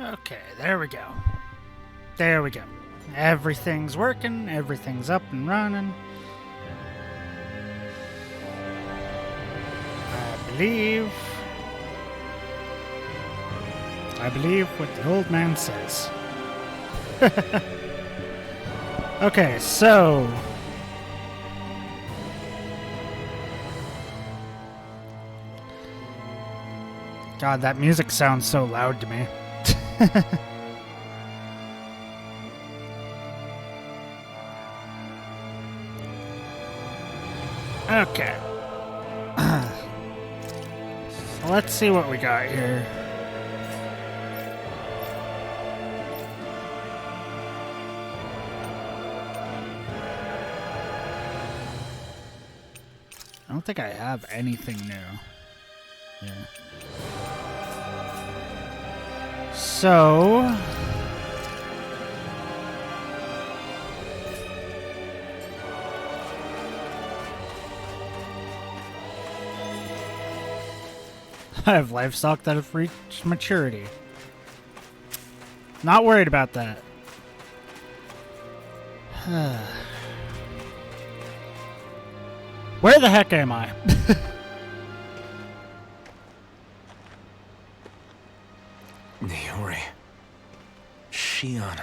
Okay, there we go. There we go. Everything's working, everything's up and running. I believe what the old man says. Okay, so God, that music sounds so loud to me. Okay. So let's see what we got here. I don't think I have anything new. Yeah. So I have livestock that have reached maturity. Not worried about that. Where the heck am I? Niori. Shion.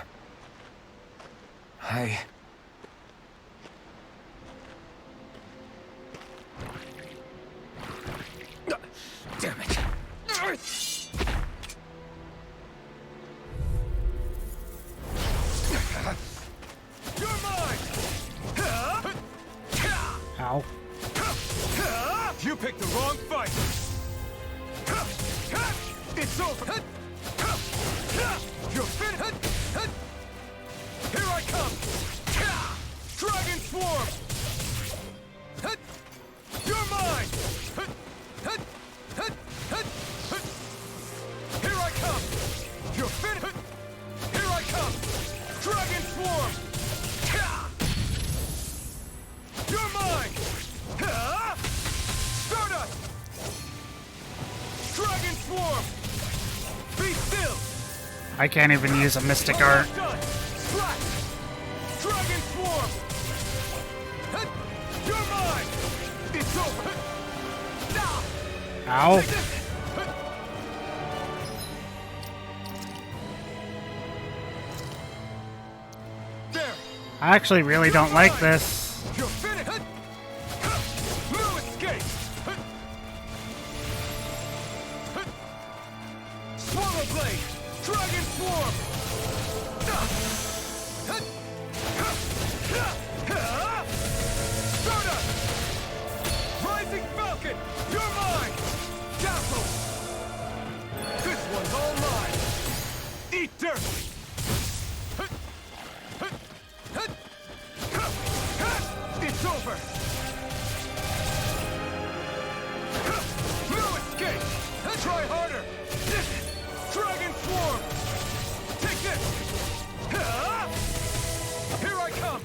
Damn it. You're mine! Ow. You picked the wrong fight! It's over! You're finished! Here I come! Dragon Swarm! You're mine! Here I come! You're finished! Here I come! Dragon Swarm! You're mine! Stardust! Dragon Swarm! Be still! I can't even use a Mystic Art. Splash! Dragon Swarm! You're mine! It's over! Ow. There! I actually really don't like this. You're finished! No escape! Swallow Blade! Dragon Swarm! Stardust! Rising Falcon! You're mine! Dazzle! This one's all mine! Eat dirt! It's over! No escape! Try harder! Dragon Swarm! Take this! Here I come!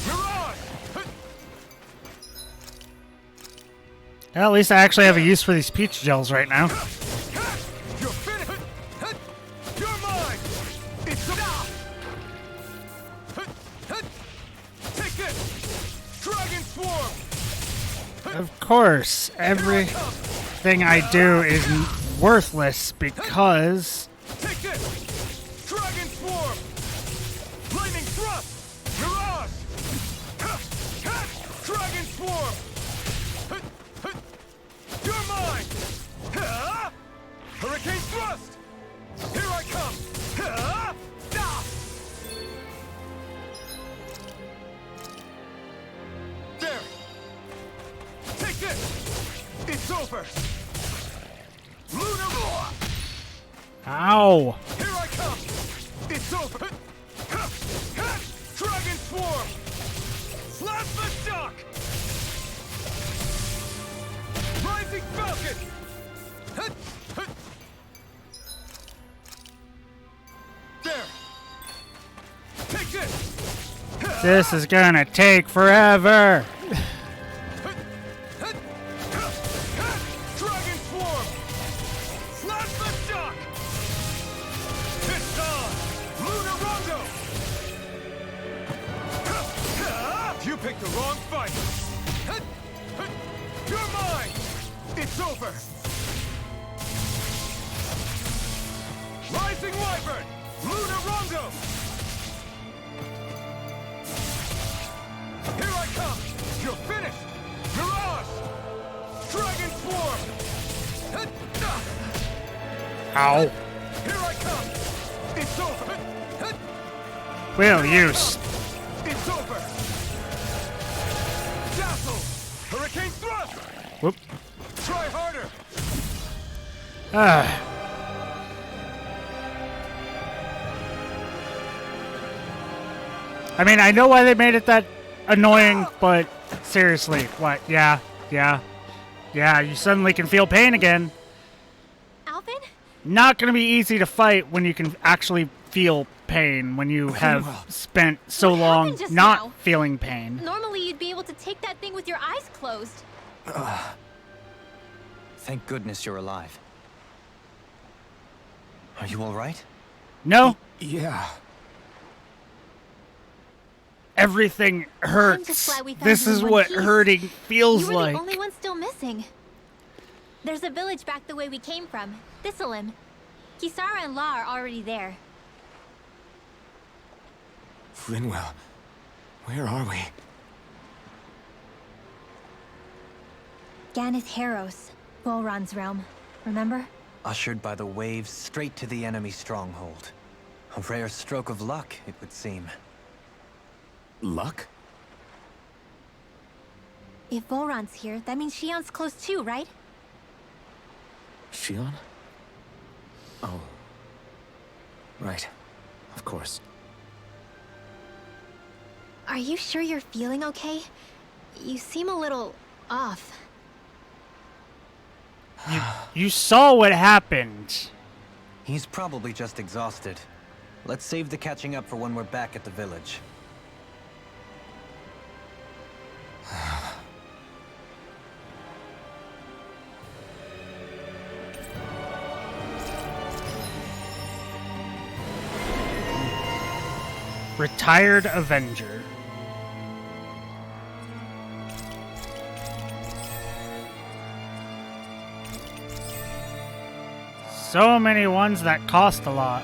Mirage! At least I actually have a use for these peach gels right now. You're finished! You're mine! It's Take this! Dragon Swarm! Of course, everything I do is worthless because Take this! Dragon Swarm! Lightning Thrust! Mirage! Dragon Swarm! You're mine! Hurricane Thrust! Here I come! There! Take this! It's over! Lunar Roar! ow. Here I come! It's over! Dragon Swarm! Slap the shock! Rising Falcon! There! Take this! This is gonna take forever. Dragon Swarm! Slap the shock! picked the wrong fight. You're mine. It's over. Rising Wyvern, Luna Rondo. Here I come. You're finished. Mirage. Dragon Swarm. Ow. Here I come. It's over. Will use. It's over. Dazzle. Hurricane Thrust. Whoop. Try harder. I mean, I know why they made it that annoying, but seriously, what? Yeah, you suddenly can feel pain again. Alvin? Not gonna be easy to fight when you can actually feel pain, when you have spent so What long happened just not now? feeling pain. Normally you'd be able to take that thing with your eyes closed. Thank goodness you're alive. Are you all right? No, Yeah. everything hurts. just glad we found This you in is one what piece. hurting feels You were like. the only one still missing. There's a village back the way we came from, Thistleim. Kisara and La are already there. Linwell, where are we? Ganeth Heros, Volron's realm. Remember? Ushered by the waves straight to the enemy stronghold. A rare stroke of luck, it would seem. Luck? If Volron's here, that means Shion's close too, right? Shion? Oh. Right. Of course. Are you sure you're feeling okay? You seem a little off. You saw what happened. He's probably just exhausted. Let's save the catching up for when we're back at the village. Retired Avenger. So many ones that cost a lot.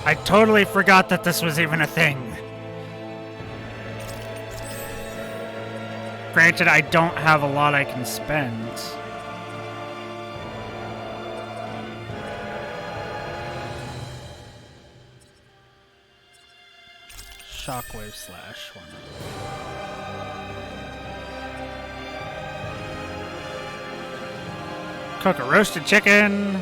I totally forgot that this was even a thing. Granted, I don't have a lot I can spend. Shockwave slash one. Cook a roasted chicken.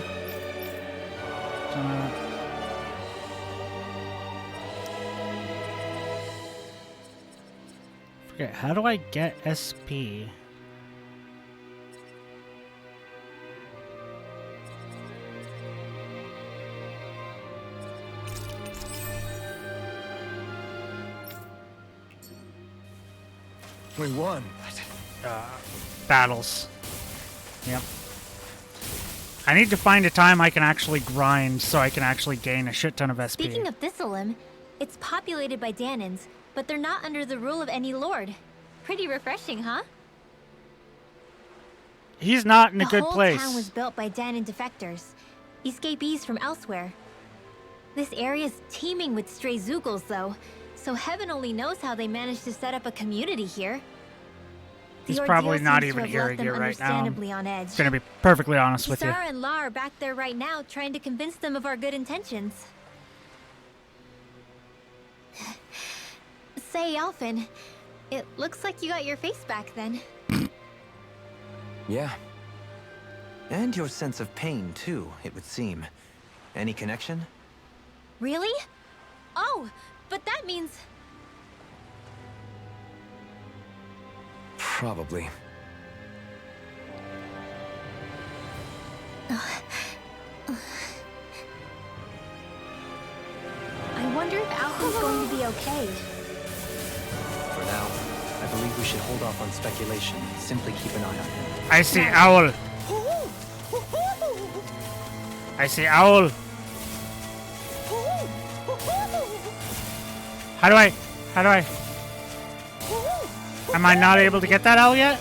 Forget, how do I get SP? We won. Battles. Yep. I need to find a time I can actually grind so I can actually gain a shit ton of SP. Speaking of Thistleim, it's populated by Danans, but they're not under the rule of any lord. Pretty refreshing, huh? He's not in a good The whole place. town was built by Danan defectors, escapees from elsewhere. This area's teeming with stray Zeugles, though, so heaven only knows how they managed to set up a community here. The He's ordeal probably not seems to even have here left them right now. understandably on edge. Gonna be perfectly honest with you. Kisara and La are back there right now, trying to convince them of our good intentions. Say, Alphen, it looks like you got your face back then. Yeah. And your sense of pain, too, it would seem. Any connection? Really? Oh, but that means... Probably. I wonder if Alphen's going to be okay. For now, I believe we should hold off on speculation. Simply keep an eye on him. I see owl. I see owl. How do I? Am I not able to get that owl yet?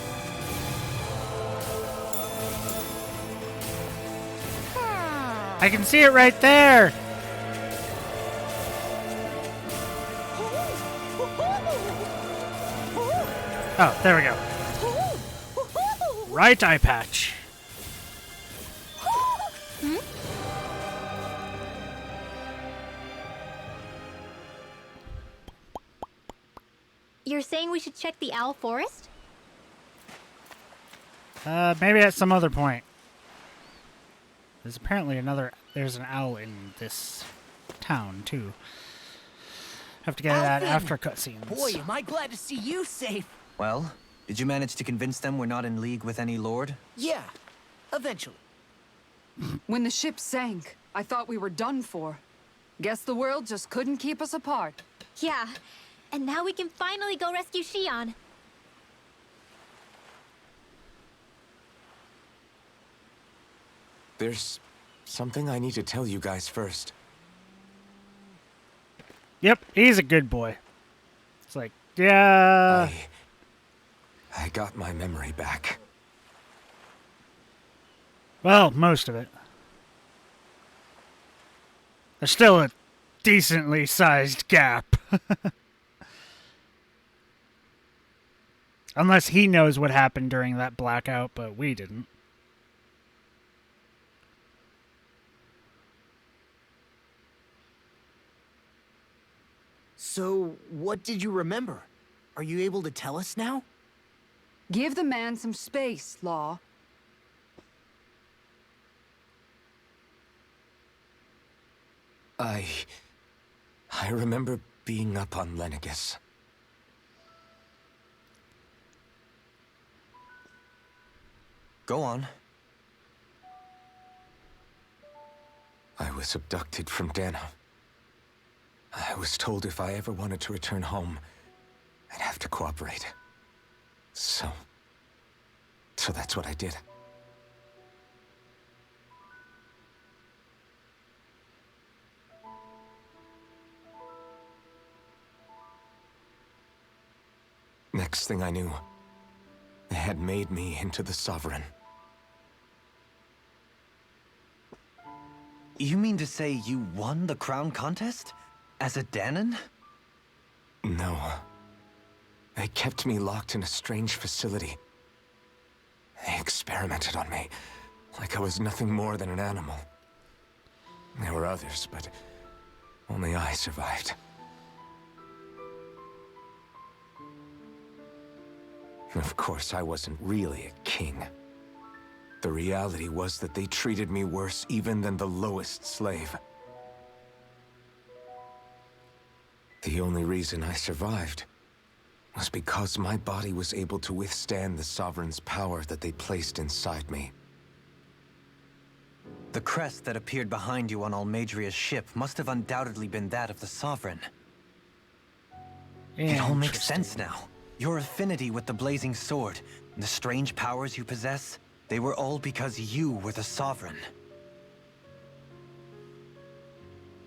I can see it right there. Oh, there we go. Right eye patch. You're saying we should check the Owl Forest? Maybe at some other point. There's apparently there's an owl in this town, too. Have to get that Alvin! after cutscenes. Boy, am I glad to see you safe. Well, did you manage to convince them we're not in league with any lord? Yeah, eventually. When the ship sank, I thought we were done for. Guess the world just couldn't keep us apart. Yeah. And now we can finally go rescue Shion. There's something I need to tell you guys first. Yep, he's a good boy. It's like, yeah. I got my memory back. Well, most of it. There's still a decently sized gap. Unless he knows what happened during that blackout, but we didn't. So, what did you remember? Are you able to tell us now? Give the man some space, Law. I remember being up on Lenegus. Go on. I was abducted from Dana. I was told if I ever wanted to return home, I'd have to cooperate. So that's what I did. Next thing I knew, they had made me into the Sovereign. You mean to say you won the crown contest? As a Danon? No. They kept me locked in a strange facility. They experimented on me, like I was nothing more than an animal. There were others, but only I survived. Of course, I wasn't really a king. The reality was that they treated me worse even than the lowest slave. The only reason I survived was because my body was able to withstand the Sovereign's power that they placed inside me. The crest that appeared behind you on Almadria's ship must have undoubtedly been that of the Sovereign. It all makes sense now. Your affinity with the Blazing Sword, and the strange powers you possess, they were all because you were the Sovereign.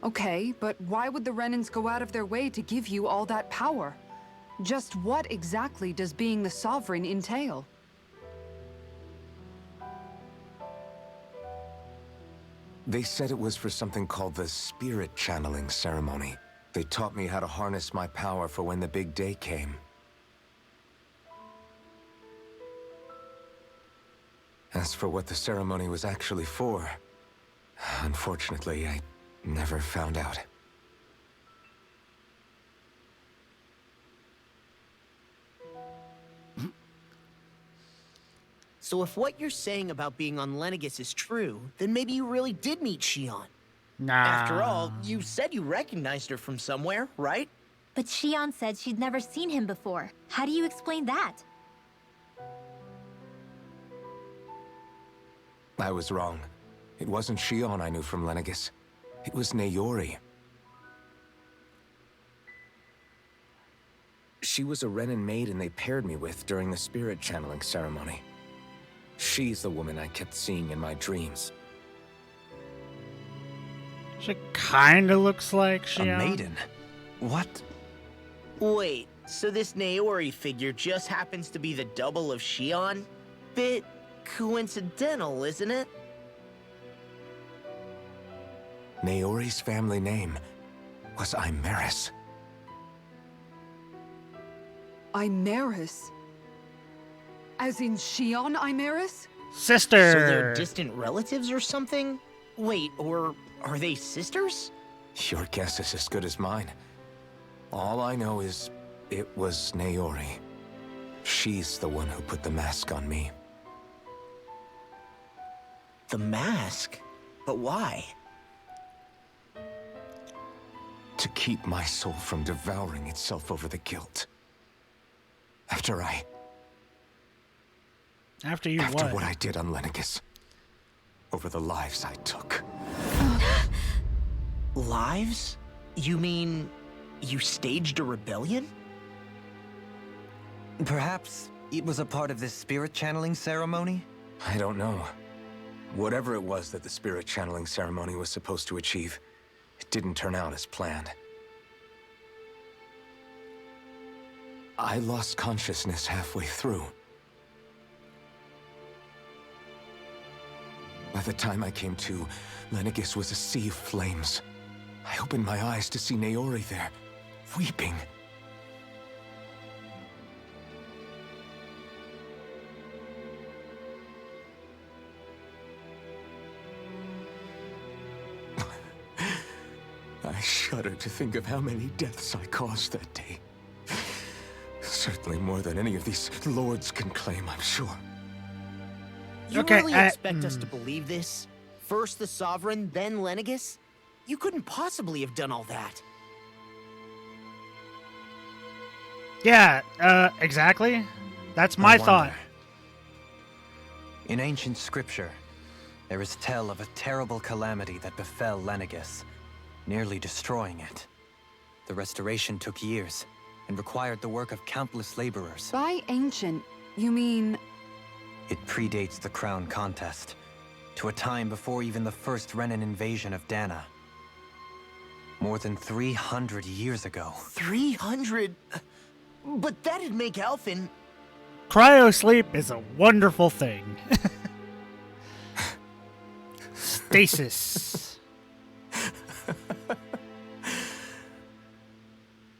Okay, but why would the Renans go out of their way to give you all that power? Just what exactly does being the Sovereign entail? They said it was for something called the Spirit Channeling Ceremony. They taught me how to harness my power for when the big day came. As for what the ceremony was actually for, unfortunately, I never found out. So if what you're saying about being on Lenegus is true, then maybe you really did meet Shion. Nah. After all, you said you recognized her from somewhere, right? But Shion said she'd never seen him before. How do you explain that? I was wrong. It wasn't Shion I knew from Lenegus. It was Nayori. She was a Renan maiden they paired me with during the spirit channeling ceremony. She's the woman I kept seeing in my dreams. She kinda looks like A Shion. maiden? What? Wait, So this Naori figure just happens to be the double of Shion? Bit coincidental, isn't it? Naori's family name was Imeris. Imeris? As in Shion Imeris? Sister. So they're distant relatives or something? Wait, or are they sisters? Your guess is as good as mine. All I know is it was Naori. She's the one who put the mask on me. The mask? But why? To keep my soul from devouring itself over the guilt. After what I did on Lenegis. Over the lives I took. Lives? You mean you staged a rebellion? Perhaps it was a part of this spirit channeling ceremony? I don't know. Whatever it was that the spirit channeling ceremony was supposed to achieve, it didn't turn out as planned. I lost consciousness halfway through. By the time I came to, Lenegis was a sea of flames. I opened my eyes to see Naori there, weeping. I shudder to think of how many deaths I caused that day. Certainly more than any of these lords can claim, I'm sure. You Okay, really expect us to believe this? First the Sovereign, then Lenegis? You couldn't possibly have done all that. Yeah, exactly. That's my thought. wonder. In ancient scripture, there is tell of a terrible calamity that befell Lenegis, nearly destroying it. The restoration took years, and required the work of countless laborers. By ancient, you mean... It predates the crown contest, to a time before even the first Renan invasion of Dana. More than 300 years ago. 300? But that'd make Alphen... Cryo sleep is a wonderful thing. Stasis.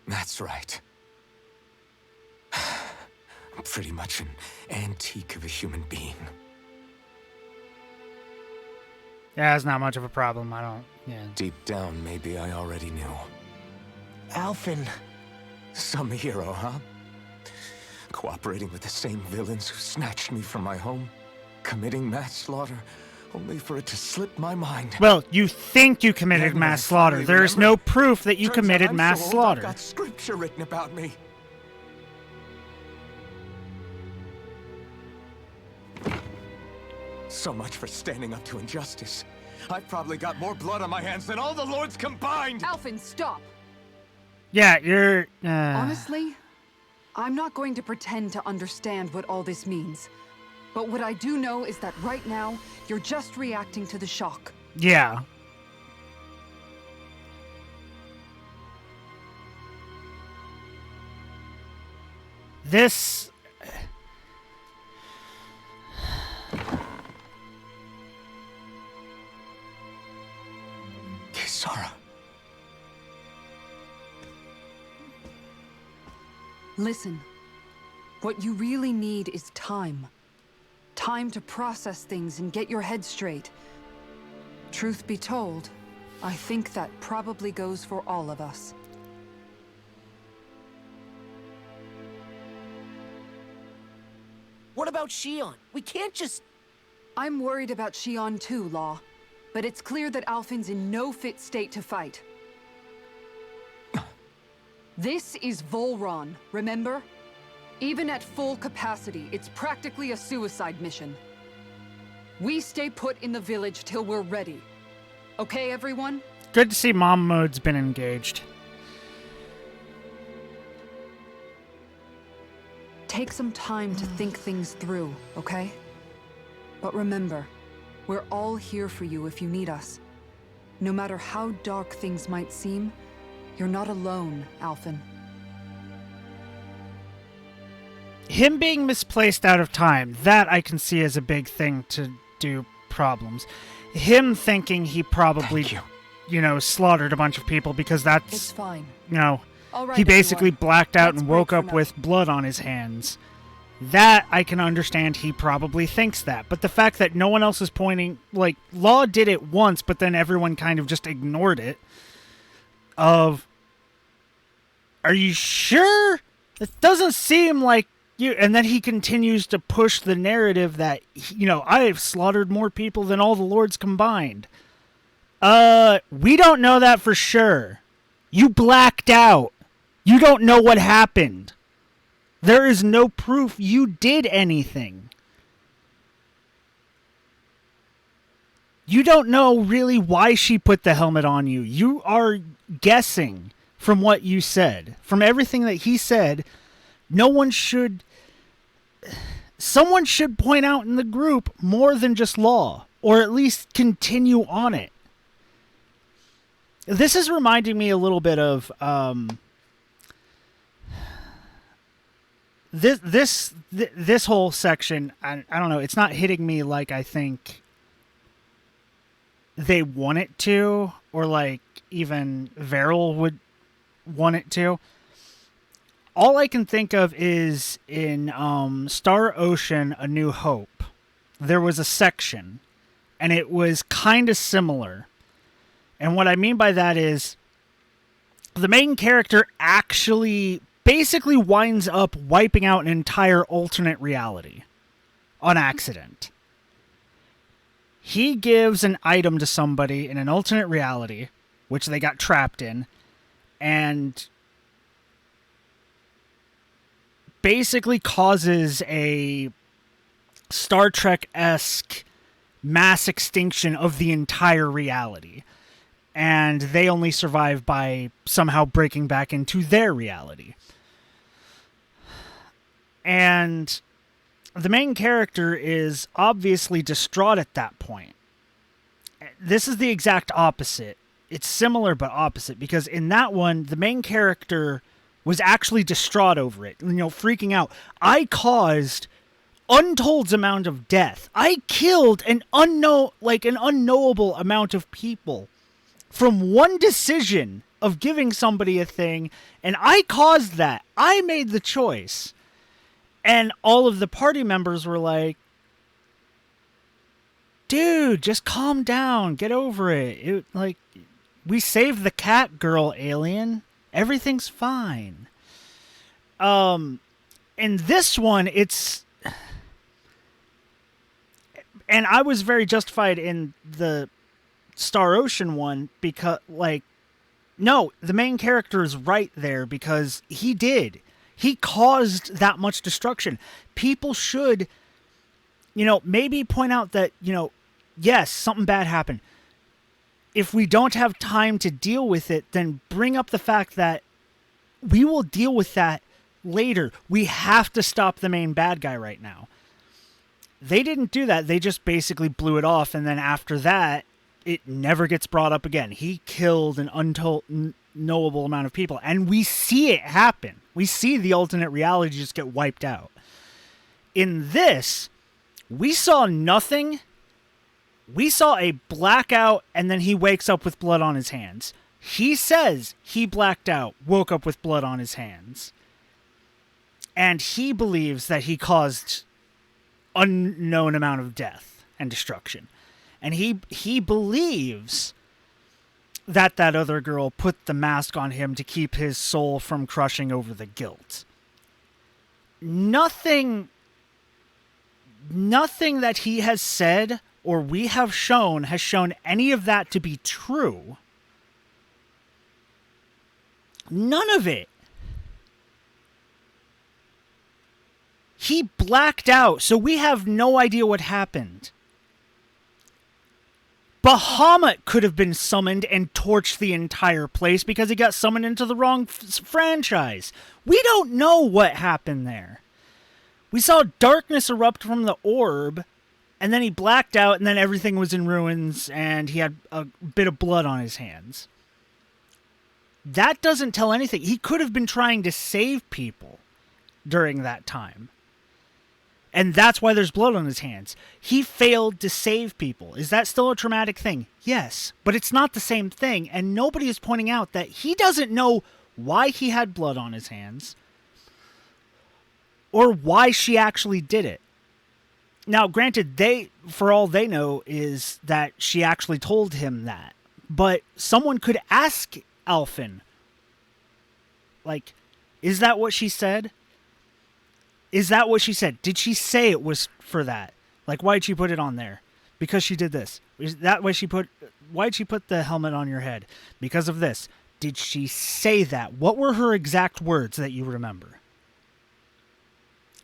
That's right. I'm pretty much an antique of a human being. Yeah, it's not much of a problem. Yeah. Deep down, maybe I already knew. Alphen... Some hero, huh? Cooperating with the same villains who snatched me from my home, committing mass slaughter, only for it to slip my mind. Well, you think you committed Yeah, when mass I slaughter. finally There's remembered, no proof that you turns out committed I'm mass so old, slaughter. I've got scripture written about me. So much for standing up to injustice. I've probably got more blood on my hands than all the lords combined! Alphen, stop! Yeah, you're... Honestly, I'm not going to pretend to understand what all this means. But what I do know is that right now, you're just reacting to the shock. Yeah. This... Kisara. Listen, what you really need is time. Time to process things and get your head straight. Truth be told, I think that probably goes for all of us. What about Shion? We can't just... I'm worried about Shion too, Law. But it's clear that Alphen's in no fit state to fight. This is Volron, remember? Even at full capacity, it's practically a suicide mission. We stay put in the village till we're ready. Okay, everyone? Good to see Mom Mode's been engaged. Take some time to think things through, okay? But remember, we're all here for you if you need us. No matter how dark things might seem, you're not alone, Alphen. him being misplaced out of time, that I can see as a big thing to do problems. Him thinking he probably, Thank you. Slaughtered a bunch of people because that's, It's fine. All right, he basically everyone. blacked out Let's and break woke for up now. with blood on his hands. That I can understand he probably thinks that. But the fact that no one else is pointing, like, Law did it once, but then everyone kind of just ignored it. Are you sure? It doesn't seem like you. And then he continues to push the narrative that, I have slaughtered more people than all the lords combined. We don't know that for sure. You blacked out. You don't know what happened. There is no proof you did anything. You don't know really why she put the helmet on you. You are guessing from what you said. From everything that he said, someone should point out in the group more than just Law, or at least continue on it. This is reminding me a little bit of this whole section. I don't know. It's not hitting me like I think they want it to, or like even Veril would want it to. All I can think of is in Star Ocean: A New Hope, there was a section, and it was kind of similar. And what I mean by that is the main character actually basically winds up wiping out an entire alternate reality on accident. He gives an item to somebody in an alternate reality, which they got trapped in, and basically causes a Star Trek-esque mass extinction of the entire reality. And they only survive by somehow breaking back into their reality. And the main character is obviously distraught at that point. This is the exact opposite. It's similar but opposite, because in that one, the main character was actually distraught over it, freaking out. I caused untold amount of death. I killed an unknowable amount of people from one decision of giving somebody a thing, and I caused that. I made the choice. And all of the party members were like, dude, just calm down, get over it. We saved the cat girl, alien. Everything's fine. In this one, and I was very justified in the Star Ocean one because, no, the main character is right there because he did. He caused that much destruction. People should, maybe point out that, yes, something bad happened. If we don't have time to deal with it, then bring up the fact that we will deal with that later. We have to stop the main bad guy right now. They didn't do that. They just basically blew it off, and then after that, it never gets brought up again. He killed an unknowable amount of people, and we see it happen. We see the alternate reality just get wiped out. In this, we saw nothing. We saw a blackout, and then he wakes up with blood on his hands. He says he blacked out, woke up with blood on his hands. And he believes that he caused unknown amount of death and destruction. And he believes that other girl put the mask on him to keep his soul from crushing over the guilt. Nothing that he has said or we have shown has shown any of that to be true. None of it. He blacked out, so we have no idea what happened. Bahamut could have been summoned and torched the entire place because he got summoned into the wrong franchise. We don't know what happened there. We saw darkness erupt from the orb, and then he blacked out, and then everything was in ruins, and he had a bit of blood on his hands. That doesn't tell anything. He could have been trying to save people during that time. And that's why there's blood on his hands. He failed to save people. Is that still a traumatic thing? Yes. But it's not the same thing. And nobody is pointing out that he doesn't know why he had blood on his hands or why she actually did it. Now, granted, for all they know, is that she actually told him that. But someone could ask Alphen, like, is that what she said? Is that what she said? Did she say it was for that? Like, why did she put it on there? Because she did this. Is that why why'd she put the helmet on your head? Because of this. Did she say that? What were her exact words that you remember?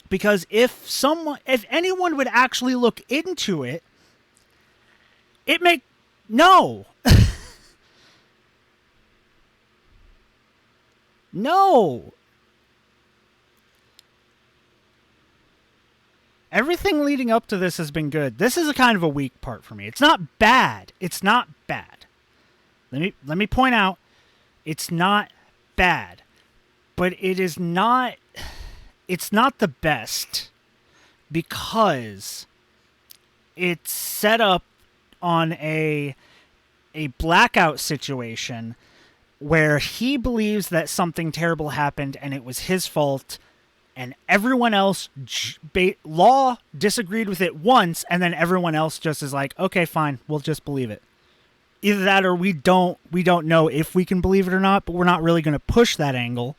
Because if anyone would actually look into it, no. No. Everything leading up to this has been good. This is a kind of a weak part for me. It's not bad. It's not bad. Let me point out, it's not bad. But it's not the best because it's set up on a blackout situation where he believes that something terrible happened and it was his fault, and everyone else, Law disagreed with it once, and then everyone else just is like, okay, fine, we'll just believe it. Either that or we don't know if we can believe it or not, but we're not really going to push that angle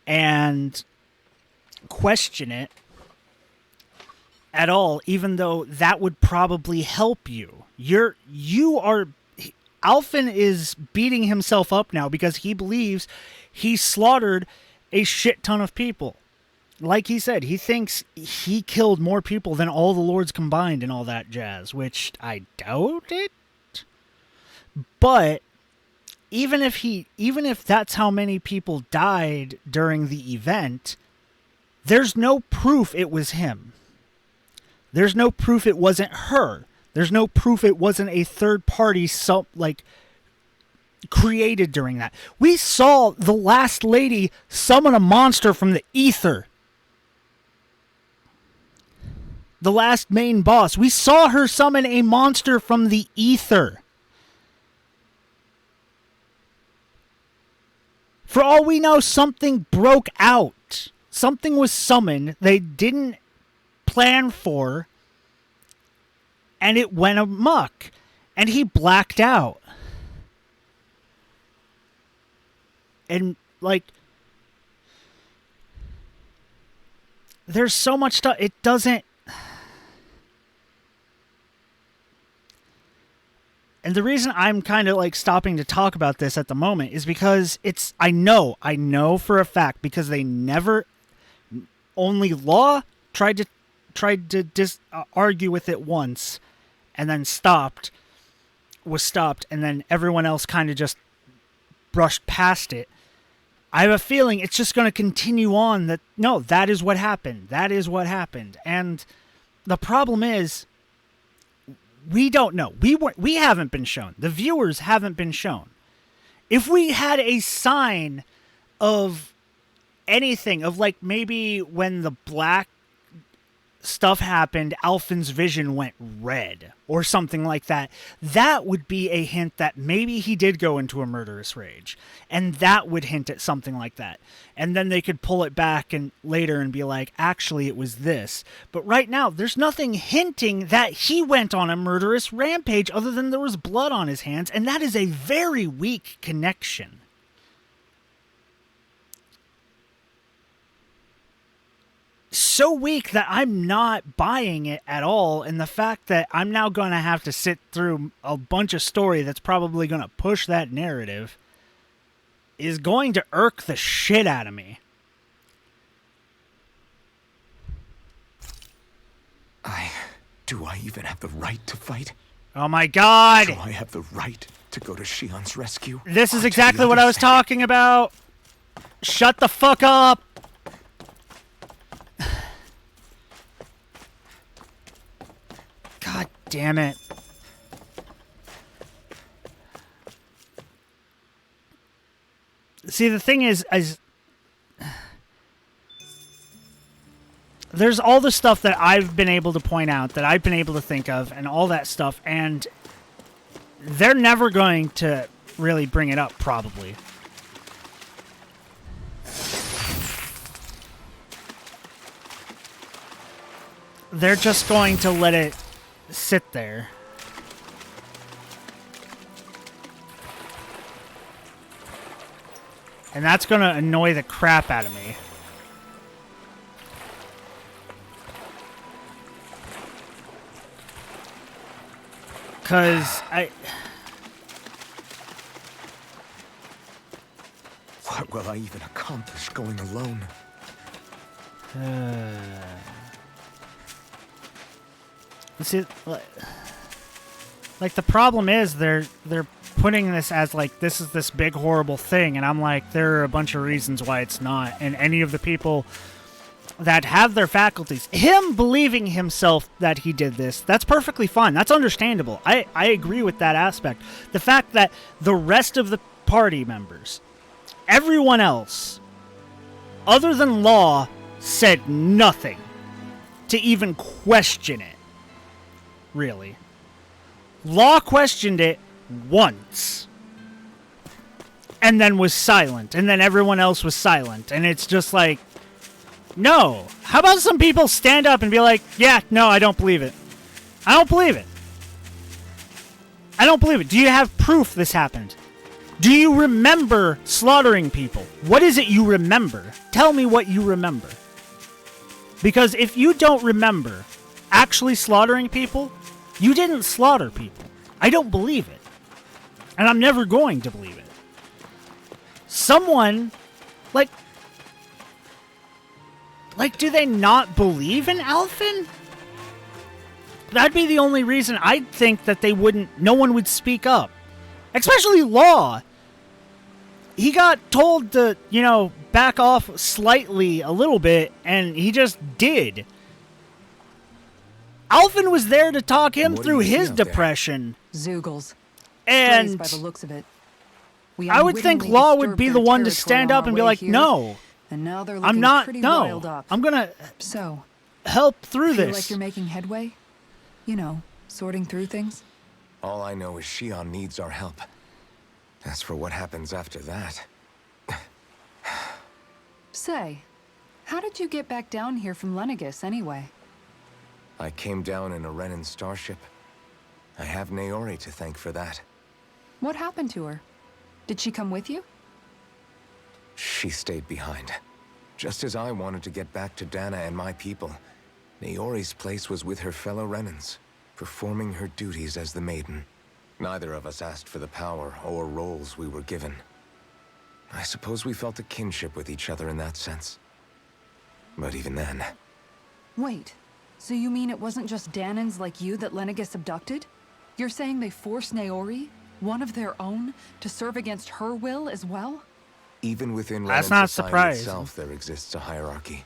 and question it at all, even though that would probably help you. Alphen is beating himself up now because he believes he slaughtered a shit ton of people. Like he said, he thinks he killed more people than all the lords combined and all that jazz, which I doubt it. But even if that's how many people died during the event, there's no proof it was him. There's no proof it wasn't her. There's no proof it wasn't a third party created during that. We saw the last lady summon a monster from the ether. The last main boss. We saw her summon a monster from the ether. For all we know, something broke out. Something was summoned they didn't plan for, and it went amok, and he blacked out. And, like, there's so much stuff, it doesn't... And the reason I'm kind of, like, stopping to talk about this at the moment is because I know for a fact, because they never... Only Law tried to argue with it once, and then was stopped, and then everyone else kind of just brushed past it. I have a feeling it's just going to continue on that, no, that is what happened. That is what happened. And the problem is, we don't know. We haven't been shown. The viewers haven't been shown. If we had a sign of anything, of like maybe when the black stuff happened, Alphen's vision went red or something like that, that would be a hint that maybe he did go into a murderous rage, and that would hint at something like that. And then they could pull it back and later and be like, actually it was this. But right now there's nothing hinting that he went on a murderous rampage other than there was blood on his hands, and that is a very weak connection. So weak that I'm not buying it at all, and the fact that I'm now going to have to sit through a bunch of story that's probably going to push that narrative is going to irk the shit out of me. Do I even have the right to fight? Oh my god! Do I have the right to go to Shion's rescue? This is exactly what I was talking about! Shut the fuck up! God damn it. See, the thing is there's all the stuff that I've been able to point out, that I've been able to think of, and all that stuff, and they're never going to really bring it up, probably. They're just going to let it sit there. And that's going to annoy the crap out of me. Because What will I even accomplish going alone? See, like the problem is they're putting this as like this is this big horrible thing, and I'm like, there are a bunch of reasons why it's not. And any of the people that have their faculties, him believing himself that he did this, that's perfectly fine. That's understandable. I agree with that aspect. The fact that the rest of the party members, everyone else, other than Law, said nothing to even question it. Really. Law questioned it once. And then was silent. And then everyone else was silent. And it's just like, no. How about some people stand up and be like, yeah, no, I don't believe it. I don't believe it. I don't believe it. Do you have proof this happened? Do you remember slaughtering people? What is it you remember? Tell me what you remember. Because if you don't remember actually slaughtering people, you didn't slaughter people. I don't believe it. And I'm never going to believe it. Someone, like, do they not believe in Alphen? That'd be the only reason I'd think that they wouldn't, no one would speak up. Especially Law. He got told to, back off slightly a little bit, and he just did. Alphen was there to talk him through his depression. Zeugles. And by the looks of it. I would think Law would be the one to stand up and be like, no. And now they're I'm not, no. I'm gonna So, help through feel this. like you're making headway? Sorting through things? All I know is Shion needs our help. As for what happens after that... Say, how did you get back down here from Lenegis anyway? I came down in a Renan starship. I have Naori to thank for that. What happened to her? Did she come with you? She stayed behind. Just as I wanted to get back to Dana and my people, Naori's place was with her fellow Renans, performing her duties as the Maiden. Neither of us asked for the power or roles we were given. I suppose we felt a kinship with each other in that sense. But even then... Wait, so you mean it wasn't just Danans like you that Lenegis abducted? You're saying they forced Naori, one of their own, to serve against her will as well? Even within That's Renan not society surprising. itself, there exists a hierarchy.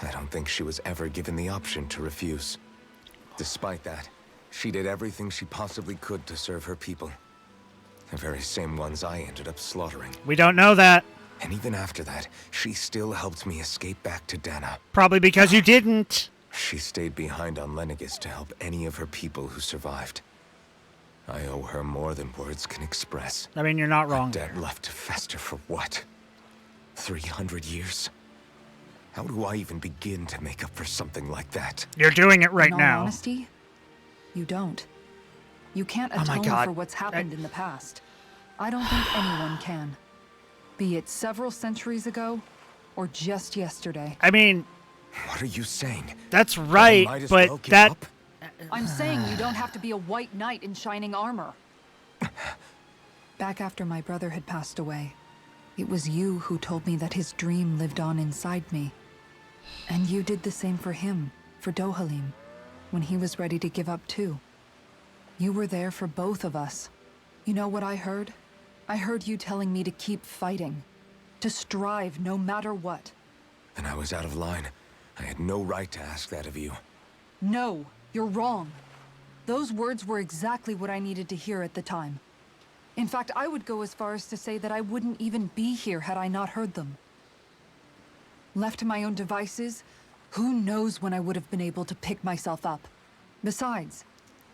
I don't think she was ever given the option to refuse. Despite that, she did everything she possibly could to serve her people. The very same ones I ended up slaughtering. We don't know that. And even after that, she still helped me escape back to Dana. Probably because you didn't. She stayed behind on Lenegis to help any of her people who survived. I owe her more than words can express. I mean, you're not wrong A debt there. left to fester for what? 300 years? How do I even begin to make up for something like that? You're doing it right In all now. honesty, you don't. You can't Oh my atone God. for what's happened in the past. I don't think anyone can. Be it several centuries ago, or just yesterday. I mean, What are you saying? that's I right, might as but well give that... up? I'm saying you don't have to be a white knight in shining armor. Back after my brother had passed away, it was you who told me that his dream lived on inside me. And you did the same for him, for Dohalim, when he was ready to give up too. You were there for both of us. You know what I heard? I heard you telling me to keep fighting, to strive no matter what. Then I was out of line. I had no right to ask that of you. No, you're wrong. Those words were exactly what I needed to hear at the time. In fact, I would go as far as to say that I wouldn't even be here had I not heard them. Left to my own devices, Who knows when I would have been able to pick myself up? Besides,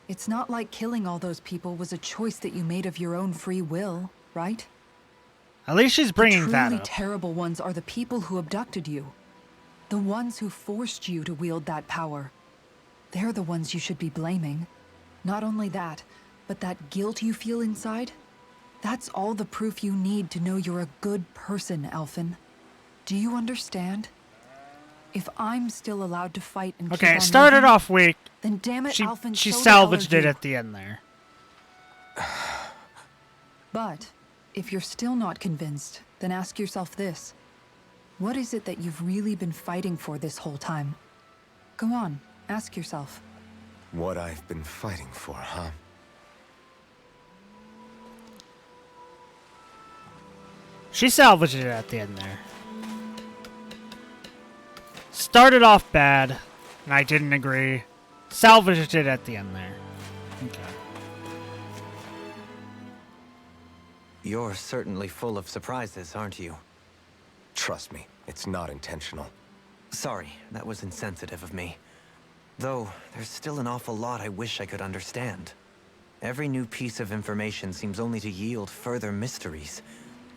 it's not like killing all those people was a choice that you made of your own free will, right? At least she's bringing The that truly up. terrible ones are the people who abducted you. The ones who forced you to wield that power. They're the ones you should be blaming. Not only that, but that guilt you feel inside? That's all the proof you need to know you're a good person, Alphen. Do you understand? If I'm still allowed to fight and keep Okay, on it started living, off weak. then damn it, She Alphen, she so the hell are salvaged it you. at the end there. But if you're still not convinced, then ask yourself this. What is it that you've really been fighting for this whole time? Go on, ask yourself. What I've been fighting for, huh? She salvaged it at the end there. Started off bad, and I didn't agree. Salvaged it at the end there. Okay. You're certainly full of surprises, aren't you? Trust me, it's not intentional. Sorry, that was insensitive of me. Though, there's still an awful lot I wish I could understand. Every new piece of information seems only to yield further mysteries.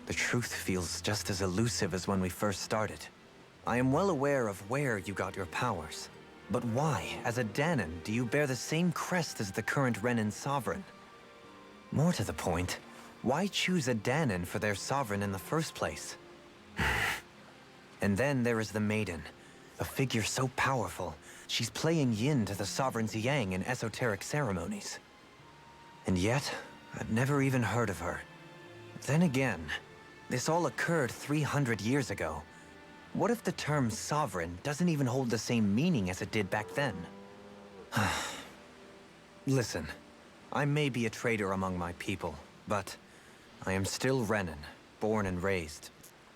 The truth feels just as elusive as when we first started. I am well aware of where you got your powers. But why, as a Dahnan, do you bear the same crest as the current Renan sovereign? More to the point, why choose a Dahnan for their sovereign in the first place? And then there is the Maiden, a figure so powerful, she's playing yin to the sovereign's yang in esoteric ceremonies. And yet, I've never even heard of her. Then again, this all occurred 300 years ago. What if the term sovereign doesn't even hold the same meaning as it did back then? Listen, I may be a traitor among my people, but I am still Renan, born and raised.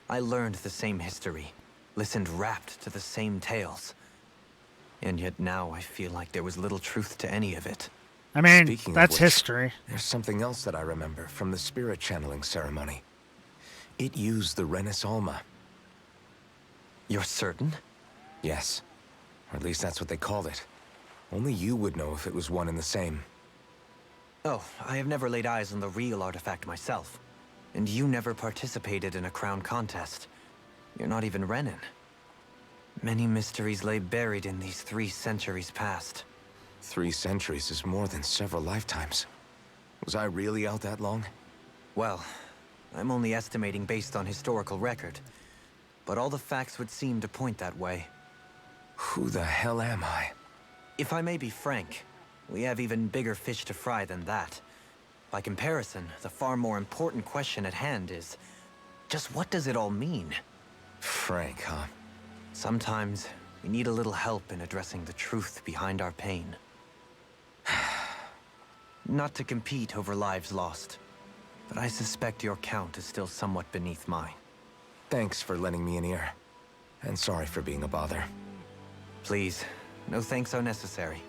I learned the same history, listened rapt to the same tales. And yet now I feel like there was little truth to any of it. I mean, Speaking of that's which, history. There's something else that I remember from the spirit channeling ceremony. It used the Renis Alma. You're certain? Yes. Or at least that's what they called it. Only you would know if it was one and the same. Oh, I have never laid eyes on the real artifact myself. And you never participated in a crown contest. You're not even Renan. Many mysteries lay buried in these 3 centuries past. 3 centuries is more than several lifetimes. Was I really out that long? Well, I'm only estimating based on historical record. But all the facts would seem to point that way. Who the hell am I? If I may be frank, we have even bigger fish to fry than that. By comparison, the far more important question at hand is, just what does it all mean? Frank, huh? Sometimes, we need a little help in addressing the truth behind our pain. Not to compete over lives lost, but I suspect your count is still somewhat beneath mine. Thanks for lending me an ear. And sorry for being a bother. Please, no thanks are necessary.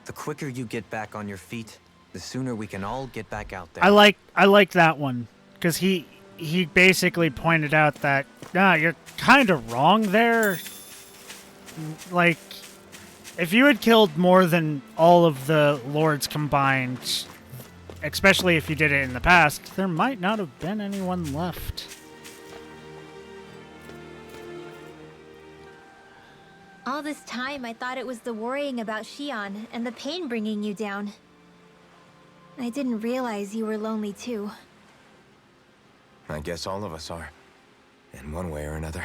The quicker you get back on your feet, the sooner we can all get back out there. I like that one because he basically pointed out that you're kind of wrong there. Like, if you had killed more than all of the lords combined, especially if you did it in the past, there might not have been anyone left. All this time, I thought it was the worrying about Xion and the pain bringing you down. I didn't realize you were lonely too. I guess all of us are. In one way or another.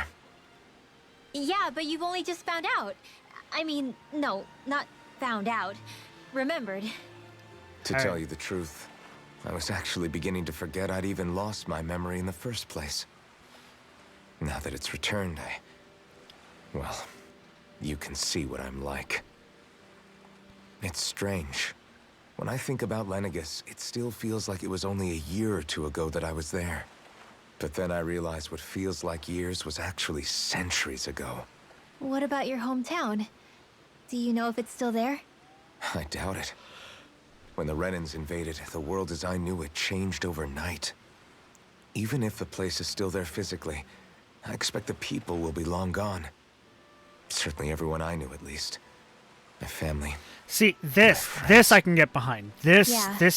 Yeah, but you've only just found out. I mean, no, not found out. Remembered. To tell you the truth, I was actually beginning to forget I'd even lost my memory in the first place. Now that it's returned, well, you can see what I'm like. It's strange. When I think about Lenegis, it still feels like it was only a year or 2 ago that I was there. But then I realized what feels like years was actually centuries ago. What about your hometown? Do you know if it's still there? I doubt it. When the Renans invaded, the world as I knew it changed overnight. Even if the place is still there physically, I expect the people will be long gone. Certainly everyone I knew, at least. My family. See, this I can get behind. This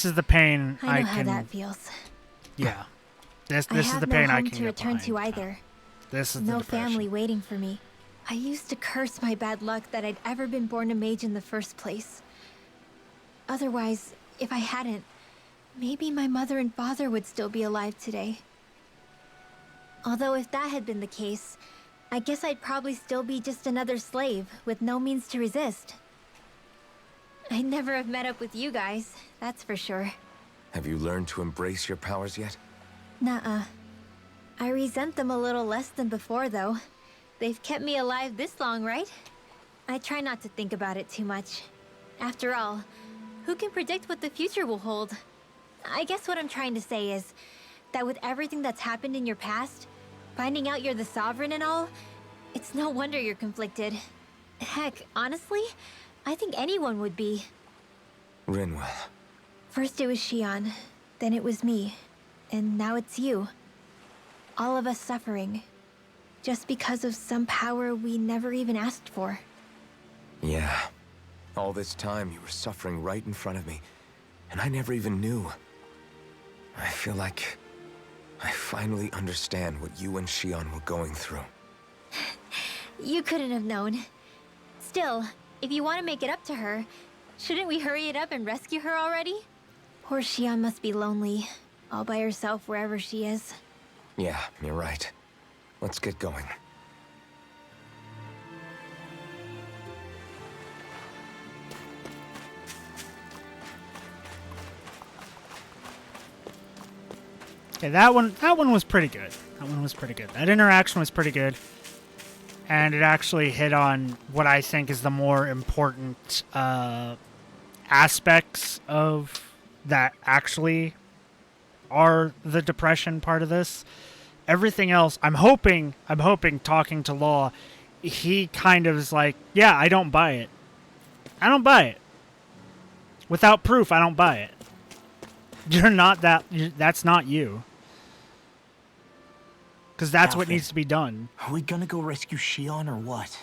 is the pain I I know how can. that feels. Yeah. This I is have the no pain I home can to get return behind. to either. This is the No depression. family waiting for me. I used to curse my bad luck that I'd ever been born a mage in the first place. Otherwise, if I hadn't, maybe my mother and father would still be alive today. Although if that had been the case, I guess I'd probably still be just another slave with no means to resist. I'd never have met up with you guys, that's for sure. Have you learned to embrace your powers yet? Nuh-uh. I resent them a little less than before, though. They've kept me alive this long, right? I try not to think about it too much. After all, who can predict what the future will hold? I guess what I'm trying to say is that with everything that's happened in your past, finding out you're the Sovereign and all, it's no wonder you're conflicted. Heck, honestly, I think anyone would be. Rinwell. First it was Shion, then it was me, and now it's you. All of us suffering, just because of some power we never even asked for. Yeah. All this time you were suffering right in front of me, and I never even knew. I feel like I finally understand what you and Shion were going through. You couldn't have known. Still, if you want to make it up to her, shouldn't we hurry it up and rescue her already? Poor Shion must be lonely, all by herself wherever she is. Yeah, you're right. Let's get going. Okay, that one was pretty good. That one was pretty good. That interaction was pretty good. And it actually hit on what I think is the more important aspects of that actually are the depression part of this. Everything else, I'm hoping talking to Law, he kind of is like, yeah, I don't buy it. I don't buy it. Without proof, I don't buy it. You're not that, that's not you. Because that's what Alfred, needs to be done. Are we gonna go rescue Shion or what?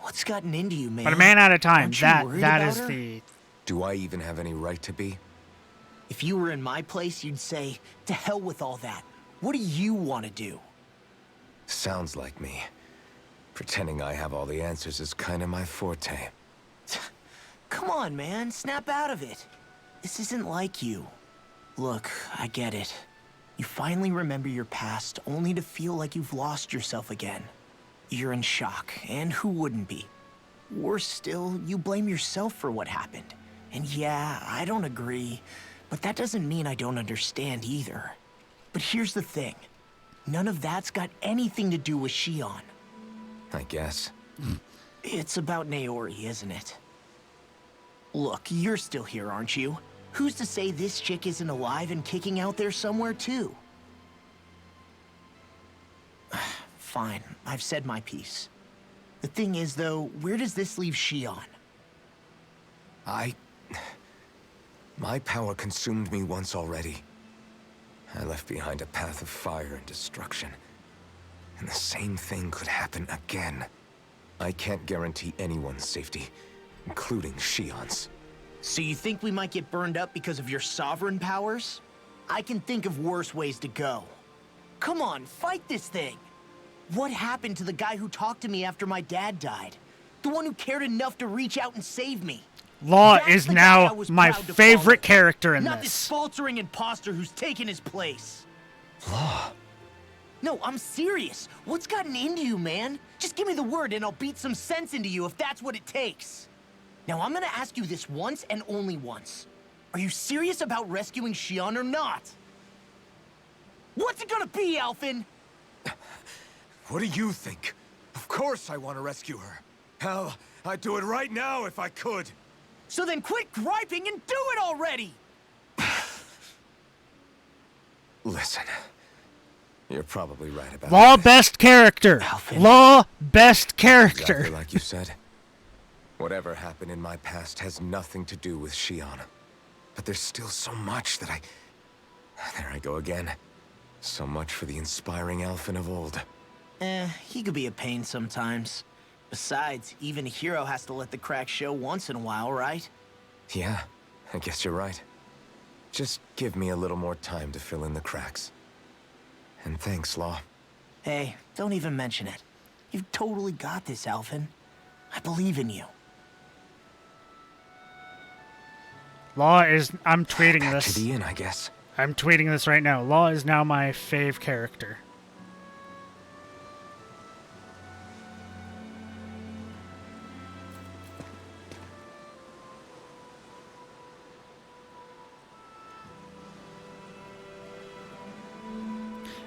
What's gotten into you, man? But a man at a time, Aren't you that worried that about is her? the... Do I even have any right to be? If you were in my place, you'd say, to hell with all that. What do you want to do? Sounds like me. Pretending I have all the answers is kind of my forte. Come on, man. Snap out of it. This isn't like you. Look, I get it. You finally remember your past, only to feel like you've lost yourself again. You're in shock, and who wouldn't be? Worse still, you blame yourself for what happened. And yeah, I don't agree, but that doesn't mean I don't understand either. But here's the thing. None of that's got anything to do with Shion. I guess. It's about Naori, isn't it? Look, you're still here, aren't you? Who's to say this chick isn't alive and kicking out there somewhere, too? Fine, I've said my piece. The thing is, though, where does this leave Shion? My power consumed me once already. I left behind a path of fire and destruction. And the same thing could happen again. I can't guarantee anyone's safety, including Shion's. So you think we might get burned up because of your sovereign powers? I can think of worse ways to go. Come on, fight this thing! What happened to the guy who talked to me after my dad died? The one who cared enough to reach out and save me? Law That's is the guy I now was my proud to favorite follow. character in Not this. this faltering imposter who's taken his place. Law. No, I'm serious. What's gotten into you, man? Just give me the word and I'll beat some sense into you if that's what it takes. Now, I'm gonna ask you this once and only once. Are you serious about rescuing Shion or not? What's it gonna be, Alphen? What do you think? Of course I want to rescue her. Hell, I'd do it right now if I could. So then quit griping and do it already! Listen, you're probably right about Law this. best character. Alfin. Law best character. Exactly like you said. Whatever happened in my past has nothing to do with Shion. But there's still so much that There I go again. So much for the inspiring Alphen of old. He could be a pain sometimes. Besides, even a hero has to let the cracks show once in a while, right? Yeah, I guess you're right. Just give me a little more time to fill in the cracks. And thanks, Law. Hey, don't even mention it. You've totally got this, Alvin. I believe in you. Law is... I'm tweeting Back this. to the inn, I guess. I'm tweeting this right now. Law is now my fave character.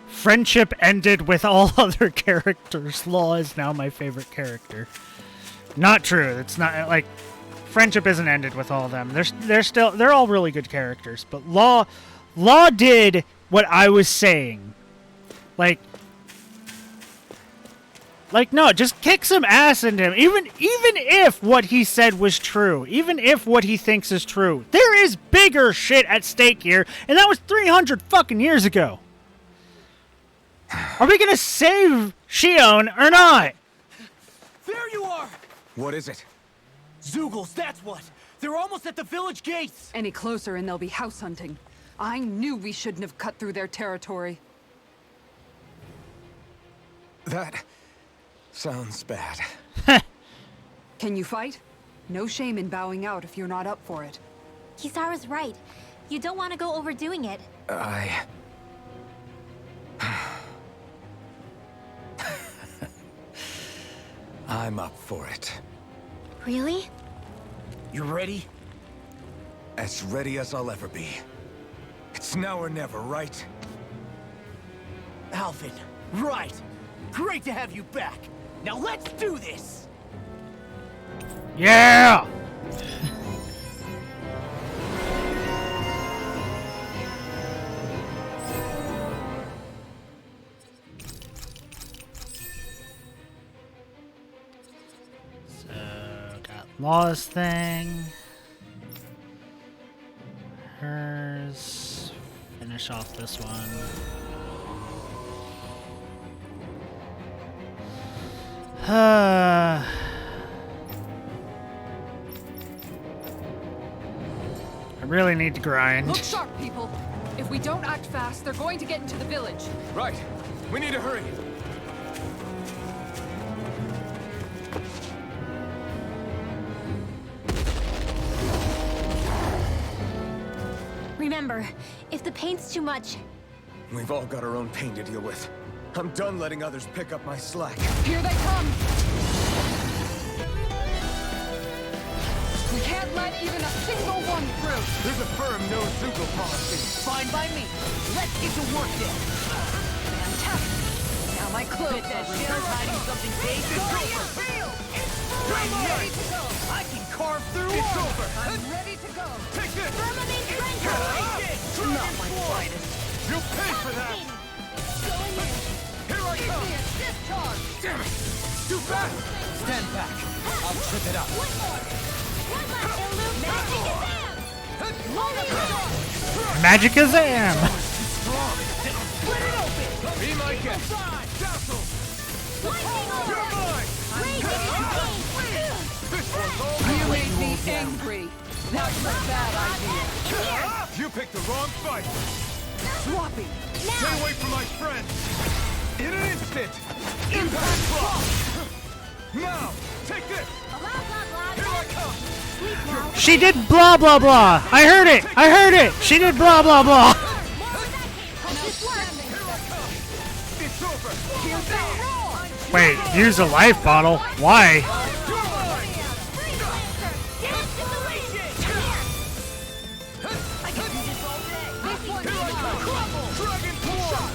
Friendship ended with all other characters. Law is now my favorite character. Not true. It's not like friendship isn't ended with all of them. They're all really good characters. But Law did what I was saying. Like no, just kick some ass into him. Even if what he said was true, even if what he thinks is true, there is bigger shit at stake here, and that was 300 fucking years ago. Are we gonna save Xion or not? There you are! What is it? Zeugles, that's what! They're almost at the village gates! Any closer and they'll be house hunting. I knew we shouldn't have cut through their territory. That sounds bad. Can you fight? No shame in bowing out if you're not up for it. Kisara's right. You don't want to go overdoing it. I'm up for it. Really? You ready? As ready as I'll ever be. It's now or never, right? Alvin, right! Great to have you back! Now let's do this! Yeah! So, got Law's thing. Hers. Finish off this one. I really need to grind. Look sharp, people! If we don't act fast, they're going to get into the village. Right. We need to hurry. Remember, if the pain's too much, We've all got our own pain to deal with. I'm done letting others pick up my slack. Here they come! We can't let even a single one through! There's a firm no-Zeugle policy. Fine by me. Let's get to work then. Fantastic! Now my clothes That are shell's hiding something big. I'm ready to go! I can carve through It's walls. over. I'm ready to go! Take this! Firmament French! Not my finest. You'll pay for that! Here I Give come! me a discharge! Damn it! Too fast! Stand back. I'll trip it up. One more! One last illusion! Magic Azam! Magicazam! Be my guest! Dazzle! You're mine! This one's all You yours. made me angry! That's a bad idea! You picked the wrong fight! Swappy! Stay away from my friend! In an instant! Impact block! Now! Take this! Here I come! She did blah blah blah! I heard it! I heard it! She did blah blah blah! It's over! Wait, use a life bottle? Why? Dragon Form!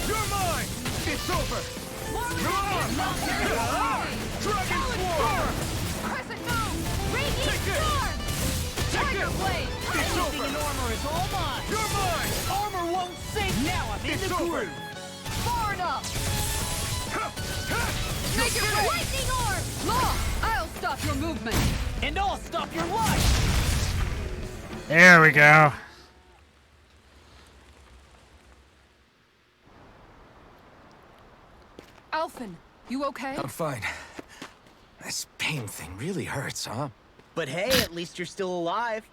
You're mine! It's over! Dragon Form! Crescent moon! Take it! Tiger blade! It's over! Armor is all mine. You're mine! Armor won't sink. Now I'm in It's the over! groove. Far enough! Make it rain! Lightning orb! Law! I'll stop your movement! And I'll stop your life. There we go. Delphin, you okay? I'm fine. This pain thing really hurts, huh? But hey, at least you're still alive.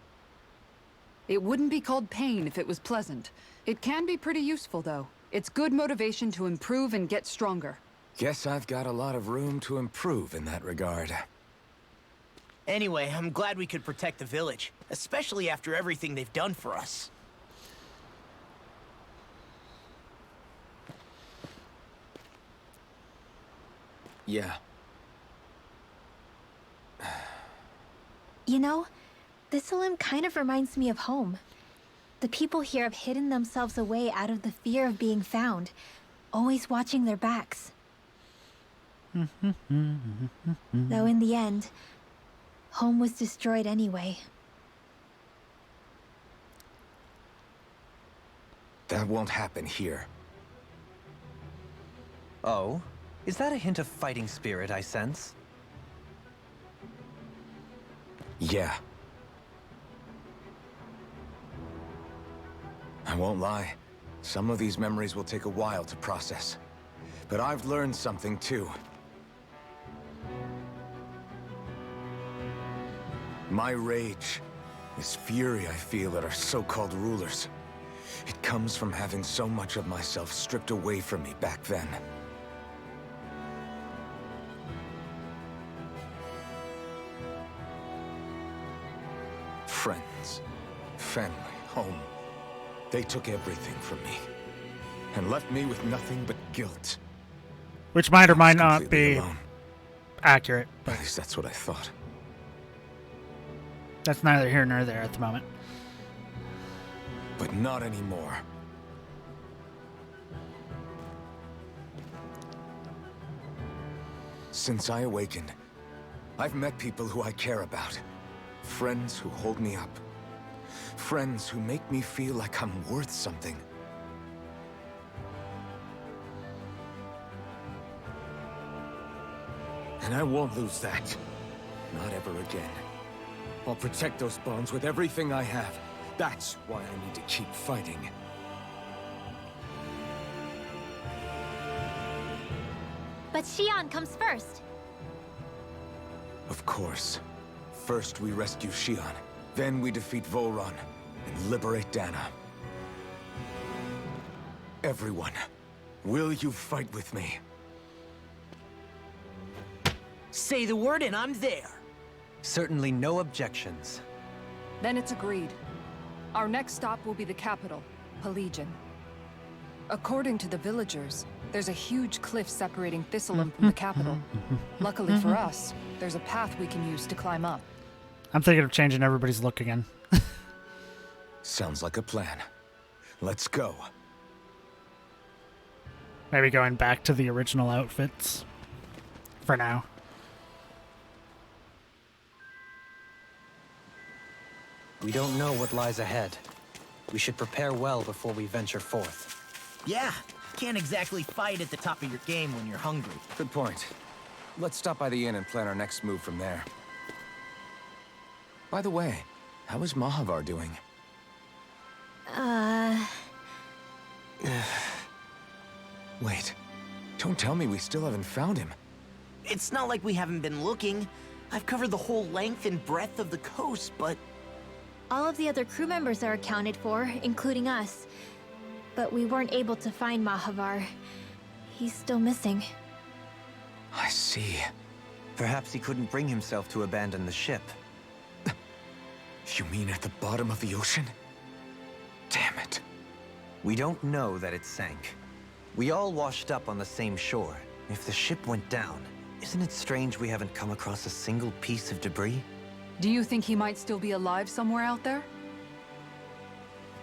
It wouldn't be called pain if it was pleasant. It can be pretty useful, though. It's good motivation to improve and get stronger. Guess I've got a lot of room to improve in that regard. Anyway, I'm glad we could protect the village, especially after everything they've done for us. Yeah. You know, Thistleum kind of reminds me of home. The people here have hidden themselves away out of the fear of being found, always watching their backs. Though in the end, home was destroyed anyway. That won't happen here. Oh? Is that a hint of fighting spirit I sense? Yeah. I won't lie. Some of these memories will take a while to process. But I've learned something too. My rage, this fury I feel at our so-called rulers, it comes from having so much of myself stripped away from me back then. Friends, family, home. They took everything from me. And left me with nothing but guilt. Which might or might I was not completely be alone. accurate, but At least that's what I thought. that's neither here nor there at the moment. But not anymore. Since I awakened, I've met people who I care about. Friends who hold me up. Friends who make me feel like I'm worth something. And I won't lose that. Not ever again. I'll protect those bonds with everything I have. That's why I need to keep fighting. But Xion comes first. Of course. First we rescue Xion, then we defeat Volron, and liberate Dana. Everyone, will you fight with me? Say the word and I'm there. Certainly no objections. Then it's agreed. Our next stop will be the capital, Pelegion. According to the villagers, there's a huge cliff separating Thistleum from the capital. Luckily for us, there's a path we can use to climb up. I'm thinking of changing everybody's look again. Sounds like a plan. Let's go. Maybe going back to the original outfits. For now. We don't know what lies ahead. We should prepare well before we venture forth. Yeah, can't exactly fight at the top of your game when you're hungry. Good point. Let's stop by the inn and plan our next move from there. By the way, how is Mahavar doing? Wait, don't tell me we still haven't found him. It's not like we haven't been looking. I've covered the whole length and breadth of the coast, but All of the other crew members are accounted for, including us. But we weren't able to find Mahavar. He's still missing. I see. Perhaps he couldn't bring himself to abandon the ship. You mean at the bottom of the ocean? Damn it. We don't know that it sank. We all washed up on the same shore. If the ship went down, isn't it strange we haven't come across a single piece of debris? Do you think he might still be alive somewhere out there?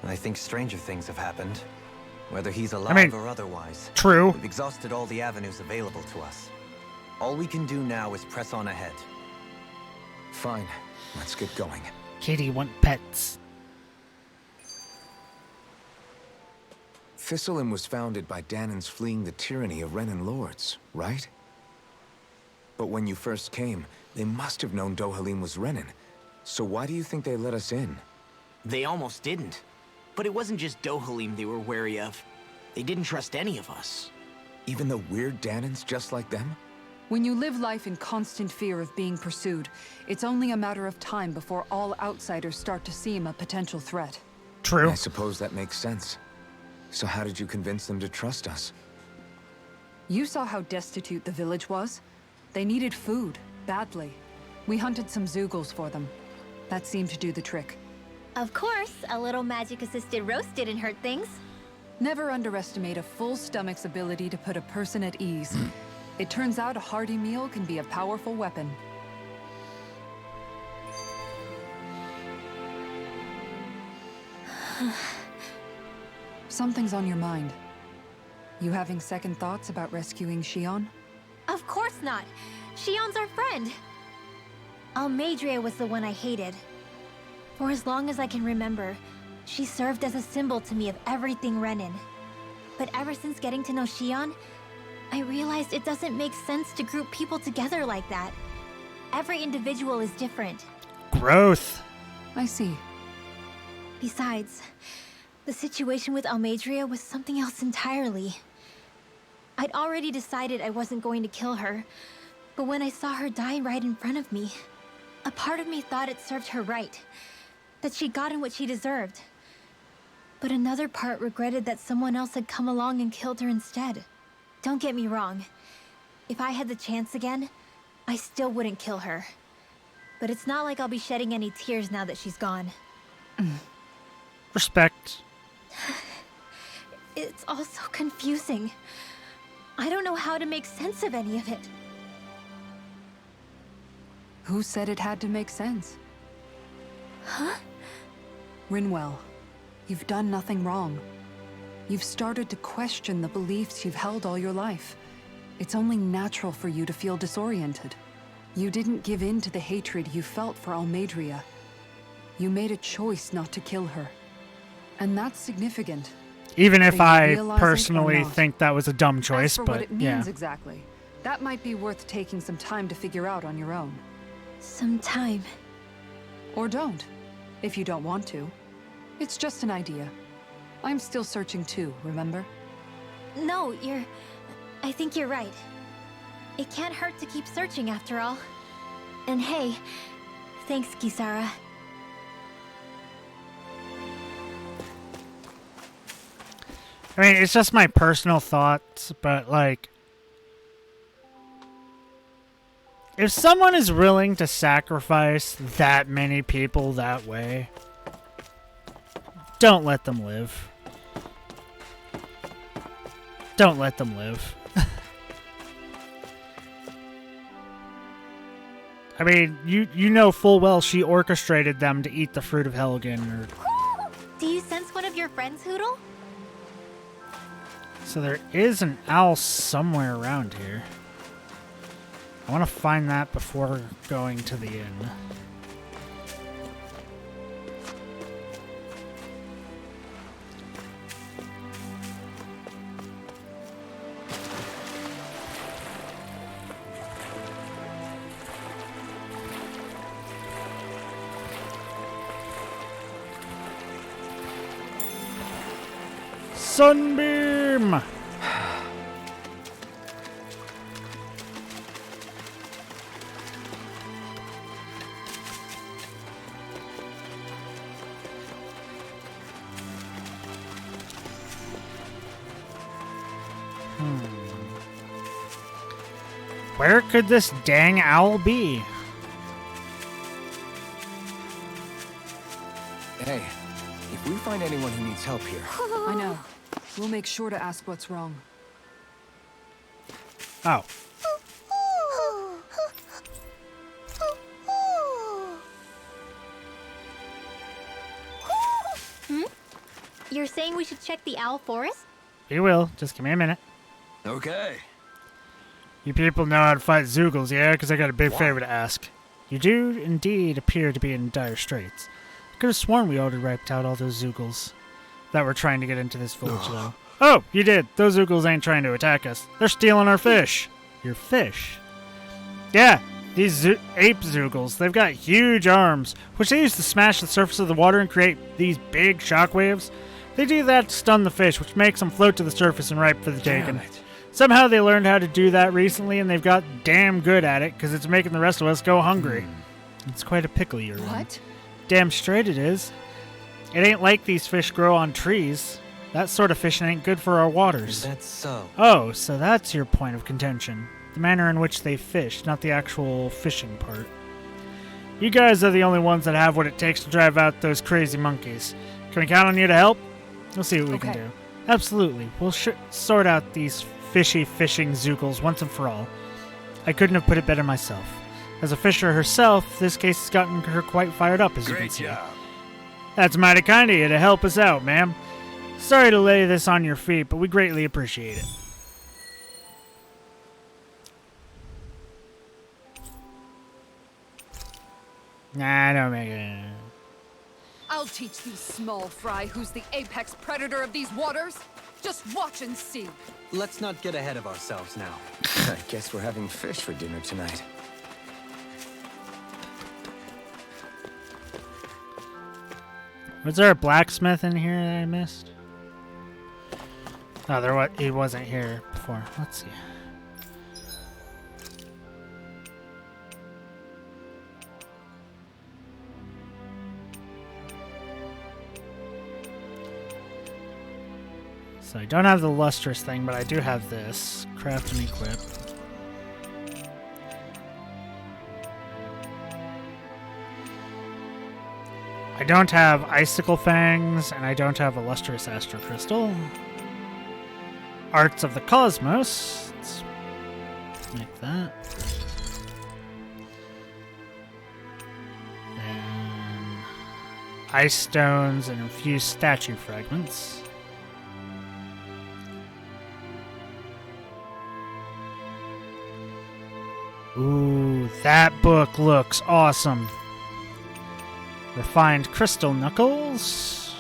I think stranger things have happened. Whether he's alive or otherwise. True. We've exhausted all the avenues available to us. All we can do now is press on ahead. Fine, let's get going. Kitty want pets. Thistleum was founded by Danans fleeing the tyranny of Renan lords, right? But when you first came, they must have known Dohalim was Renan. So why do you think they let us in? they almost didn't. But it wasn't just Dohalim they were wary of. They didn't trust any of us. Even the weird Danans just like them? When you live life in constant fear of being pursued, it's only a matter of time before all outsiders start to seem a potential threat. True. I suppose that makes sense. So how did you convince them to trust us? You saw how destitute the village was? They needed food, badly. We hunted some Zeugles for them. That seemed to do the trick. Of course, a little magic-assisted roast didn't hurt things. Never underestimate a full stomach's ability to put a person at ease. It turns out a hearty meal can be a powerful weapon. Something's on your mind. You having second thoughts about rescuing Xion? Of course not. Xion's our friend. Almeidrea was the one I hated. For as long as I can remember, she served as a symbol to me of everything Renan. But ever since getting to know Xion, I realized it doesn't make sense to group people together like that. Every individual is different. Growth. I see. Besides, the situation with Almeidrea was something else entirely. I'd already decided I wasn't going to kill her, but when I saw her die right in front of me, a part of me thought it served her right, that she'd gotten what she deserved. But another part regretted that someone else had come along and killed her instead. Don't get me wrong. If I had the chance again, I still wouldn't kill her. But it's not like I'll be shedding any tears now that she's gone. Respect. It's all so confusing. I don't know how to make sense of any of it. Who said it had to make sense? Huh? Rinwell, you've done nothing wrong. You've started to question the beliefs you've held all your life. It's only natural for you to feel disoriented. You didn't give in to the hatred you felt for Almeidrea. You made a choice not to kill her. And that's significant. Even if Whether you I realize it or personally not. think that was a dumb As choice, for but what it means yeah. exactly, that might be worth taking some time to figure out on your own. Some time. Or don't, if you don't want to. It's just an idea. I'm still searching too, remember? No, I think you're right. It can't hurt to keep searching after all. And hey, thanks, Kisara. I mean, it's just my personal thoughts, but like, if someone is willing to sacrifice that many people that way, don't let them live. Don't let them live. I mean, you know full well she orchestrated them to eat the fruit of Helgen. Do you sense one of your friends, Hootle? So there is an owl somewhere around here. I want to find that before going to the inn. Sunbeam! Where could this dang owl be? Hey, if we find anyone who needs help here, I know. We'll make sure to ask what's wrong. Oh. You're saying we should check the Owl Forest? We will. Just give me a minute. okay. You people know how to fight Zeugles, yeah? Because I got a big favor to ask. You do indeed appear to be in dire straits. I could have sworn we already wiped out all those Zeugles that were trying to get into this village, though. Oh, you did. Those Zeugles ain't trying to attack us. They're stealing our fish. Your fish? Yeah, these ape Zeugles, they've got huge arms, which they use to smash the surface of the water and create these big shockwaves. They do that to stun the fish, which makes them float to the surface and ripe for the taking. Somehow they learned how to do that recently, and they've got damn good at it, because it's making the rest of us go hungry. It's quite a pickle you're in. What? Damn straight it is. It ain't like these fish grow on trees. That sort of fishing ain't good for our waters. That's so. Oh, so that's your point of contention. The manner in which they fish, not the actual fishing part. You guys are the only ones that have what it takes to drive out those crazy monkeys. Can we count on you to help? We'll see what we can Okay. do. Absolutely. We'll sort out these fishy fishing zookles once and for all. I couldn't have put it better myself. As a fisher herself, this case has gotten her quite fired up, as you can see. That's mighty kind of you to help us out, ma'am. Sorry to lay this on your feet, but we greatly appreciate it. Nah, don't make it. I'll teach these small fry who's the apex predator of these waters. Just watch and see. Let's not get ahead of ourselves now. I guess we're having fish for dinner tonight. Was there a blacksmith in here that I missed? Oh, he wasn't here before. Let's see. So I don't have the lustrous thing, but I do have this. Craft and equip. I don't have Icicle Fangs, and I don't have a Lustrous Astral Crystal. Arts of the Cosmos. Let's make that. Then Ice Stones and Infused Statue Fragments. Ooh, that book looks awesome. Refined Crystal Knuckles.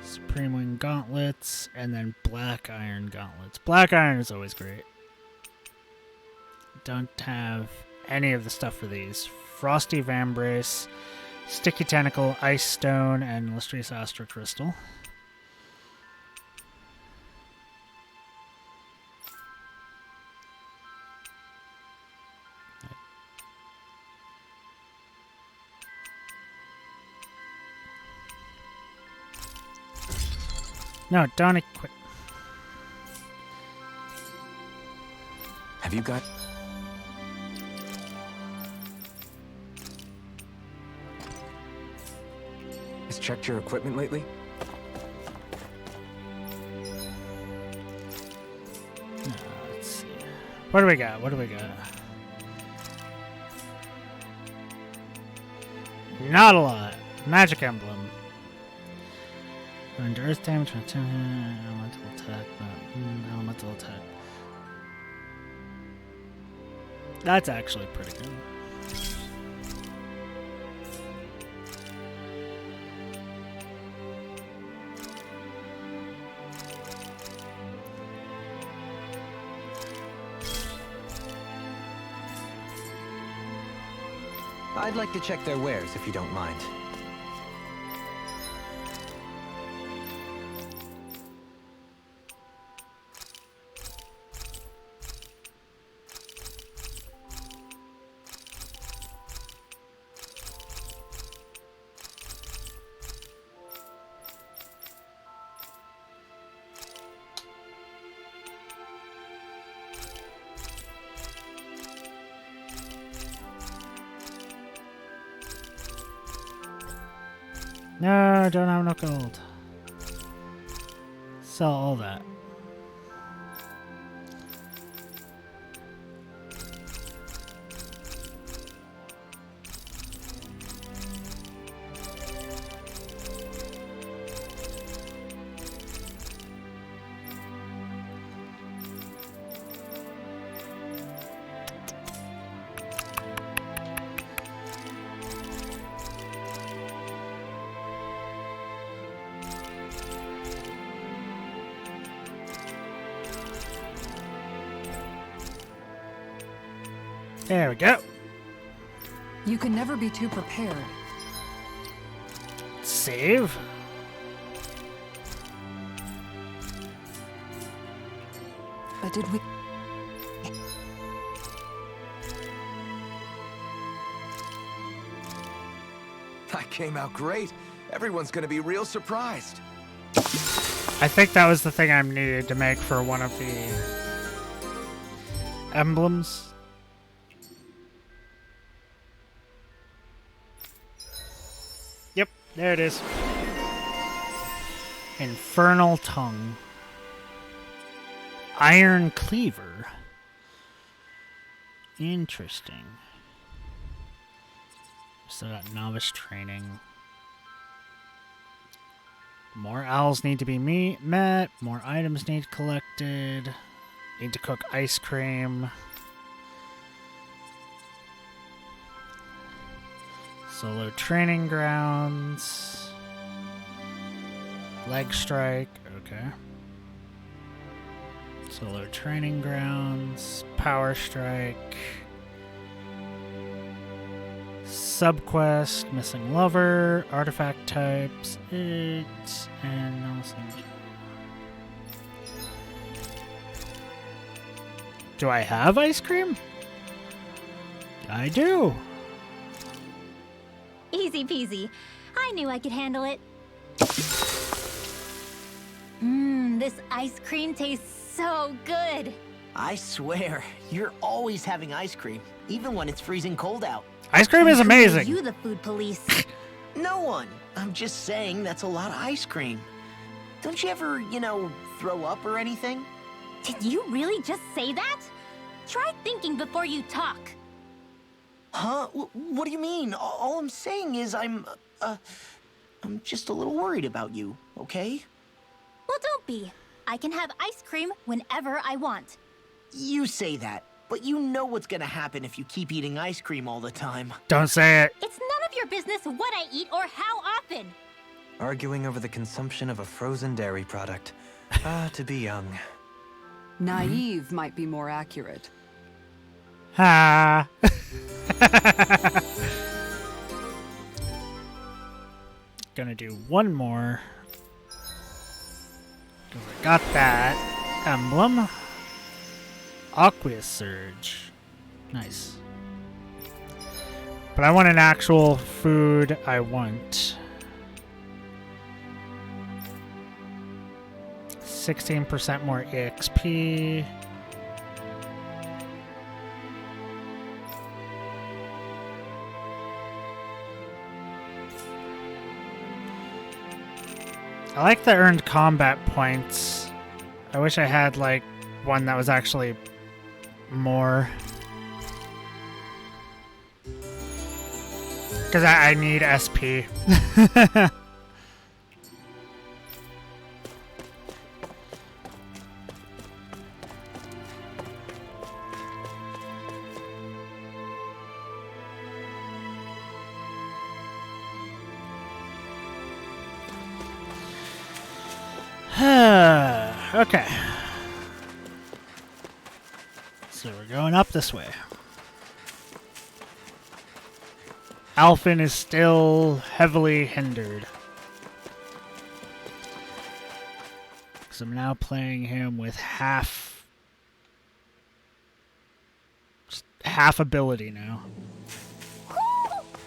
Supreme Wing Gauntlets. And then Black Iron Gauntlets. Black Iron is always great. Don't have any of the stuff for these. Frosty Vambrace, Sticky Tentacle, Ice Stone, and Lustrous Astral Crystal. No, don't equip. Have you got... Has checked your equipment lately? Let's see. What do we got? What do we got? Not a lot. Magic Emblem. Under Earth damage, elemental attack, elemental attack. That's actually pretty good. I'd like to check their wares if you don't mind. No, don't have no gold. Sell all that. There we go. You can never be too prepared. Save. But did we... I came out great. Everyone's gonna be real surprised. I think that was the thing I needed to make for one of the emblems. Yep, there it is. Infernal Tongue. Iron Cleaver. Interesting. Still got novice training. More owls need to be met. More items need collected. Need to cook ice cream. Solo training grounds. Leg strike. Okay. Solo training grounds. Power strike. Subquest, missing lover, artifact types, and nothing. Do I have ice cream? I do. Easy peasy. I knew I could handle it. This ice cream tastes so good. I swear, you're always having ice cream, even when it's freezing cold out. Ice cream is Who are amazing. you the food police? No one. I'm just saying that's a lot of ice cream. Don't you ever, throw up or anything? Did you really just say that? Try thinking before you talk. Huh? What do you mean? All I'm saying is I'm just a little worried about you, okay? Well, don't be. I can have ice cream whenever I want. You say that, but you know what's gonna happen if you keep eating ice cream all the time. Don't say it. It's none of your business what I eat or how often. Arguing over the consumption of a frozen dairy product. To be young. Naive might be more accurate. Ha. Gonna do one more. 'Cause I got that emblem. Aqueous Surge. Nice. But I want an actual food. I want 16% more EXP. I like the earned combat points. I wish I had, like, one that was actually more. Because I need SP. Okay. So we're going up this way. Alphen is still heavily hindered. So I'm now playing him with half ability now.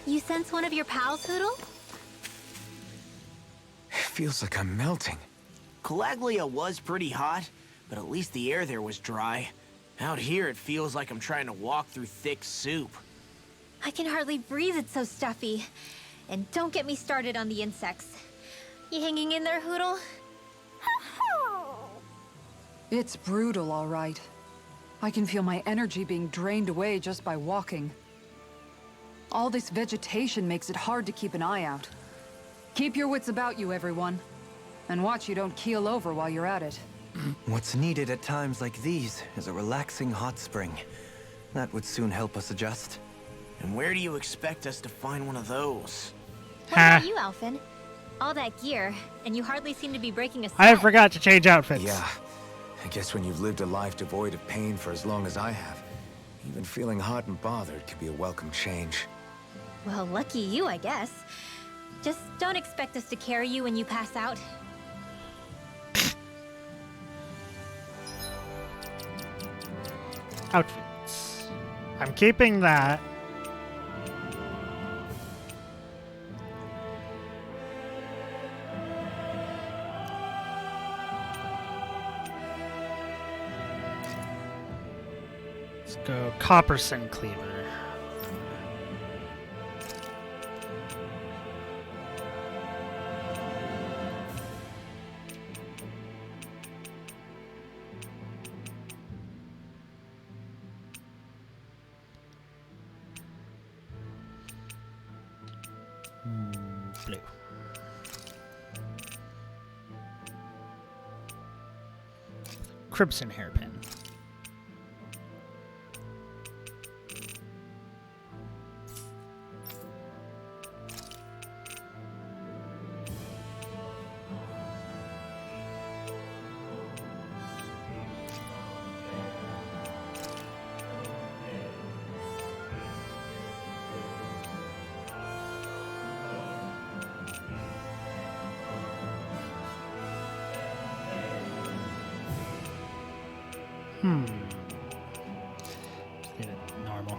You sense one of your pals, Hoodle? It feels like I'm melting. Calaglia was pretty hot, but at least the air there was dry. Out here, it feels like I'm trying to walk through thick soup. I can hardly breathe, it's so stuffy. And don't get me started on the insects. You hanging in there, Hoodle? It's brutal, all right. I can feel my energy being drained away just by walking. All this vegetation makes it hard to keep an eye out. Keep your wits about you, everyone. And watch you don't keel over while you're at it. What's needed at times like these is a relaxing hot spring. That would soon help us adjust. And where do you expect us to find one of those? What about you, Alphen? All that gear, and you hardly seem to be breaking a sweat. I forgot to change outfits. Yeah, I guess when you've lived a life devoid of pain for as long as I have, even feeling hot and bothered could be a welcome change. Well, lucky you, I guess. Just don't expect us to carry you when you pass out. Outfits. I'm keeping that. Let's go Copperson Cleaver. Blue. Crimson Hairpin. Just leave it normal.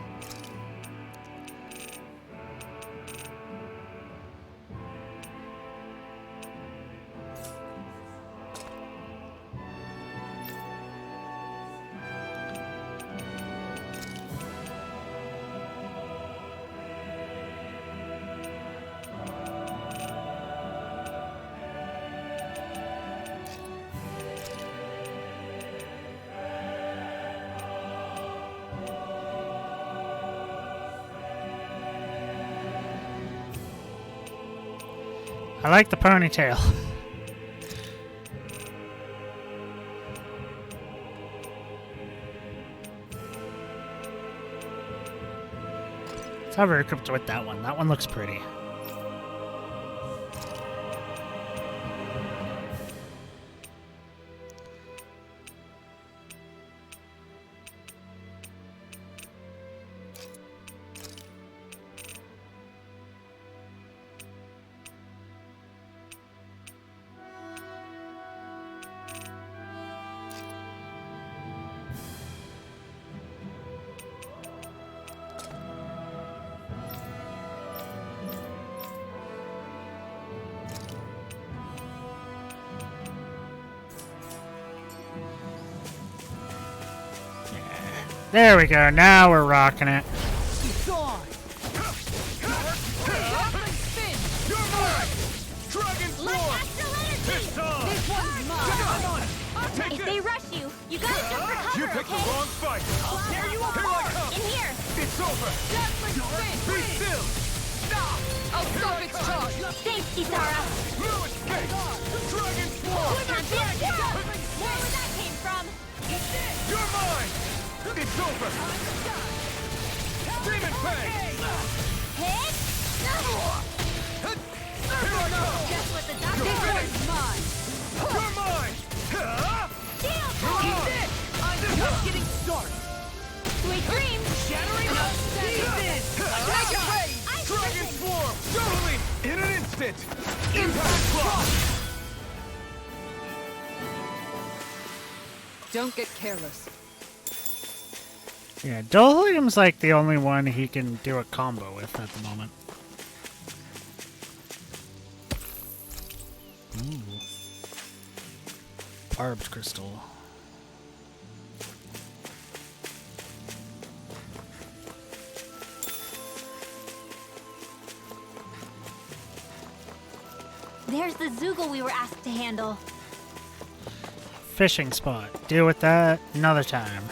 I like the ponytail. Let's have her equipped with that one. That one looks pretty. There we go. Now we're rocking it. If they rush you, you gotta jump for cover, You picked okay? the wrong fight. I'll tear you Here I come. In here. It's over. Be still. I'll stop its charge! Thanks, Kisara. No escape. Dragon Swarm. More where that came from. You're mine. It's over. Demon Fang. Hit. Here I come. Guess what the You're doctor finished. Mine! You're mine. Shield. I'm just getting started. Sweet dreams. Shattering up. Make it rain. Dragon Swarm. Totally. In an instant. Impact Block. Don't get careless. Yeah, Dolium's like the only one he can do a combo with at the moment. Ooh. Barbed Crystal. There's the Zoogle we were asked to handle. Fishing spot. Deal with that another time.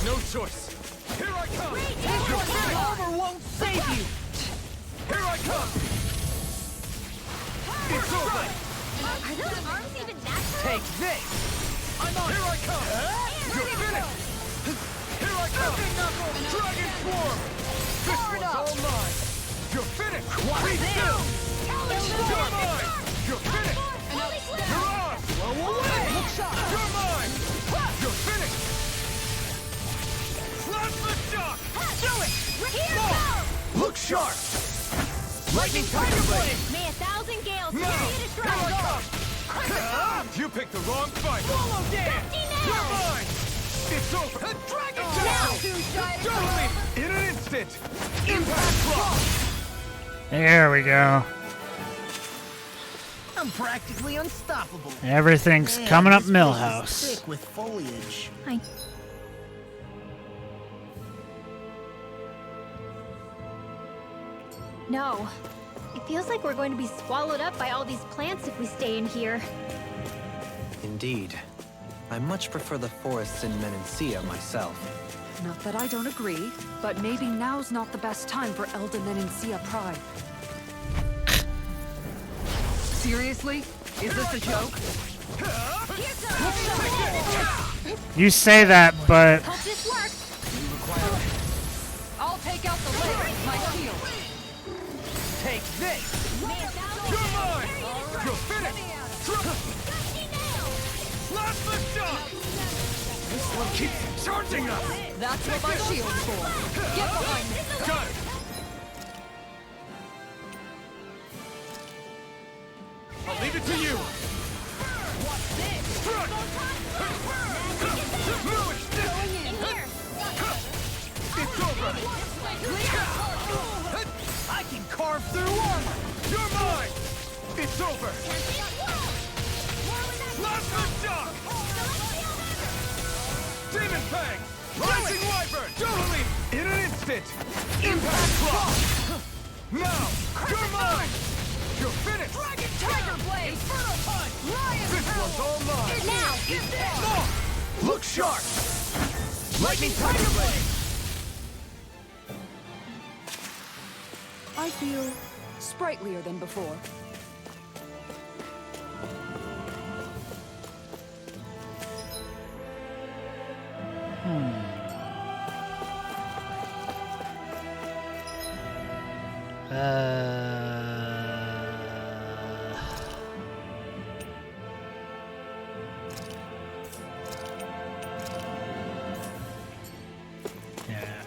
No choice. Here I come. Armor won't save you. Here I come. It's over. Are those arms even natural? Take this. I'm on. Here I come. You're finished. Here I come. Dragon Swarm. This one's all mine. You're finished. Be still. You're mine. You're finished. You're ours. You're mine. You're finished. Plasma shock. Do it! Here Look sharp. Lightning Tiger Blade. May 1,000 gales No. carry you to You picked the wrong fight. Swallow dance. You're mine. It's over. Dragon Totally. In an instant. Impact block. There we go. I'm practically unstoppable. Everything's Man, coming up this place is Millhouse. thick with foliage. No. It feels like we're going to be swallowed up by all these plants if we stay in here. Indeed. I much prefer the forests in Menancia myself. Not that I don't agree, but maybe now's not the best time for Elda Menancia Pride. Seriously? Is this a joke? You say that, but Hope this works. I'll take out the leg with my shield. Take this. You're mine. You're finished. Last the shot. This one keeps charging us. That's what my shield's for. Get behind me. Got it. I'll leave it to you. What's this? Strike. It's over. I can carve through armor. You're mine. It's over. Last the shot. Demon Fang. Rising Wyvern. Totally. In an instant. Impact block. Now. You're mine. You're finished. Dragon Tiger Blade! Inferno Punch! Lion This one's all mine. Now. More. Look sharp. Lightning Tiger Blade. I feel sprightlier than before.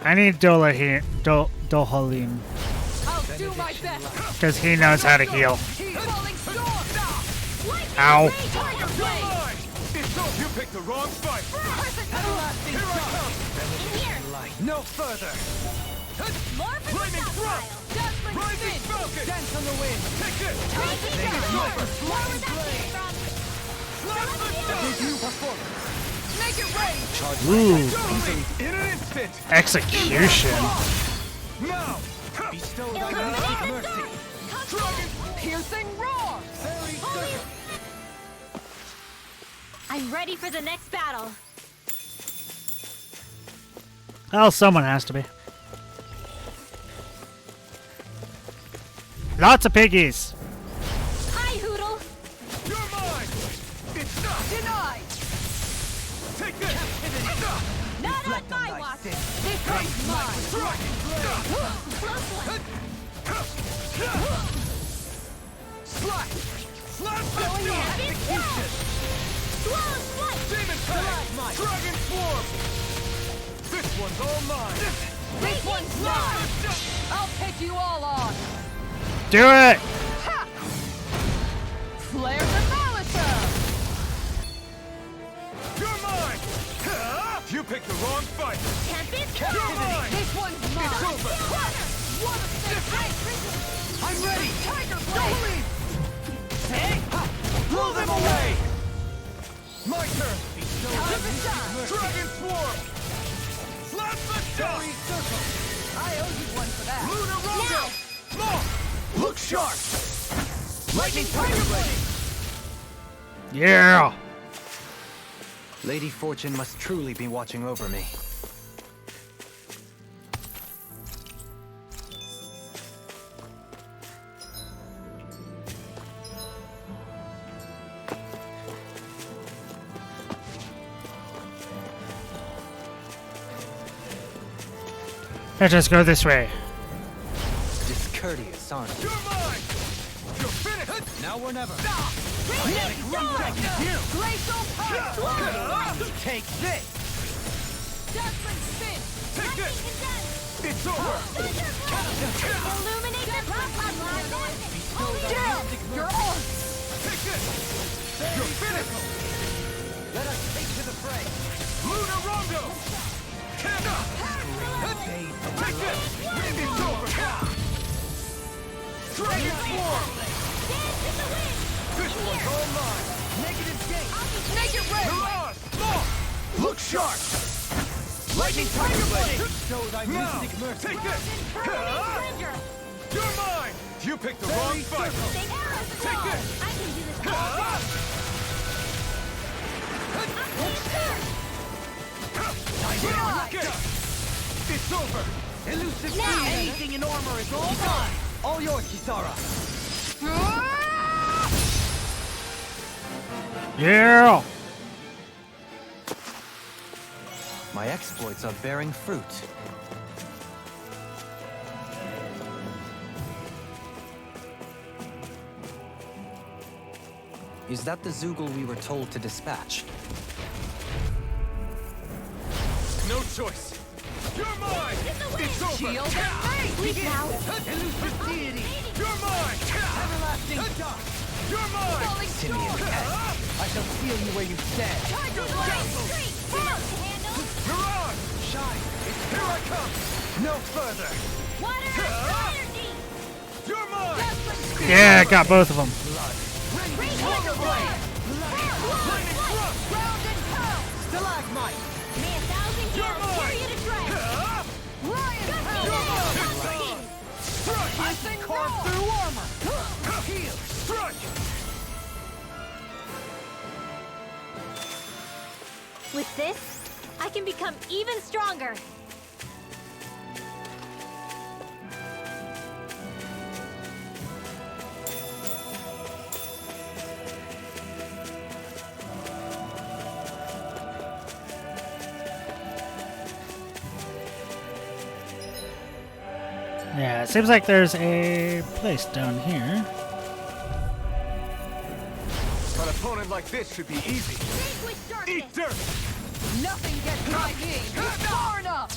I need Dohalim, I'll do my best! because he knows how to heal. Falling storm! Ow. Tiger Blade! It's over. You picked the wrong fight. Everlasting Here I come. No further! More for Lightning the thrust. Dazzling Rising spin! Falcon. Dance on the wind! Take this. Taking It's down. over. More where that came from. Last the shot. Debut performance! Make it rain! Ooh, Totally. In an instant. execution. Now. Bestow thy magic mercy! Dragon. Piercing roar! I'm ready for the next battle. Well, someone has to be. Lots of piggies. Hi, Hoodle. You're mine. It's not. Denied! Take this. Not on my watch. This one's mine! Dragon. Slash. Slash the shot. Demon Fang. Dragon Swarm. This one's all mine. This one's mine! I'll take you all on! Do it. Ha! Flare the Malisa! You're mine. You picked the wrong fight. You're mine. This one's mine! It's over. What a save! I'm ready. Tiger Blade! Blow them away. My turn. Time to shine! Dragon Swarm. Slash the shot. I owe you one for that. Lunar Rondo. More. Look sharp. Lightning Tiger Blade. Yeah. Lady Fortune must truly be watching over me. Let's just go this way. Discourteous, aren't you? You're mine. You're finished. Now or never! Glacial Punch! Take this. Dazzling spin! Take this. It's over. Illuminate the plasma. Damn! You're on! Take it! You're finished! Let us take to the fray. Luna Rondo! Take this! It's over! Dragon Swarm! This one's all mine! Negative gate. Make it red! Mirage! Lock! Look sharp! Lightning Tiger Blade! Show thy Now! mystic mercy. Take this! You're mine! You picked the wrong fight! Take this! I can do this. Okay. It's over! Elusive Now. speed. Anything in armor is all mine. All yours, Kisara. Yeah. My exploits are bearing fruit. Is that the Zoogle we were told to dispatch? No choice! You're mine! It's over! Shield and Sleep now. Elusive deity! You're mine! Everlasting You're mine! Falling storm! I shall feel you where you stand. Tiger Blade! Mirage! Shine. Here I come! No further. You're mine! Yeah, got both of them. Tiger Blade! Lightning Thrust! Ground and pound! Stalagmite. You're mine! Lion pound! Strike! I think Carve no! through armor. Heal! Strike! With this, I can become even stronger. Yeah, it seems like there's a place down here. An opponent like this should be easy. Eat dirt! Nothing gets my knee! It's far enough!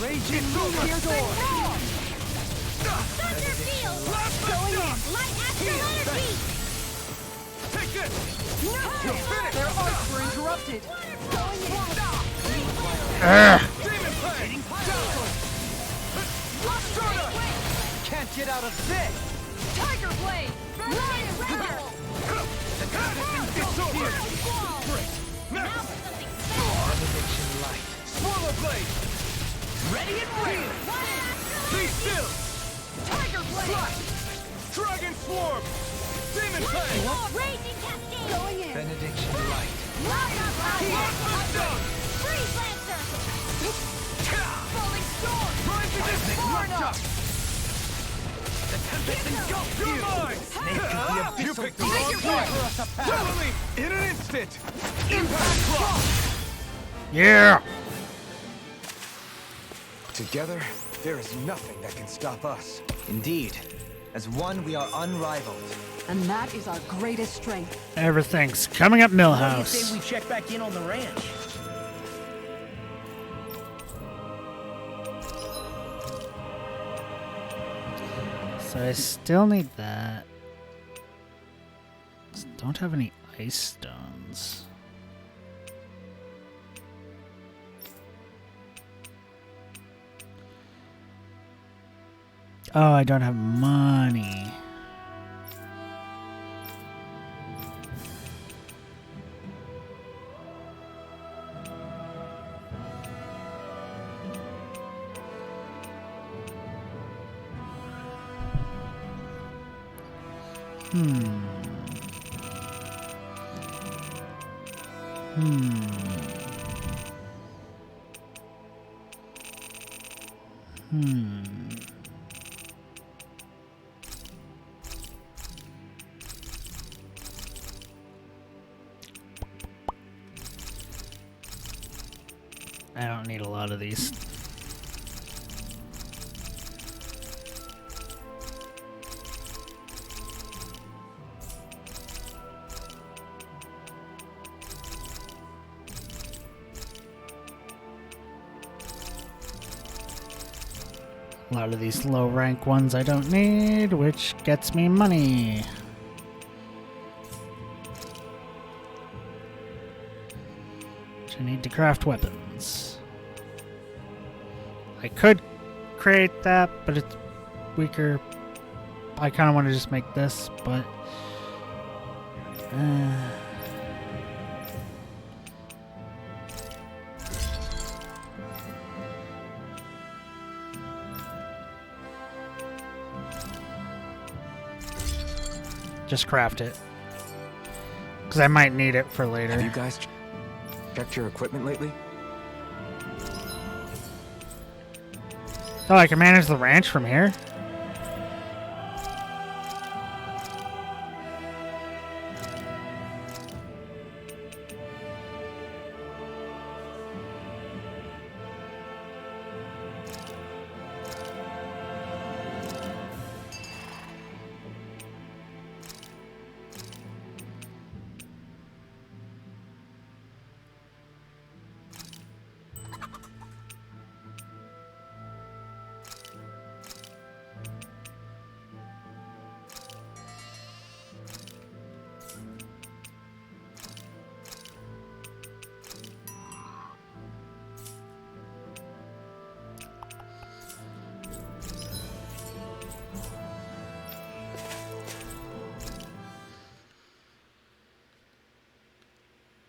Raging Lunar Sword! Take this! You're finished! Their arts were interrupted! Demon Blade! Stardust! Can't get out of this. Tiger Blade! Lion pound! It's over! Great! Next! Benediction light. Swallow Blade! Ready and real. Be still! Tiger Blade! Dragon Swarm! Demon Blade! Raging Cascade! Going in! Benediction light. Lion pound! Done! Freeze Lancer! Falling storm! Rising Mystic Far Nocturne! enough! The tempest engulfs You're you. mine! You abyssal picked the deep. wrong Take fight! for us a path. Totally! In an instant! Impact Clock! Yeah. Together, there is nothing that can stop us. Indeed. As one, we are unrivaled. And that is our greatest strength. Everything's coming up What do you Millhouse. say we check back in on the ranch? So I still need that. Don't have any ice stones. Oh, I don't have money. I don't need a lot of these. A lot of these low rank ones I don't need, which gets me money. Which I need to craft weapons. I could create that, but it's weaker. I kind of want to just make this, but... just craft it. Because I might need it for later. Have you guys checked your equipment lately? Oh, I can manage the ranch from here?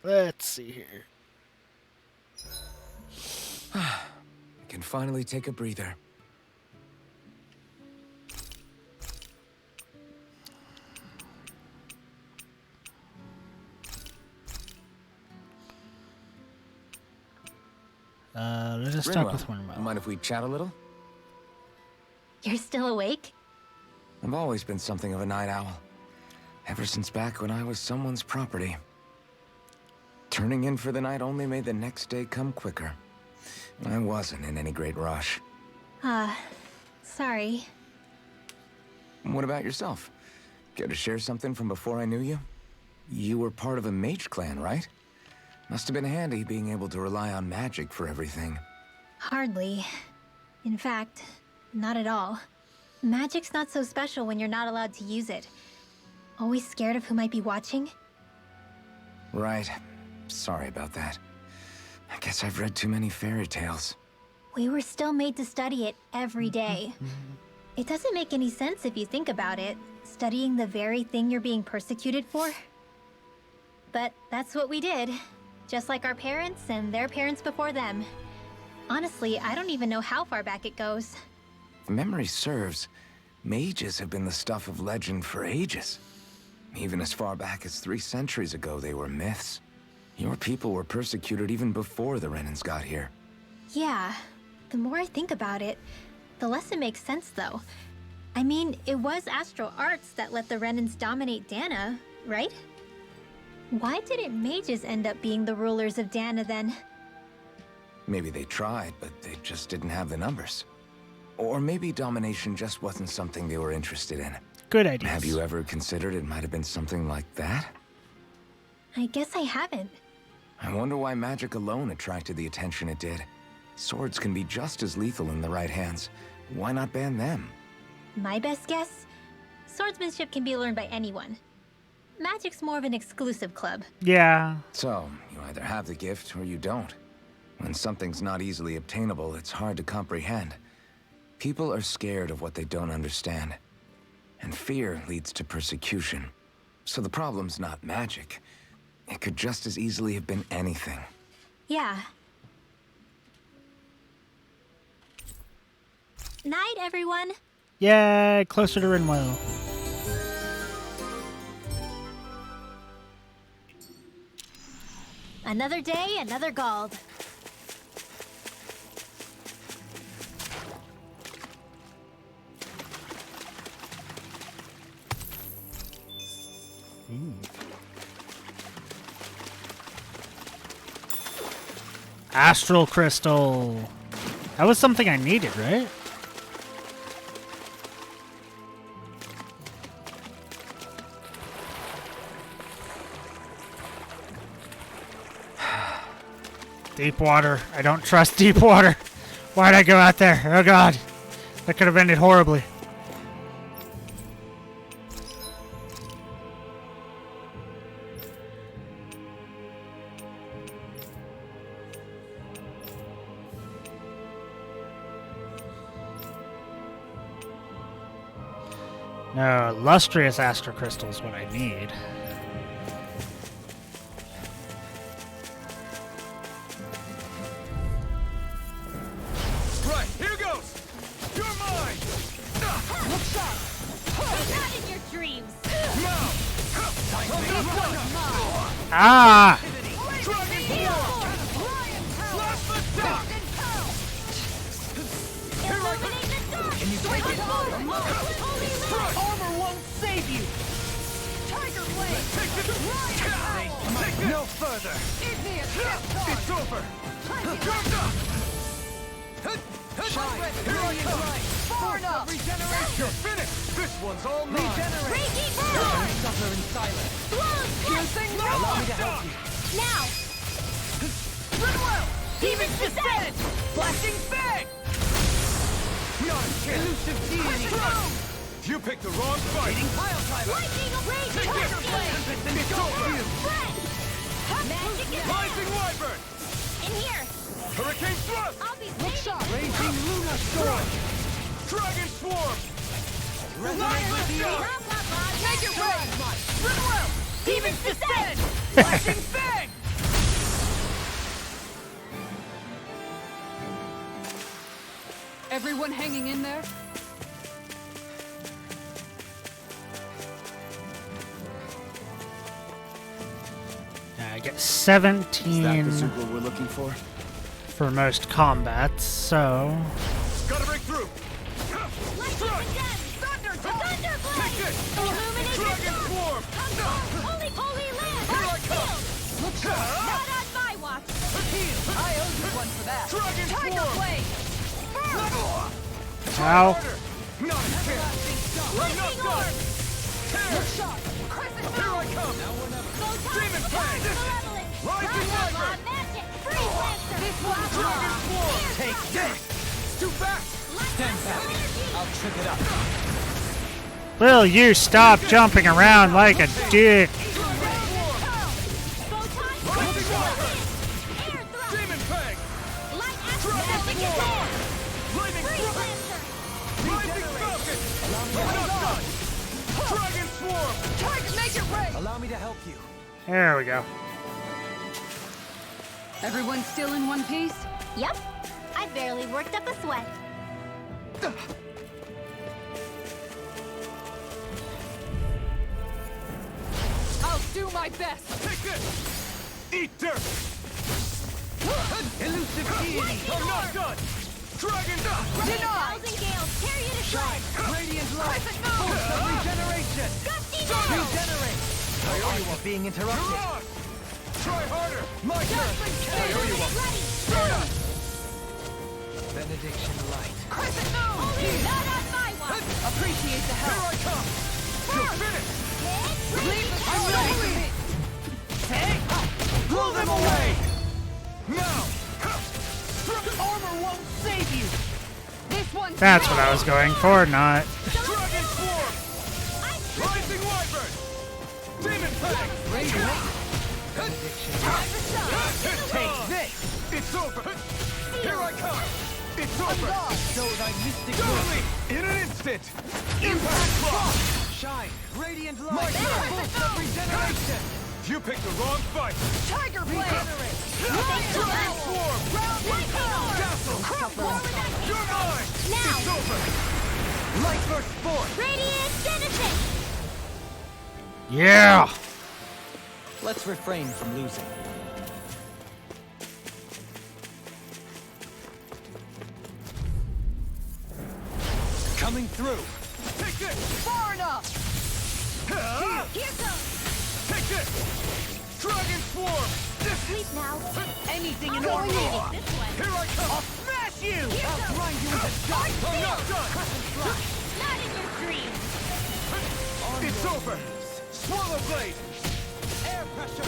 Let's see here. I can finally take a breather. Let's just talk with one more. Mind if we chat a little? You're still awake? I've always been something of a night owl. Ever since back when I was someone's property. Turning in for the night only made the next day come quicker. I wasn't in any great rush. Sorry. What about yourself? Care to share something from before I knew you? You were part of a mage clan, right? Must have been handy being able to rely on magic for everything. Hardly. In fact, not at all. Magic's not so special when you're not allowed to use it. Always scared of who might be watching? Right. Sorry about that. I guess I've read too many fairy tales. We were still made to study it every day. It doesn't make any sense if you think about it, studying the very thing you're being persecuted for. But that's what we did. Just like our parents and their parents before them. Honestly, I don't even know how far back it goes. If memory serves, mages have been the stuff of legend for ages. Even as far back as 3 centuries ago, they were myths. Your people were persecuted even before the Renans got here. Yeah, the more I think about it, the less it makes sense though. I mean, it was Astral Arts that let the Renans dominate Dana, right? Why didn't mages end up being the rulers of Dana then? Maybe they tried, but they just didn't have the numbers. Or maybe domination just wasn't something they were interested in. Good idea. Have you ever considered it might have been something like that? I guess I haven't. I wonder why magic alone attracted the attention it did. Swords can be just as lethal in the right hands. Why not ban them? My best guess? Swordsmanship can be learned by anyone. Magic's more of an exclusive club. Yeah. So, you either have the gift or you don't. When something's not easily obtainable, it's hard to comprehend. People are scared of what they don't understand. And fear leads to persecution. So the problem's not magic. It could just as easily have been anything. Yeah. Night, everyone. Yeah, closer to Rinwell. Another day, another Gald. Astral Crystal. That was something I needed, right? Deep water. I don't trust deep water. Why'd I go out there? Oh god. That could have ended horribly. No, lustrous Astral Crystal is what I need. Right, here goes! You're mine! Look sharp! Not in your dreams! Now! Ah! Dragon Form! Blast the top! Illuminate the dark! Can you take it? Holy light! Armor won't save you! Tiger Blade! Take it! No further! It's over! Shine! Far enough! Regeneration! You're finished! This one's all mine! Raging Burn! Suffer in silence. Blows piercing Allow me to help you. Now! Goodwill! Demon's Descent! Flashing Fang! Not a chance! Elusive deity. You picked the wrong fight! Lightning Rage Take this! Torch! It's over! Friend! Magic is Rising Wyvern! in here! Hurricane Thrust! I'll be saving Raging Luna Storm. Dragon Swarm! Resonate with the Blah, earth. blah, blah. Make it right! Goodwill! Demon's Descent! Flashing Fang! Everyone hanging in there? I get 17 we're looking for? for most combats, so... Gotta break through! Thunder Blade! Take this! Illuminate the Dragon dark! Swarm! Holy land! Here I come! Not on my watch! I owe you one for that. Dragon Swarm! Blade! Ow. Not a chance! Lightning Orb! Tear! Sharp! Crescent Here I come! Demon Fang! Malevolent! Rising Wyvern! Magic! Freeze Lancer! This one's Dragon Swarm! Take this. It's too fast! Stand back. I'll trip it up. Will you stop jumping around like a dick? Demon Fang! Flaming Thrust! Rising Falcon! Not done! Dragon Swarm! Allow me to help you. There we go. Everyone still in one piece? Yep. I barely worked up a sweat. I'll do my best. Take this! Eat dirt! Elusive deity. I'm not done! Dragon! Thousand gales tear you to shreds. Radiant light. Force of regeneration. Gusty metal. Regenerate. I are being interrupted. You're on! Try harder! My turn! Ready. Benediction light. Crescent moon. Not on my watch. Appreciate the Here help. I come! You're finished! Leave the I'm ready. Blow them away! Now! Armor won't save you! This one's That's what I was going for, not... Dragon Swarm! Rising Wyvern! Demon Fang! Take this. It's over! Here I come! It's over! Show thy mystic Totally! In an instant! Impact Block! shine. Radiant light. My turn! Force of regeneration. You picked the wrong fight! Tiger Blade. Dragon Swarm! Castle! You're mine! Now. It's over! Light burst forth. Radiant Genesis. Yeah! Let's refrain from losing. Coming through. Take this! Far enough. Here goes. Take this! Dragon Swarm! Sleep now. Anything in I'll order! go this one. Here I come! Smash you! I'll grind you into I'm not done! Not in your dreams. It's over! Swallow Blade! Air pressure.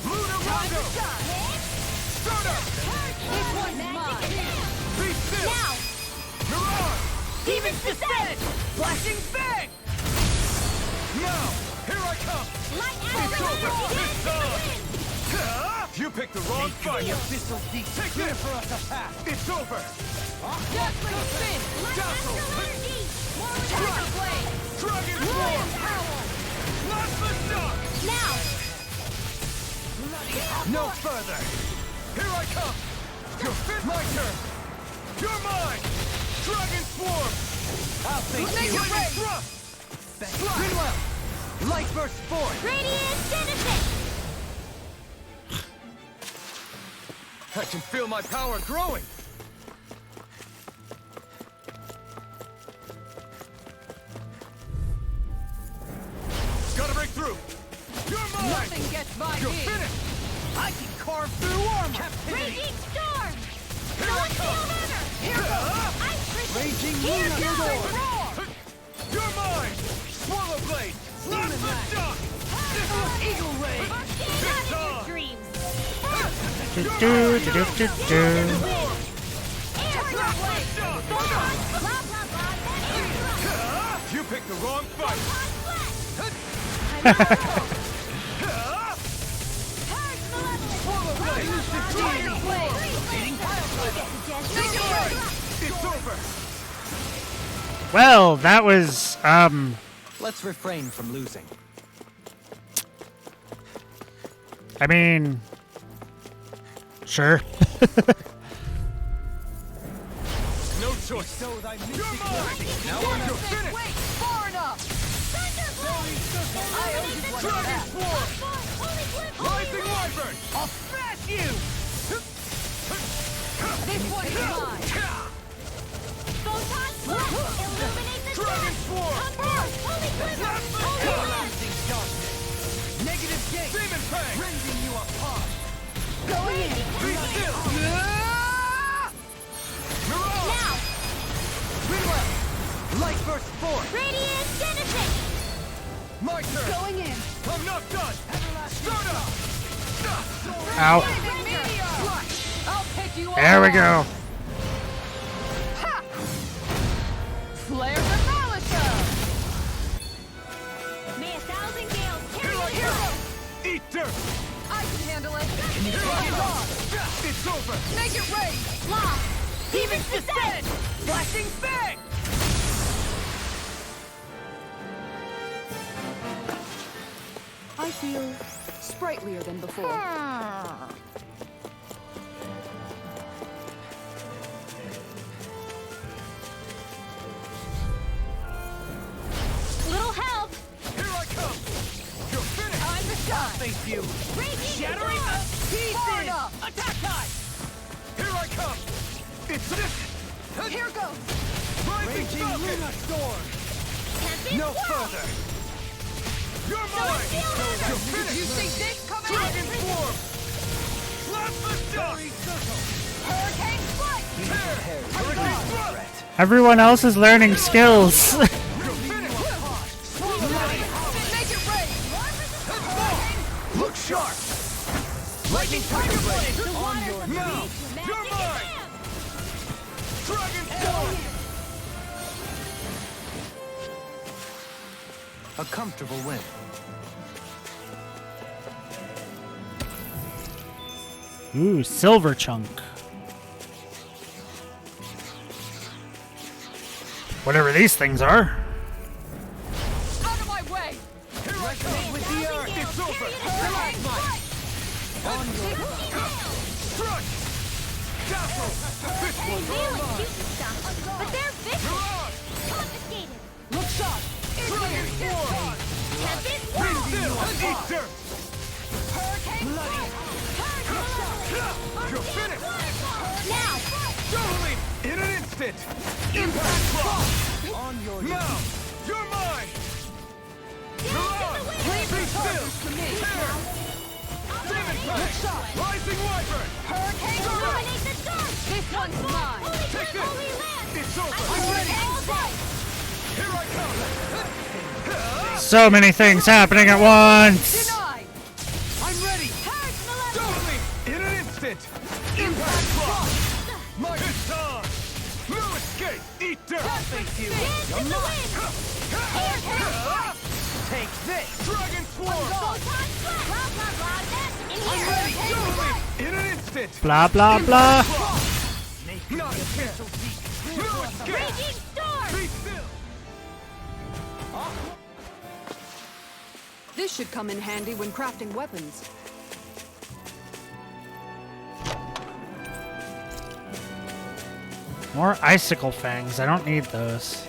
Lunar Rondo! Stardust! This one's mine. Be still! Now. Mirage! Demons descend! Flashing bang! Now, here I come! Light It's over! It's done! You picked the wrong fight! This'll be Take this! For us to pass! It's over! Dazzling spin! Dazzle! energy! More Dragon blade! Dragon Royal Form! power! Plasma shock! Now! No further! Here I come! Your fifth my turn! You're mine! Dragon Swarm! I'll thank Lightning you! Thrust! Grinwell! Light burst forth! Radiant Genesis! I can feel my power growing! Gotta break through! You're mine! Nothing gets by You're me. finished! I can carve through armor! Raging Storm! Here I come! Hammer! Here goes! Ice Crystal! Raging Here Lunar goes! Storm! You're mine! Swallow Blade! Plasma shock! Eagle Ray! It's Not in on! your dreams! Do, do, do, do, do, do. Air Blade! Shock! Blah, blah, blah, air thrust! You picked the wrong fight! Purge Malevolent! Dragon Blade! Jester! It's over! Well, that was Let's refrain from losing. I mean, sure. No choice! You're mine! Now You're finished! Wait, far enough! I owe you Dragon Swarm! Rising Wyvern! I'll smash you! This one is mine! Photon Blast! Illuminate the Dragon Swarm! Holy Quiver! Holy Lance! Balancing darkness! Negative gate! Demon Fang! Rending you apart! Going in! Be still! Mirage! Now! Grinwell! Light burst forth! Radiant Genesis! My turn! Going in! I'm not done! Start up! Ow. Blazing meteor! I'll take you There we all. go. Ha! Flare Demolisher! May 1,000 gales carry Here I you go! Eat dirt! I can handle it! Here I come! It's over! Make it rain! Lost! Demons descend! Flashing bang! I feel sprightlier than before. Little help! Here I come! You're finished! I'm the shot! Face you! Raging Shattering Storm! the Far pieces! enough! Attack time! Here I come! It's this! Here goes! Rising Raging Falcon! Lunar Storm! Tempest No Swirl! further! You're mine! Steel Hammer! You're finished! You see this coming? Dragon Swarm! Plasma shock! Hurricane Strike! Hurricane Thrust! Everyone else is learning skills. You're finished! Make it rain! Look sharp! Lightning Tiger Blade! On your now! You're mine! Dragon Swarm! A comfortable win. Ooh, silver chunk. Whatever these things are. Out of my way! Here I come! With the earth! It's over! Hurricane Strike! Crush! Dazzle! This one's all Feeling mine! cute and stuff, but they're vicious! Mirage! Confiscated! Look sharp! Dragon Swarm! Tempest Be Swirl! still and eat dirt! Hurricane Strike! You're finished! Now! Totally! In an instant! Impact Block! On your Now! You're mine! Mirage! Be still! Tear! Demon Fang! Rising Wyvern! Hurricane Strike! Illuminate the dark! This one's mine! Holy Take Flip, this! Holy Land! It's over! Hurricane Strike! Here I come! So many things happening at once. Denied! I'm ready! Purge Malevolent! Totally! In an instant! Impact Block! My it's on! No escape! Eat dare I face you? Dance in the wind! Take this! Dragon Swarm! Photon Sweat! Blah, blah, blah, that's in I'm here! ready! Totally! In an instant! Blah blah blah. Not a chance! No escape! Raging Storm! Be still! This should come in handy when crafting weapons. More icicle fangs. I don't need those.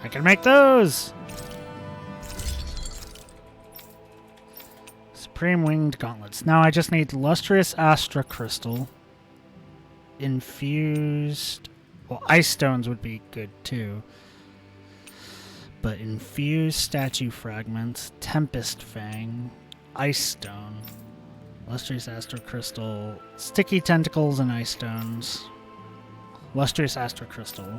I can make those! Supreme Winged Gauntlets. Now I just need Lustrous Astra Crystal. Infused... Well, Ice Stones would be good too. But Infused Statue Fragments, Tempest Fang, Ice Stone, Lustrous Astra Crystal, Sticky Tentacles and Ice Stones, Lustrous Astra Crystal.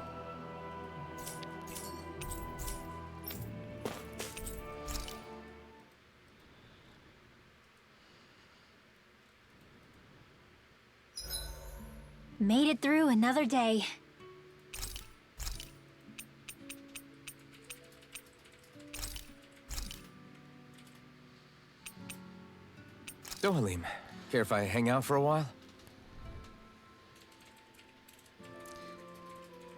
Made it through another day. Dohalim, care if I hang out for a while?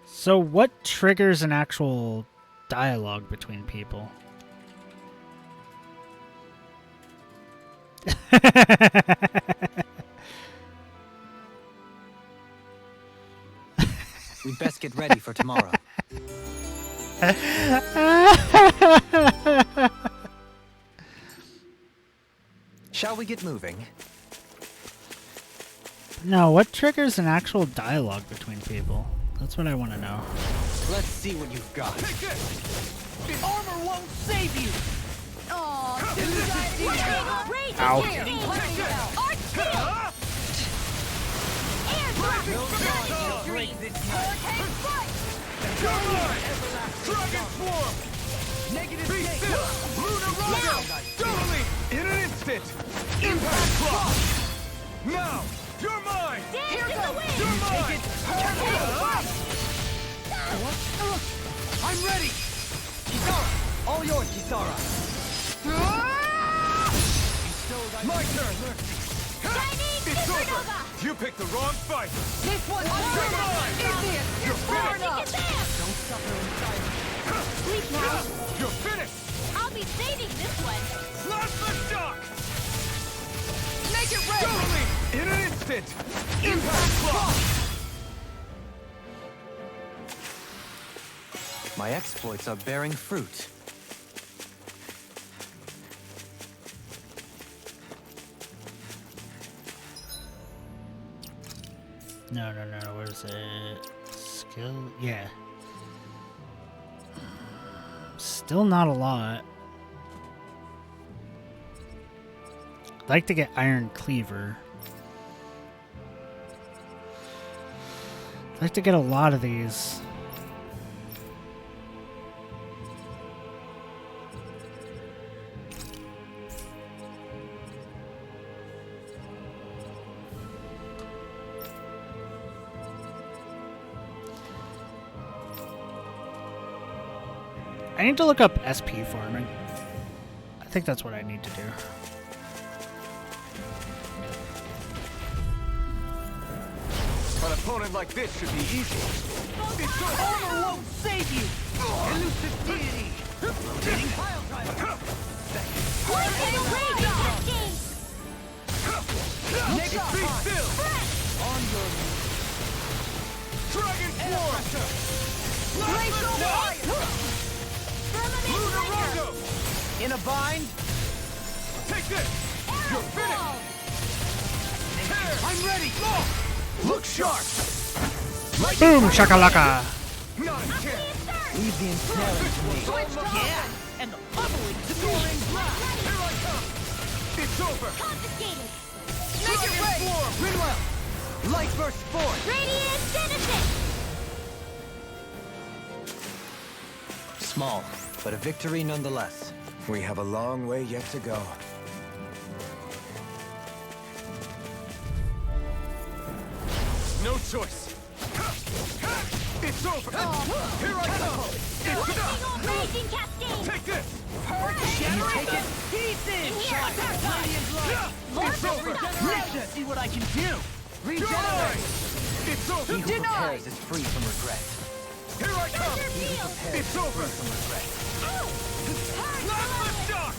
So what triggers an actual dialogue between people? We'd best get ready for tomorrow. Shall we get moving? No, what triggers an actual dialogue between people? That's what I want to know. Let's see what you've got. Take this! The armor won't save you! Ow. Art Steel! You're mine! Dragon Swarm! Be still! Lunar Rocket! Totally! In an instant! Impact Clock! Now! You're mine! Dance in the wind! You're mine! I'm ready! Kisara! All yours, Kisara! My turn! Chinese It's over! Supernova! You picked the wrong fight! This one's You're mine! You're Far finished! enough! Don't suffer in silence. Sleep now. You're finished! I'll be saving this one. Slash the shock! Make it red! Totally! In an instant! Impact Clock! My exploits are bearing fruit. No, where's it? Skill? Yeah. Still not a lot. I'd like to get Iron Cleaver. I'd like to get a lot of these. I need to look up SP farming. think that's what I need to do. An opponent like this should be easy. Armor won't save you! Elusive deity! Rotating pile driver! Be still! On your Dragon Swarm! glacial fire! Lunarondo! In a bind? Take this! You're finished! Tear! I'm ready! Look sharp! Boom, shakalaka. Not a chance! Leave the ensnaring to me. Yeah! And the pummeling to me! Here I come! It's over! Make it rain! Grinwell! Light burst forth! Radiant Citizen! Small, but a victory nonetheless. We have a long way yet to go. No choice! It's over! Here I come! Raging Cascade! Take this! Can you take it? He's in! Radiant light! It's over! Let's see what I can do! You're mine! It's over! He who prepares is free from regret. Here I come! It's over! From regret. Last shock!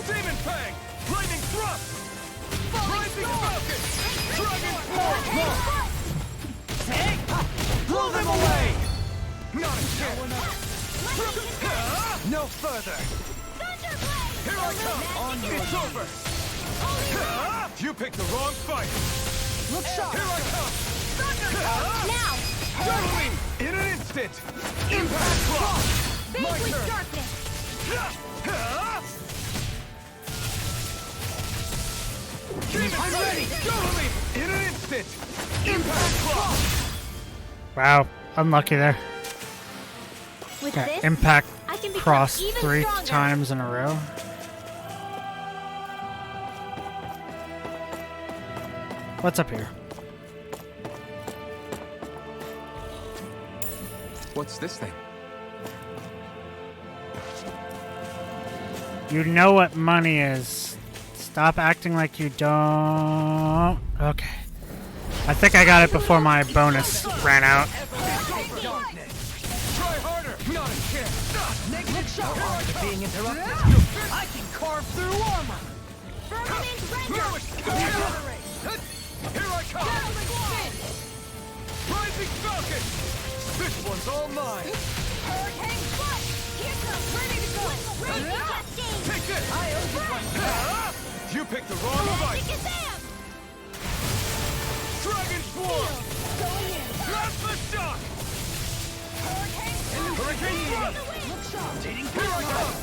Demon Fang! Lightning Thrust! Rising Falcon! Dragon Swarm! Blow them away! Not a chance! No further! Here I come! It's over! You picked the wrong fight! Look sharp! Here I come! Now! Juggling! In an instant! Impact Block! My Face with turn! darkness! I'm ready! Juggling! In an instant! Impact Block! Wow, unlucky there. With Got this, impact I can become cross even 3 stronger. times in a row. What's up here? What's this thing? You know what money is. Stop acting like you don't. Okay. I think I got it before my bonus ran out. Try harder! Not a chance! Look sharp! After being interrupted, I can carve through armor! Now it's Here I come! Rising Falcon! This one's all mine! Hurricane Flush! Here comes! Ready to go! Raging Cascade! Take this! You picked the wrong fight! Kazam! Dragon Swarm! Going in! Plasma Shock! Hurricane Thrust! Here I come!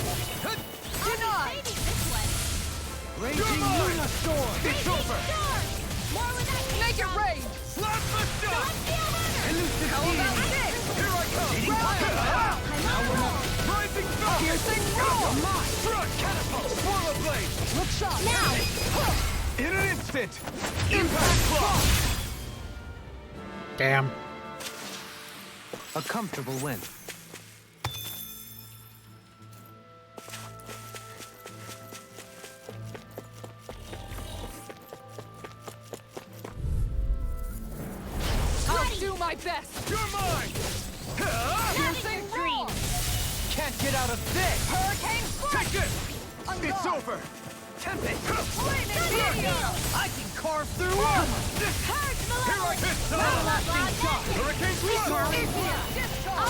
Denied! This way! Raging Luna Storm! It's over! More with that Make it rain! Plasma Shock! Elusive How about deity! this? Here I come! Rising Falcon! Piercing roar! Thrust! Catapult! Swirl Blade! Look sharp! Now! In an instant! Impact Block! Damn. A comfortable win. I'll do my best! You're mine! Piercing roar! Can't get out of this! Hurricane Take this! It's over! Tempest! Flaming I can carve through armor! Here I come! Hurricane Thrust! I'll be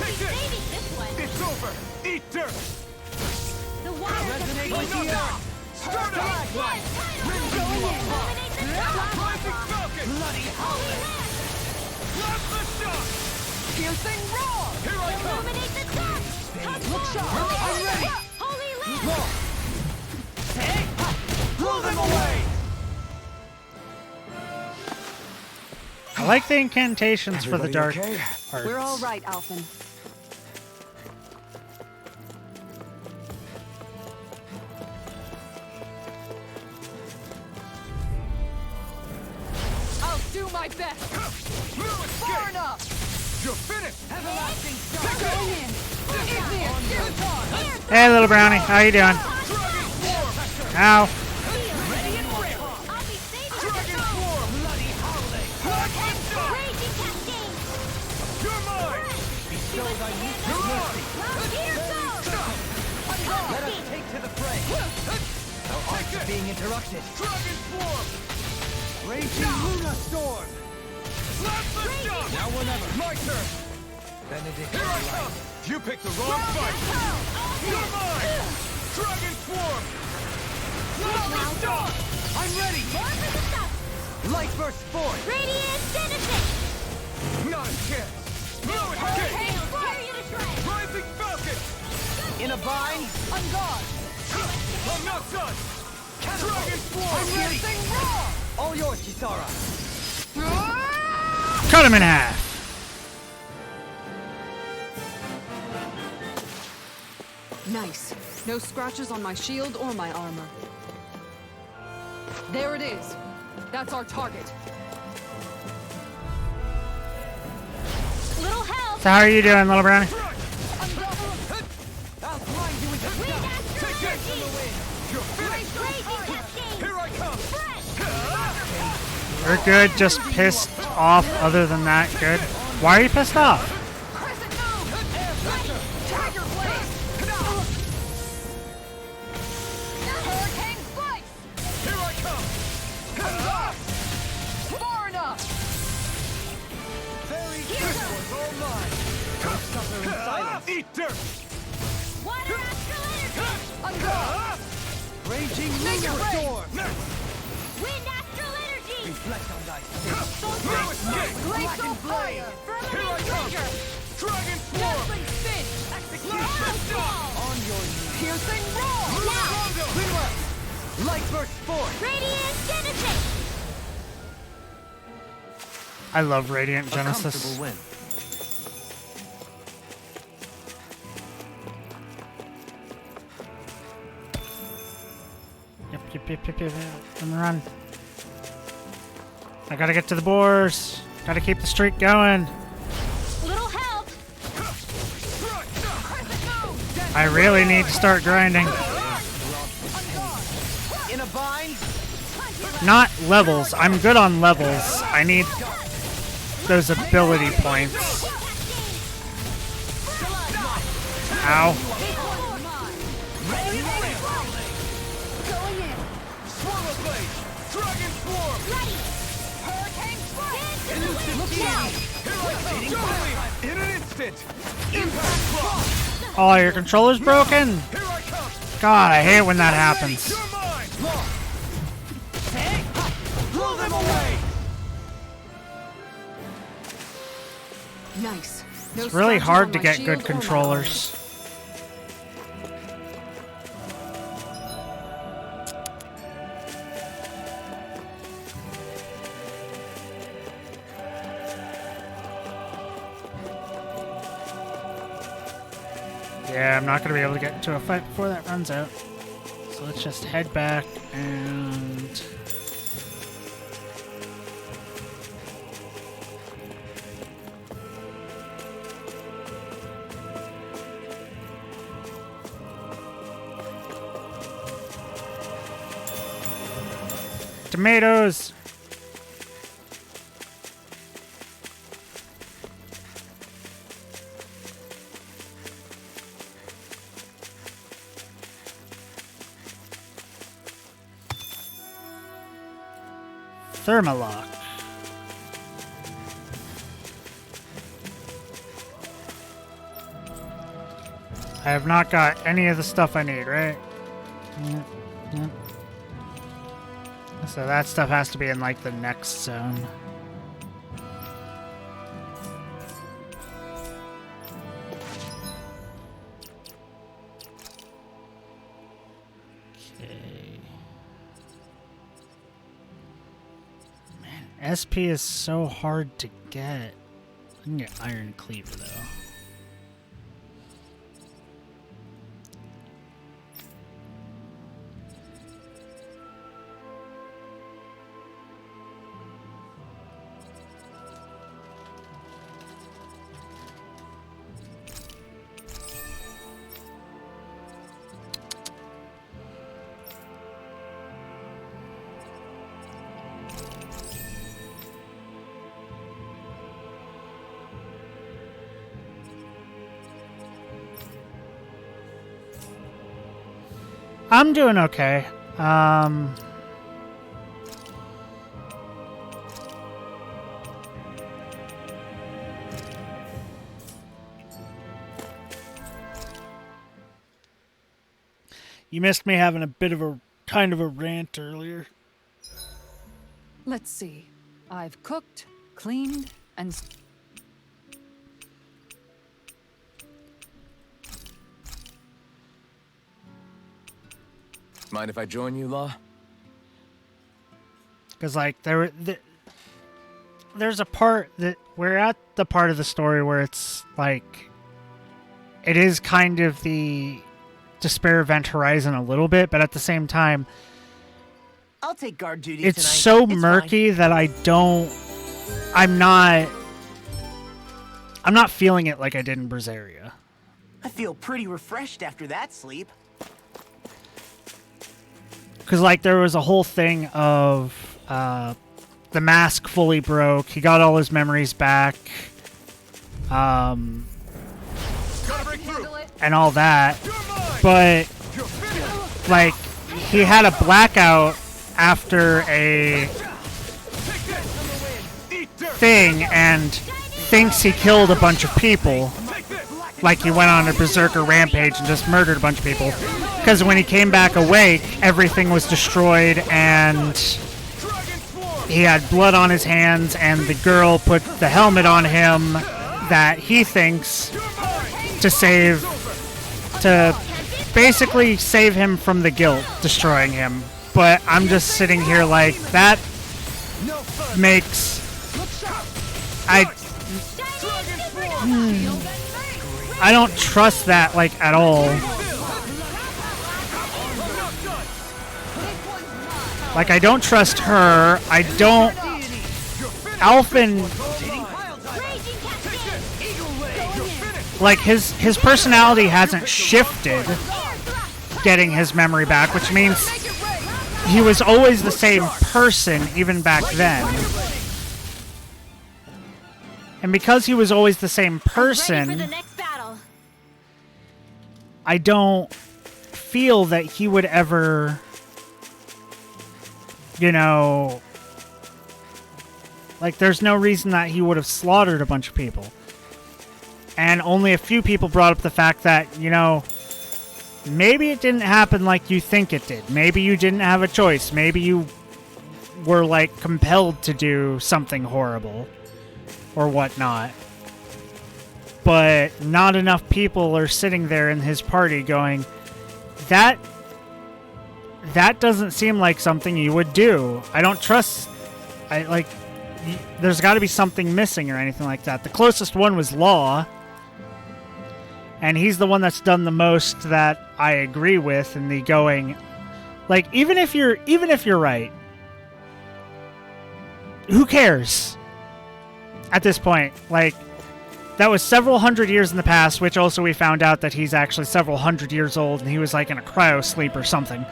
Take this! saving this one! It's over! Eat dirt! The waters of Resonate with Knock the out! earth! Start it! Flashlight! Illuminate the top! Rising Falcon! Bloody Holy land! Plasma Shock! Piercing roar! Here I come! Illuminate the top! Look sharp! I'm ready! Holy land! Blow them away! I like the incantations for the Everybody dark okay? arts. We're all right, Alphen. I'll do my best! No Far escape! enough! You're finished! Going in. Igneous. Hey, little brownie, how you doing? Dragon Swarm! Ow. I'll be safe with Dragon the Swarm! Bloody howling! Raging Cascade! You're mine! Bestowed on you Here goes! Let us take to the fray. Our arts are being interrupted. Dragon Swarm! Raging Luna Storm. Last the shot! Now or never. My turn! Benedict Here I is come! right. You picked the wrong fight! You're mine! Dragon Swarm! Last the shot! I'm ready. Light burst forth. Radiant Genesis! Not a chance! No escape! Rising Falcon! In a bind. On guard. I'm not done! Dragon Swarm! Piercing roar. All yours, Kisara. Cut him in half. Nice. No scratches on my shield or my armor. There it is. That's our target. Little help! So how are you doing, little brownie? I'll blind you with the Wind sun. Astral Take it! Energy! You're finished! Raging Cascade! Here I come! Fresh! We're good, just pissed off. Other than that, good. Why are you pissed off? Crescent move. Tiger blade. Hurricane slice. Here I come! Far enough. Very good. Was all mine. Don't suffer in silence. Eat dirt! Water Astral Energy! On guard. Raging Take Luna it, Ray. Storm. Wind Astral Energy! Reflect on thy state. No escape! Glacial fire. Here I Firmament come! Trigger! Dragon Swarm! Dazzling spin. Ball! On your knees. Piercing roar. Clear. Light burst forth. Radiant Genesis! I love Radiant A Genesis. comfortable win. Yep. Let me run. I gotta get to the boars. Gotta keep the streak going. Little help! I really need to start grinding. In a bind. Not levels. I'm good on levels. I need those ability points. Ow. Going in. Swallow Blade! Dragon Swarm! Hurricane slice. Look out! Here I come! In an instant! Impact Block! Oh, your controller's broken? Here I come! God, I hate when that happens. You're mine! Blow them away. Nice. No It's really scratches hard on to my get shield good or my controllers. Yeah, I'm not going to be able to get into a fight before that runs out. So let's just head back and... Tomatoes! Thermalock. I have not got any of the stuff I need, right? Yep. So that stuff has to be in like the next zone. Okay. Man, SP is so hard to get. I can get Iron Cleaver though. I'm doing okay. You missed me having a bit of a kind of a rant earlier. Let's see. I've cooked, cleaned, and... Mind if I join you, Law? Because, like, there's a part that we're at the part of the story where it's like it is kind of the Despair Event Horizon a little bit, but at the same time, I'll take guard duty it's tonight. so It's murky that I'm not feeling it like I did in Berseria. I feel pretty refreshed after that sleep. Because, like, there was a whole thing of the mask fully broke. He got all his memories back. Gotta break through. And all that. You're mine. But, You're finished. like, he had a blackout after a Take this. Eat dirt. thing and thinks he killed a bunch of people. Take this. Like, he went on a berserker rampage and just murdered a bunch of people. Because when he came back awake, everything was destroyed and Dragon swarm. he had blood on his hands, and the girl put the helmet on him that he thinks to basically save him from the guilt destroying him. But I'm just sitting here like, that makes... I don't trust that, like, at all. Like, I don't trust her. I don't... Alphen... Like, his personality hasn't shifted getting his memory back, which means he was always the same person even back then. And because he was always the same Ready for the person, next battle. I don't feel that he would ever, you know, like, there's no reason that he would have slaughtered a bunch of people. And only a few people brought up the fact that, you know, maybe it didn't happen like you think it did. Maybe you didn't have a choice. Maybe you were, like, compelled to do something horrible or whatnot. But not enough people are sitting there in his party going, that doesn't seem like something you would do. I don't trust... there's got to be something missing or anything like that. The closest one was Law. And he's the one that's done the most that I agree with in the going, like, even if you're right, who cares at this point? Like, that was several hundred years in the past, which also we found out that he's actually several hundred years old and he was like in a cryo sleep or something.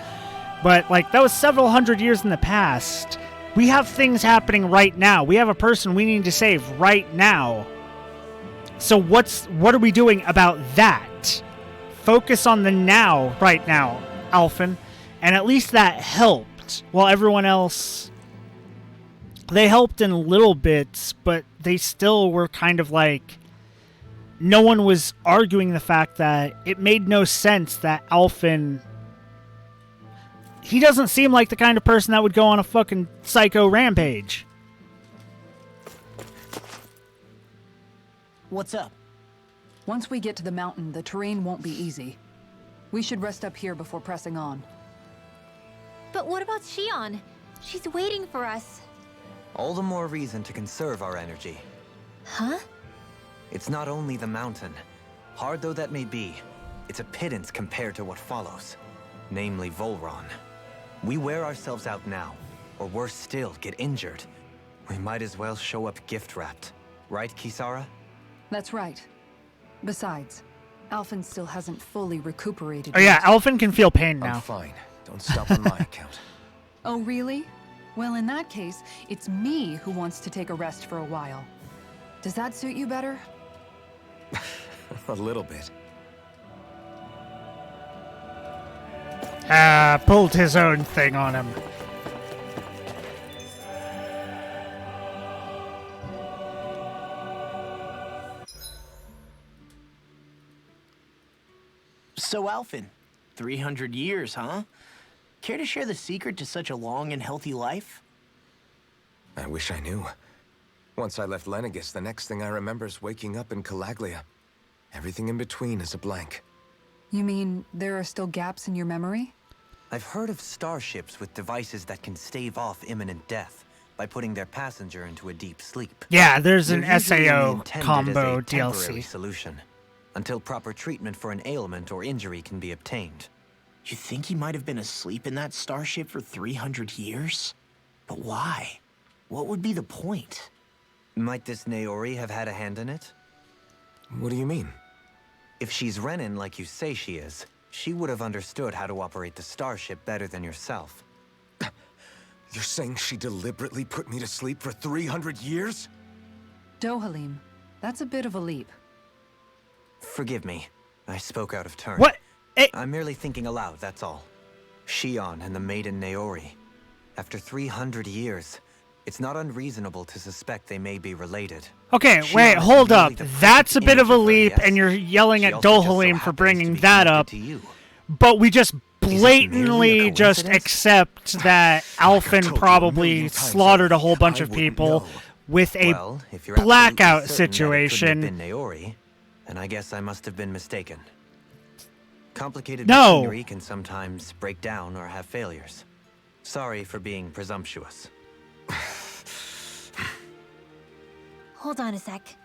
But, like, that was several hundred years in the past. We have things happening right now. We have a person we need to save right now. So what are we doing about that? Focus on the now, right now, Alphen. And at least that helped. While everyone else, they helped in little bits, but they still were kind of like, no one was arguing the fact that it made no sense that Alphen, he doesn't seem like the kind of person that would go on a fucking psycho rampage. What's up? Once we get to the mountain, the terrain won't be easy. We should rest up here before pressing on. But what about Shion? She's waiting for us. All the more reason to conserve our energy. Huh? It's not only the mountain. Hard though that may be, it's a pittance compared to what follows. Namely Volron. We wear ourselves out now, or worse still, get injured. We might as well show up gift-wrapped. Right, Kisara? That's right. Besides, Alphen still hasn't fully recuperated Oh yeah, yet. Alphen can feel pain now. I'm fine. Don't stop on my account. Oh, really? Well, in that case, it's me who wants to take a rest for a while. Does that suit you better? A little bit. Pulled his own thing on him. So, Alphen, 300 years, huh? Care to share the secret to such a long and healthy life? I wish I knew. Once I left Lenegis, the next thing I remember is waking up in Calaglia. Everything in between is a blank. You mean there are still gaps in your memory? I've heard of starships with devices that can stave off imminent death by putting their passenger into a deep sleep. Yeah, there's an They're usually SAO intended as combo a temporary DLC. solution, until proper treatment for an ailment or injury can be obtained. You think he might have been asleep in that starship for 300 years? But why? What would be the point? Might this Naori have had a hand in it? What do you mean? If she's Renin like you say she is, she would have understood how to operate the starship better than yourself. You're saying she deliberately put me to sleep for 300 years? Dohalim, that's a bit of a leap. Forgive me, I spoke out of turn. What? Hey, I'm merely thinking aloud, that's all. Shion and the maiden Naori. After 300 years, it's not unreasonable to suspect they may be related. okay, Shion wait, is hold merely up. the That's a perfect bit of a image her, leap, yes. and you're yelling She at also just so Dohalim for happens to bringing be that connected up. to you. But we just merely a blatantly just coincidence? accept that told Alphen you a probably million times slaughtered a already, whole bunch I of wouldn't people know. with a Well, if you're absolutely blackout certain that it situation. couldn't have been Naori, then I guess I must have been mistaken. Complicated No. machinery can sometimes break down or have failures. Sorry for being presumptuous. Hold on a sec.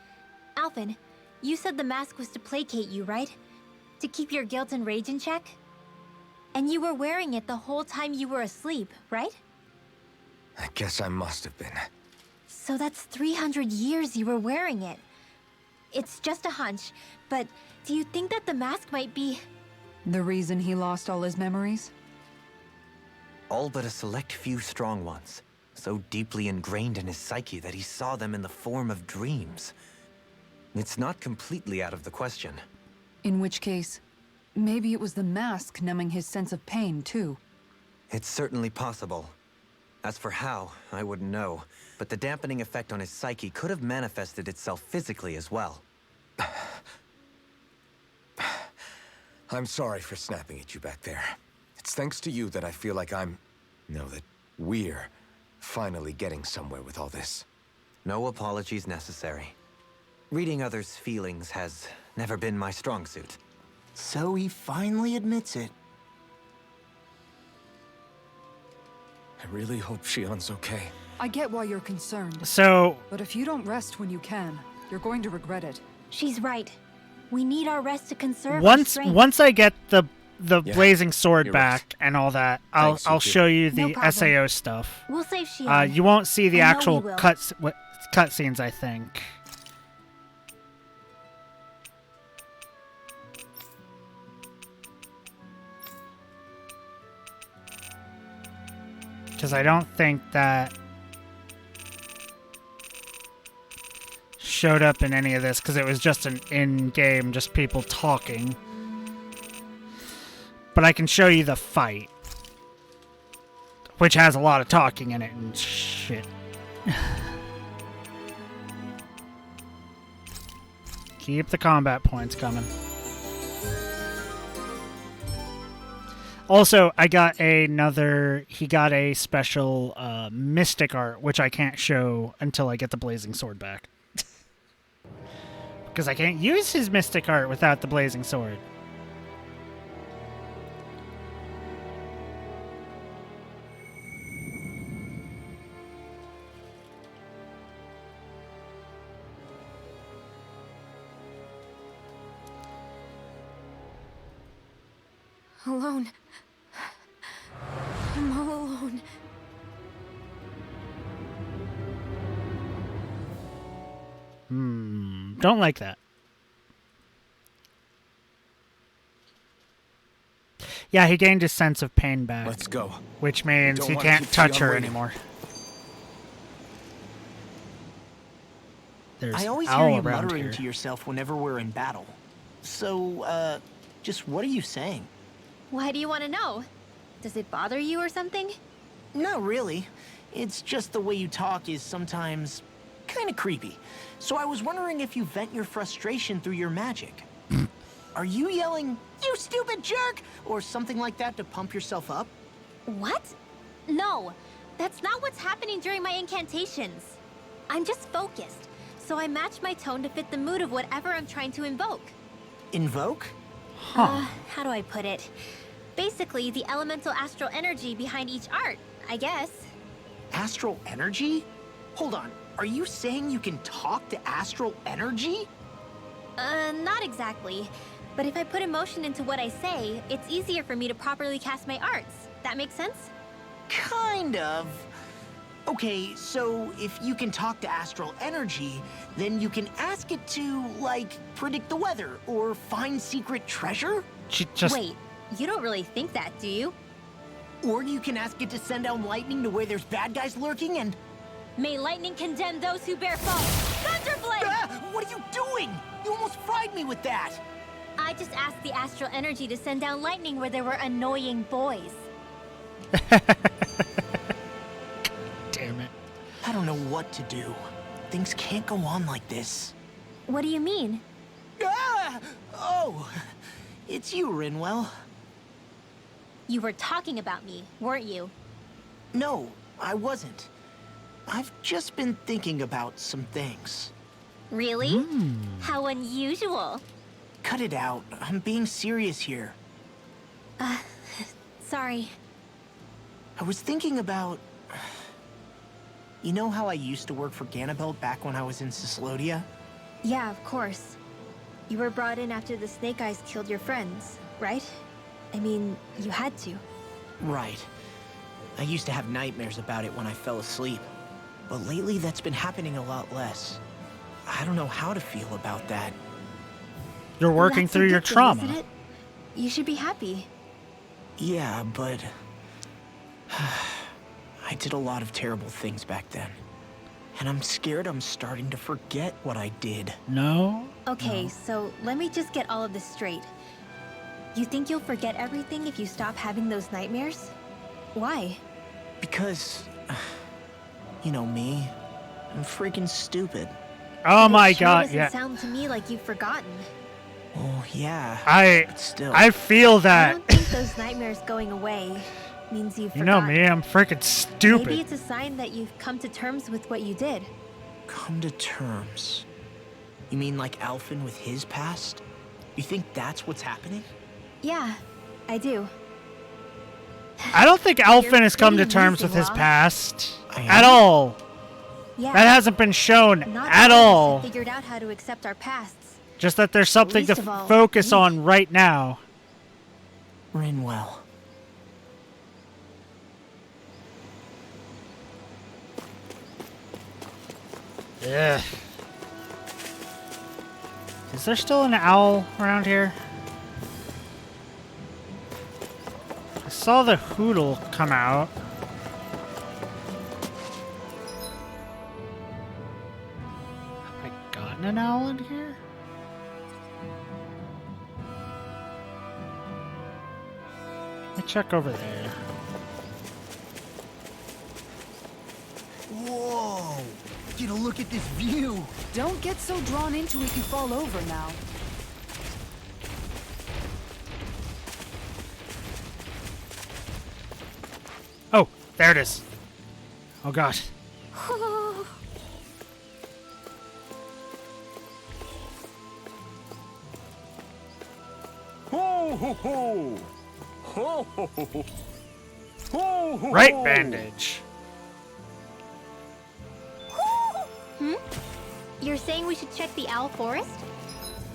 Alphen, you said the mask was to placate you, right? To keep your guilt and rage in check? And you were wearing it the whole time you were asleep, right? I guess I must have been. So that's 300 years you were wearing it. It's just a hunch, but do you think that the mask might be... The reason he lost all his memories? All but a select few strong ones, so deeply ingrained in his psyche that he saw them in the form of dreams. It's not completely out of the question. In which case, maybe it was the mask numbing his sense of pain, too. It's certainly possible. As for how, I wouldn't know, but the dampening effect on his psyche could have manifested itself physically as well. I'm sorry for snapping at you back there. It's thanks to you that I feel like that we're finally getting somewhere with all this. No apologies necessary. Reading others' feelings has never been my strong suit. So he finally admits it. I really hope Shion's okay. I get why you're concerned, So, but if you don't rest when you can, you're going to regret it. She's right. We need our rest to conserve our strength. once I get the Yeah, blazing sword you're back and all that, Thanks, I'll Suki. show you No the problem. SAO stuff. We'll save Shion. You won't see the I know actual we will. cutscenes, I think. Because I don't think that showed up in any of this, because it was just an in-game, just people talking. But I can show you the fight, which has a lot of talking in it and shit. Keep the combat points coming. Also, I got he got a special mystic art, which I can't show until I get the blazing sword back. Because I can't use his mystic art without the blazing sword. Alone. I'm all alone. Don't like that. Yeah, he gained his sense of pain back. Let's go. Which means Don't he wanna can't keep touch Shion her waiting. anymore. There's I always owl hear you around muttering here. to yourself whenever we're in battle. So, just what are you saying? Why do you want to know? Does it bother you or something? Not really. It's just the way you talk is sometimes kind of creepy. So I was wondering if you vent your frustration through your magic. Are you yelling, "You stupid jerk," or something like that to pump yourself up? What? No, that's not what's happening during my incantations. I'm just focused, so I match my tone to fit the mood of whatever I'm trying to invoke. Invoke? How do I put it? Basically, the elemental astral energy behind each art, I guess. Astral energy? Hold on. Are you saying you can talk to astral energy? Not exactly. But if I put emotion into what I say, it's easier for me to properly cast my arts. That makes sense? Kind of. Okay, so if you can talk to astral energy, then you can ask it to, like, predict the weather or find secret treasure? She just Wait, you don't really think that, do you? Or you can ask it to send down lightning to where there's bad guys lurking and... May lightning condemn those who bear false. Thunderblade! Ah! What are you doing? You almost fried me with that! I just asked the astral energy to send down lightning where there were annoying boys. damn it. I don't know what to do. Things can't go on like this. What do you mean? Ah! Oh, it's you, Rinwell. You were talking about me, weren't you? No, I wasn't. I've just been thinking about some things. Really? How unusual. Cut it out. I'm being serious here. Sorry. I was thinking about... You know how I used to work for Ganabelt back when I was in Cyslodea? Yeah, of course. You were brought in after the Snake Eyes killed your friends, right? I mean, you had to. Right. I used to have nightmares about it when I fell asleep. But lately, that's been happening a lot less. I don't know how to feel about that. You're working That's through a your good thing, trauma. isn't it? You should be happy. Yeah, but... I did a lot of terrible things back then. And I'm scared I'm starting to forget what I did. No? Okay, so let me just get all of this straight. You think you'll forget everything if you stop having those nightmares? Why? Because... You know me. I'm freaking stupid. Oh my It sure god, doesn't yeah. sound to me like you've forgotten. Oh, yeah. I Still. feel I that. don't think those nightmares going away means you've You know forgotten. me, I'm freaking stupid. Maybe it's a sign that you've come to terms with what you did. Come to terms. You mean like Alphen with his past? You think that's what's happening? Yeah, I do. I don't think Alphen has come to pretty terms with amusing, his Rob. past. I At am? all. Yeah. That hasn't been shown Not at all of us all. have figured out how to accept our pasts. Just that there's something to Least of all, focus me. on right now. Rinwell. Ugh. Is there still an owl around here? I saw the Hootle come out. Have I gotten an owl in here? Let me check over there. Whoa! Get a look at this view! Don't get so drawn into it you fall over now. Oh, there it is. Oh god. Ho ho ho! Ho ho ho ho! Ho ho Right ho! bandage. You're saying we should check the Owl Forest?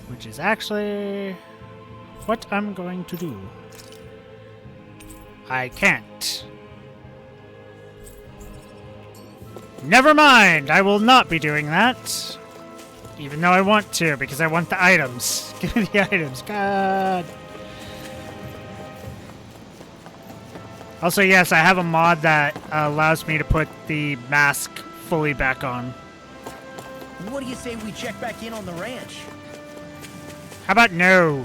Which is actually what I'm going to do. I can't. Never mind, I will not be doing that. Even though I want to, because I want the items. Give me the items, God. Also, yes, I have a mod that allows me to put the mask fully back on. What do you say we check back in on the ranch? How about no?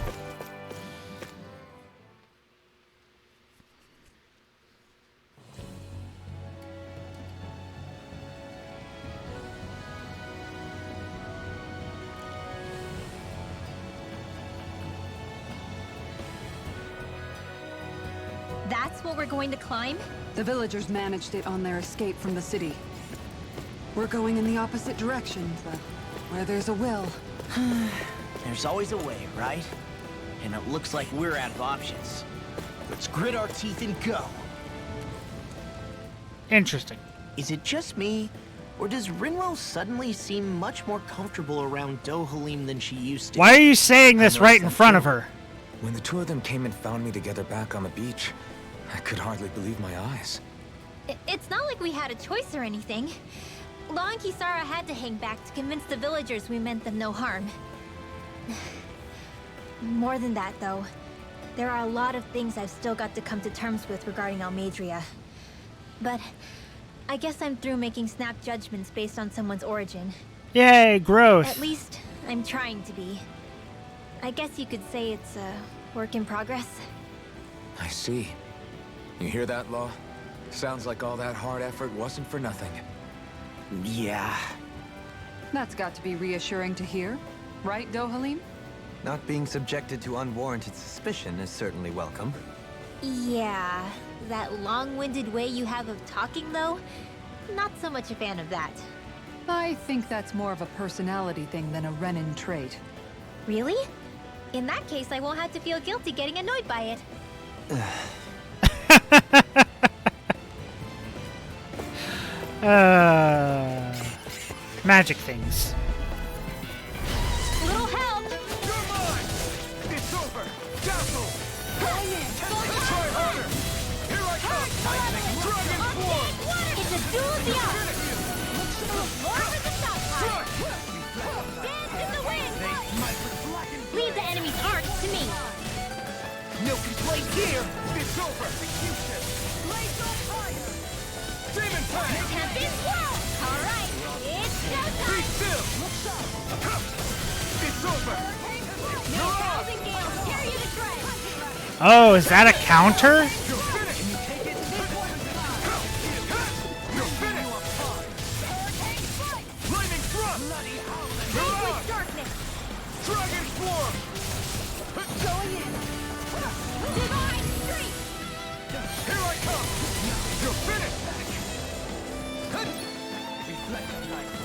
that's what we're going to climb? The villagers managed it on their escape from the city. We're going in the opposite direction, but where there's a will. There's always a way, right? And it looks like we're out of options. Let's grit our teeth and go. Interesting. Is it just me, or does Rinwell suddenly seem much more comfortable around Dohalim than she used to? Why are you saying this I right in noticed front that of her? When the two of them came and found me together back on the beach, I could hardly believe my eyes. It's not like we had a choice or anything. Law and Kisara had to hang back to convince the villagers we meant them no harm. More than that, though, there are a lot of things I've still got to come to terms with regarding Almeidrea. But I guess I'm through making snap judgments based on someone's origin. Yay, growth. At least, I'm trying to be. I guess you could say it's a work in progress. I see. You hear that, Law? Sounds like all that hard effort wasn't for nothing. Yeah. That's got to be reassuring to hear, right, Dohalim? Not being subjected to unwarranted suspicion is certainly welcome. Yeah, that long-winded way you have of talking, though, not so much a fan of that. I think that's more of a personality thing than a Renin trait. Really? In that case, I won't have to feel guilty getting annoyed by it. Magic things. Little help! You're mine! It's over! Dazzle! Try harder! Here I come! Dragon Swarm! It's a duel of the arts! More with the shot time! Dance in the wind! Leave the enemy's arts to me! No complaint here! It's over! Demon Tank! Tempest Swirl! Alright, it's Be showtime! still! It's over! No thousand gales tear you to shreds! Oh, is that a counter? You're finished! You're finished! Lightning Thrust! With darkness! Dragon Swarm! Going in! Divine Streak! Here I come! You're finished!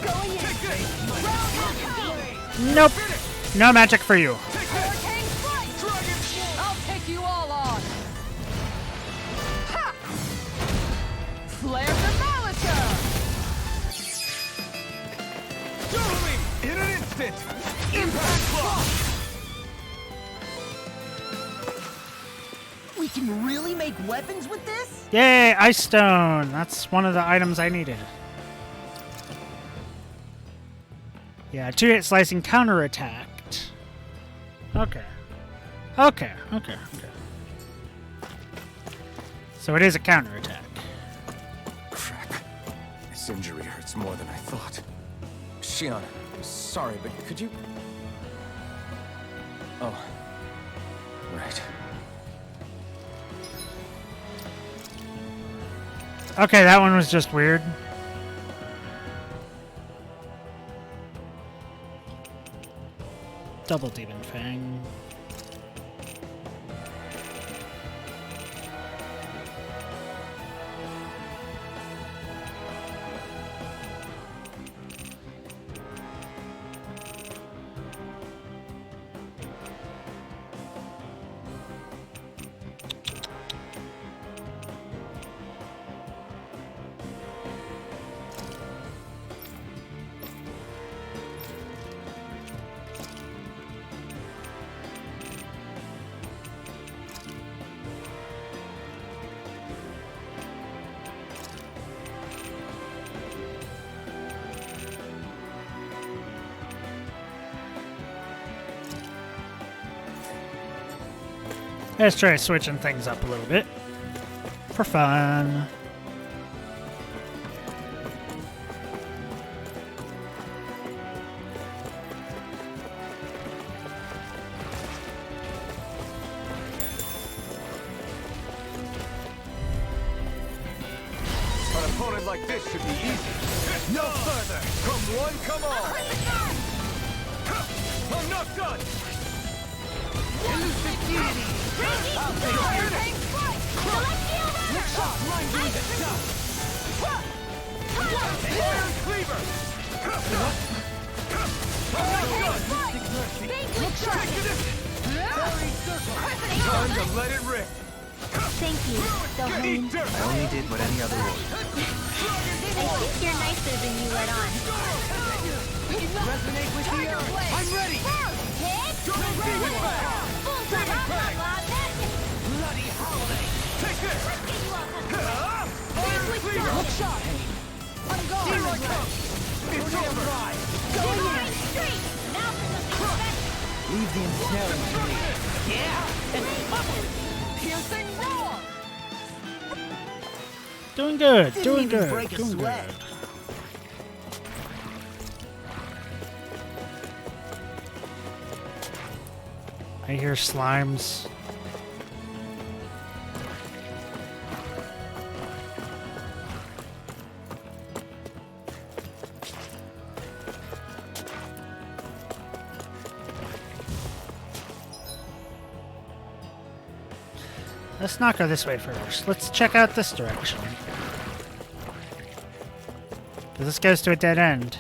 Going in! Take this! Nope. No magic for you. Take this! Dragon Swarm! I'll take you all on! Ha! Flare the Molitor! Dohalim! In an instant! Impact Block! We can really make weapons with this? Yay, Ice Stone. That's one of the items I needed. Yeah, 2-hit slicing counterattacked. Okay. Okay. So it is a counterattack. Crap. This injury hurts more than I thought. Shion, sorry, but could you... Oh. Right. Okay, that one was just weird. Double Demon Fang. Let's try switching things up a little bit. For fun. An opponent like this should be easy. No further! Come one, come all! I'm not done! Elusive deity! I'll take it! Select Iron Cleaver! Time to let it rip! Thank you, Dohain. Eat dirt! I only did what any other would. I think you're nicer than you let on. Resonate with the earth! I'm ready! Double demon fang! Bloody holiday! Take this! Iron Cleaver! Look shot! I'm gone! Here I come! It's over! Leave the ensnaring to me. Piercing roar! Doing good, Didn't doing even good, break a doing sweat. good. I hear slimes. Let's not go this way first. Let's check out this direction. This goes to a dead end.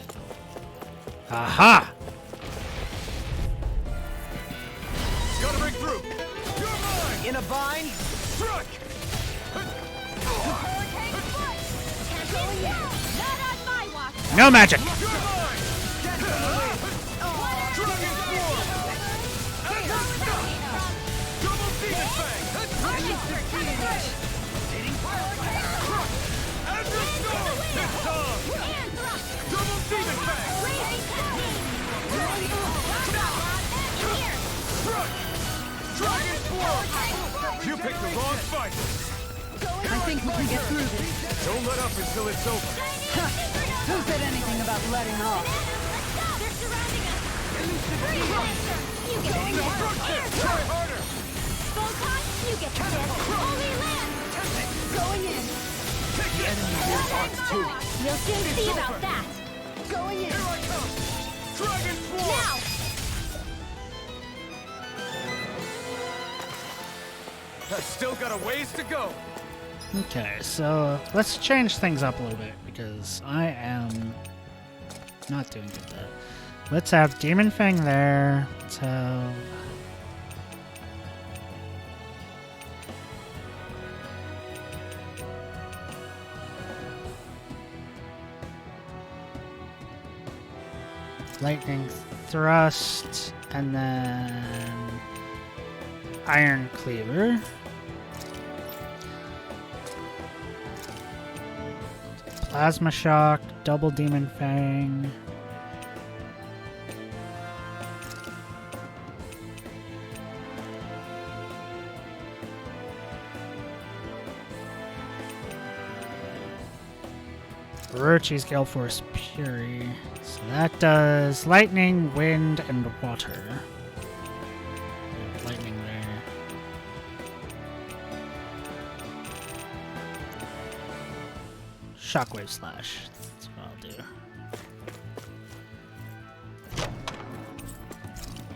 Aha! Gotta break through! You're mine! In a bind? Struck! No magic! You're mine! Dragon Swarm! Double demon fang! Azure Storm! This time! Double demon fang! Struck! Dragon Swarm! You picked the wrong fight! I think we can get through this. Don't let up until it's over. Who said anything about letting off? Try harder! Going in. You'll soon see about that. Going in. Here I come! Dragon Swarm! Now. I've still got a ways to go. Okay, so let's change things up a little bit because I am not doing good there. Let's have Demon Fang there. Let's have Lightning Thrust and then Iron Cleaver. Plasma Shock, Double Demon Fang. Orochi's Gale Force Fury. So that does lightning, wind, and water. Lightning there. Shockwave Slash. That's what I'll do.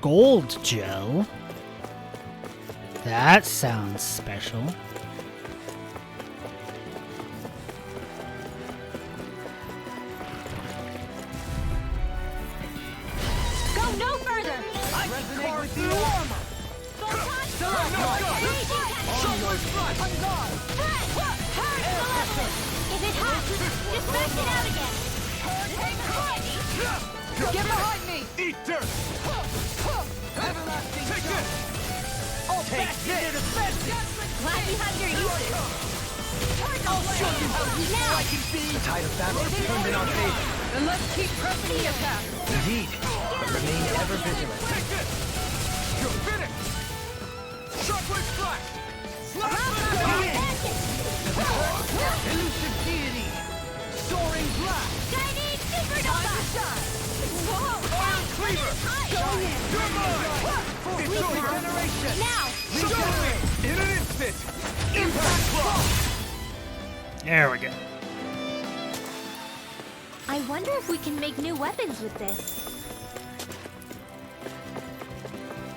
Gold Gel. That sounds special. Go no further. Resonate with the armor! If it hurts, just back it out again. Get behind me! Eat dirt! Everlasting Take this! Take this! Glad you have your uses. I'll show you how useful I can be! The tide of battle has turned in our favor. Then let's keep pressing the attack. Indeed, but remain ever vigilant. Take this! You're finished! Shockwave Splash! Elusive deity! Soaring blast! Shining supernova. Iron Cleaver! Going in. You're mine! It's over! Regeneration! Now. Show me! In an instant! Impact Block! There we go. I wonder if we can make new weapons with this.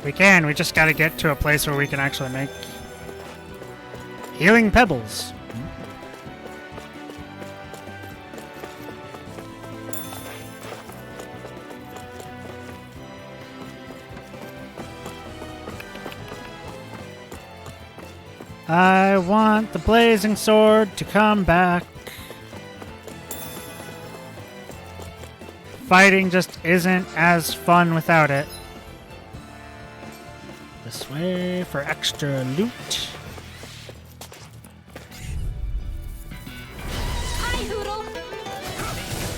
We can. We just got to get to a place where we can actually make healing pebbles. I want the blazing sword to come back. Fighting just isn't as fun without it. This way for extra loot. Hi, Hoodle.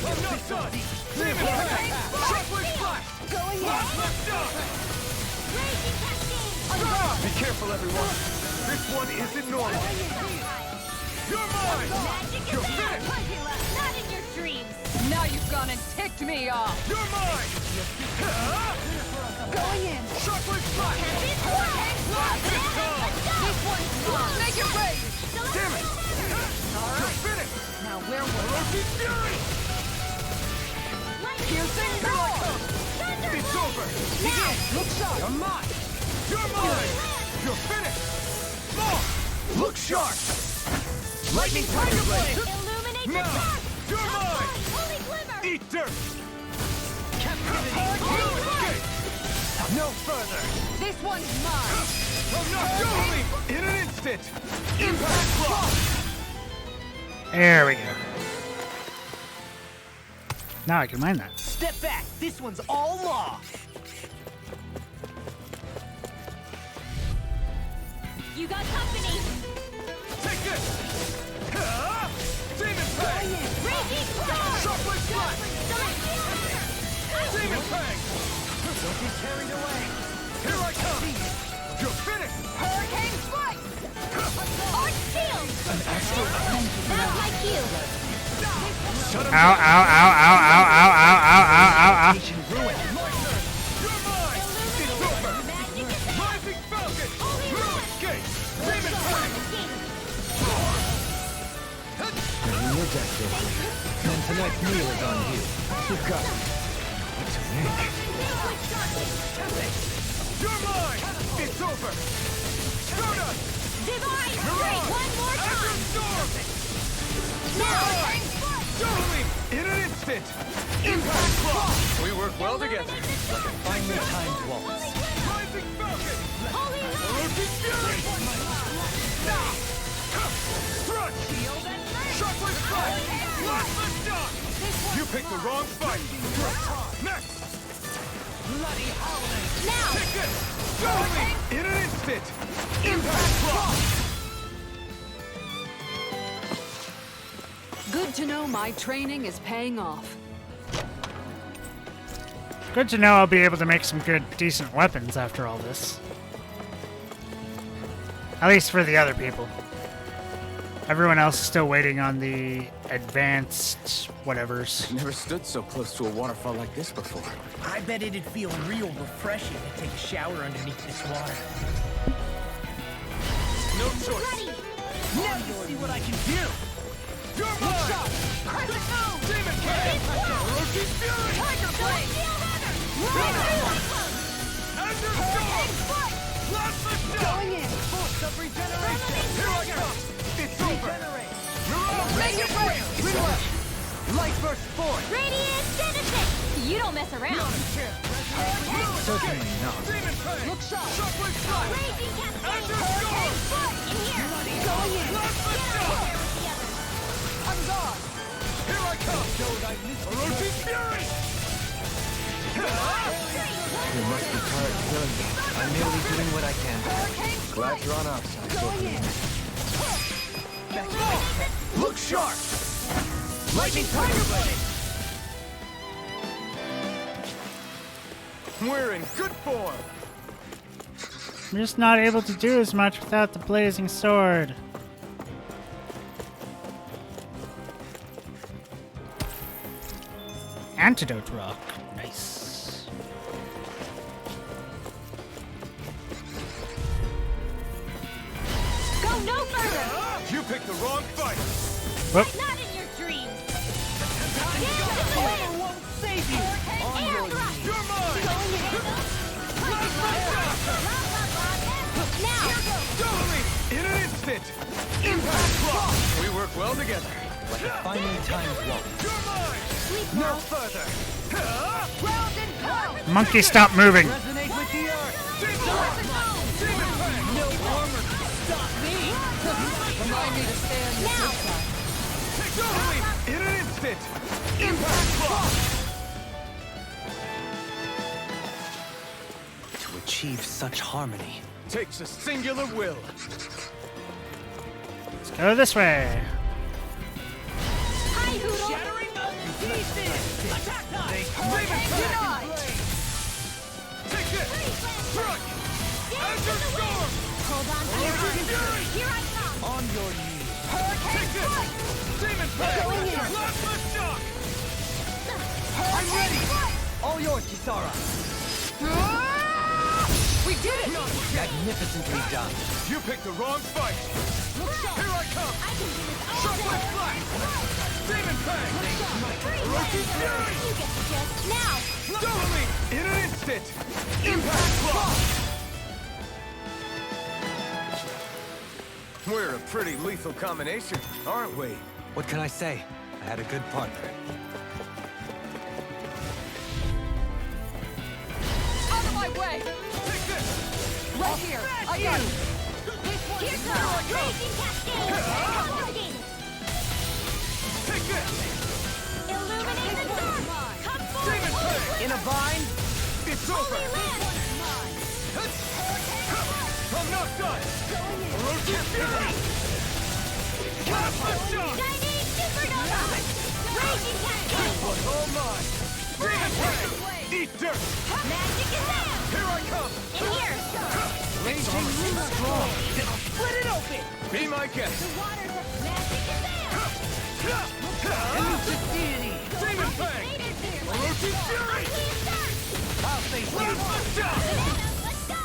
I'm not done! Demon Fang! Shuffling Splash! Going in. Raging Cascade. Be careful, everyone! This one isn't normal! You're mine! Magic You're is out. finished! Not in your dreams. Now you've gone and ticked me off. You're mine! Going in. Shuffling Splash! This one. This one's mine. Make it rain. Damn it! You're finished! Now where was Roshi Fury! piercing roar? It's over! Look sharp. You're mine! You're mine! You're finished! More! Look sharp! Lightning Tiger Blade! Illuminate the Now! dark. You're mine! Holy glimmer. Eat dirt! Holy light. No further! This one's mine. I'm not going! In an instant! Impact Block! There we go. Now I can mine that. Step back. This one's all law. You got company. Take this! Demon Fang! Raging storm. Shuffling Splash! Demon Fang! Don't get carried away. Here I come! You're finished! Hurricane strike. Arch shield. Not like you. Shut him Ow, ow, ow, ow, ow, ow, ow, ow, ow, ow, ow. Ruin. You're mine! It's over! Magic is out. Rising Falcon! No escape! Demon Fang! Your destiny. Then tonight's meal is on you. You've got what to make. You're mine! It's over! Stardust! Divine strike. One more Azure time. Storm! Now. Dueling! In an instant! Impact Block! We work well together. Finely timed waltz. Rising Falcon! Holy light. Roshi Fury! Thrust! Shuffling Splash! Blast the shot! You picked the wrong fight! Next! Bloody howling. Now. Take this! Dueling! In an instant! Impact Block! Good to know my training is paying off. Good to know I'll be able to make some good, decent weapons after all this. At least for the other people. Everyone else is still waiting on the advanced whatevers. Never stood so close to a waterfall like this before. I bet it'd feel real refreshing to take a shower underneath this water. No choice! Ready. Now you see what I can do. You're mine! Demon Fang! Roshi Fury! Tiger blade. Azure Storm! Blast the shot! Going in. Force of regeneration. Here I come! It's over! Regenerate. You're all Make it rain. Reload. Light burst forth. Radiant Genesis. You don't mess around. Certainly not. Demon Fang! Look sharp. Shuffling Splash! Raging Cascade. Azure Storm! In here. Going in. Blast the shot! I'm gone. Here I come! Roshi Fury! You must be tired of killing me. I'm merely doing what I can. Hurricane Glad strike. you're on our side. Going in. Look sharp! Lightning Tiger Blade! We're in good form! I'm just not able to do as much without the blazing sword. Antidote rock. Nice. Go no further. You picked the wrong fight! Whoop. Not in your dreams. Water won't save you. Air thrust. You're mine! Now. Dueling! In an instant! Impact Block! We work well together. Finely timed waltz. You're mine! No further! Ground and pound. Monkey, stop moving. Resonate with the earth. Demon Fang! No armor can stop me. achieve such harmony? Takes a singular will. Let's go this way. Hi, Hoodle! Shattering the pieces! Attack time! Take this! Strike! Azure Storm! Hold on to your arms. Here I come! On your knees! Take this! Demon Fang! Plasma Shock! I'm ready! All yours, Kisara. We did it! Magnificently done. You picked the wrong fight! Here I come! I can do this all Shockwave day! Flash! Demon Fang! Orochi Fury! You get the gist. Now! Doubling! In an instant! Impact Block! We're a pretty lethal combination, aren't we? What can I say? I had a good partner. Out of my way! Take this! Right here! I got it! Here goes! Raging Cascade! Take this! Illuminate the dark! Come Demon forward! Fang! In a bind? It's over! Holy Land! I'm not done! Orochi Fury! Plasma Shock! Chinese Supernova! Raging Cascade! What's all mine? Demon Fang! Eat dirt! Magic is out! Here I come! In here! Raging strong! Split it open! Be my guest! The waters of magic is out! Elusive deity! Demon Fang! Orochi Fury! I'll face you. Plasma Shock! Let's go!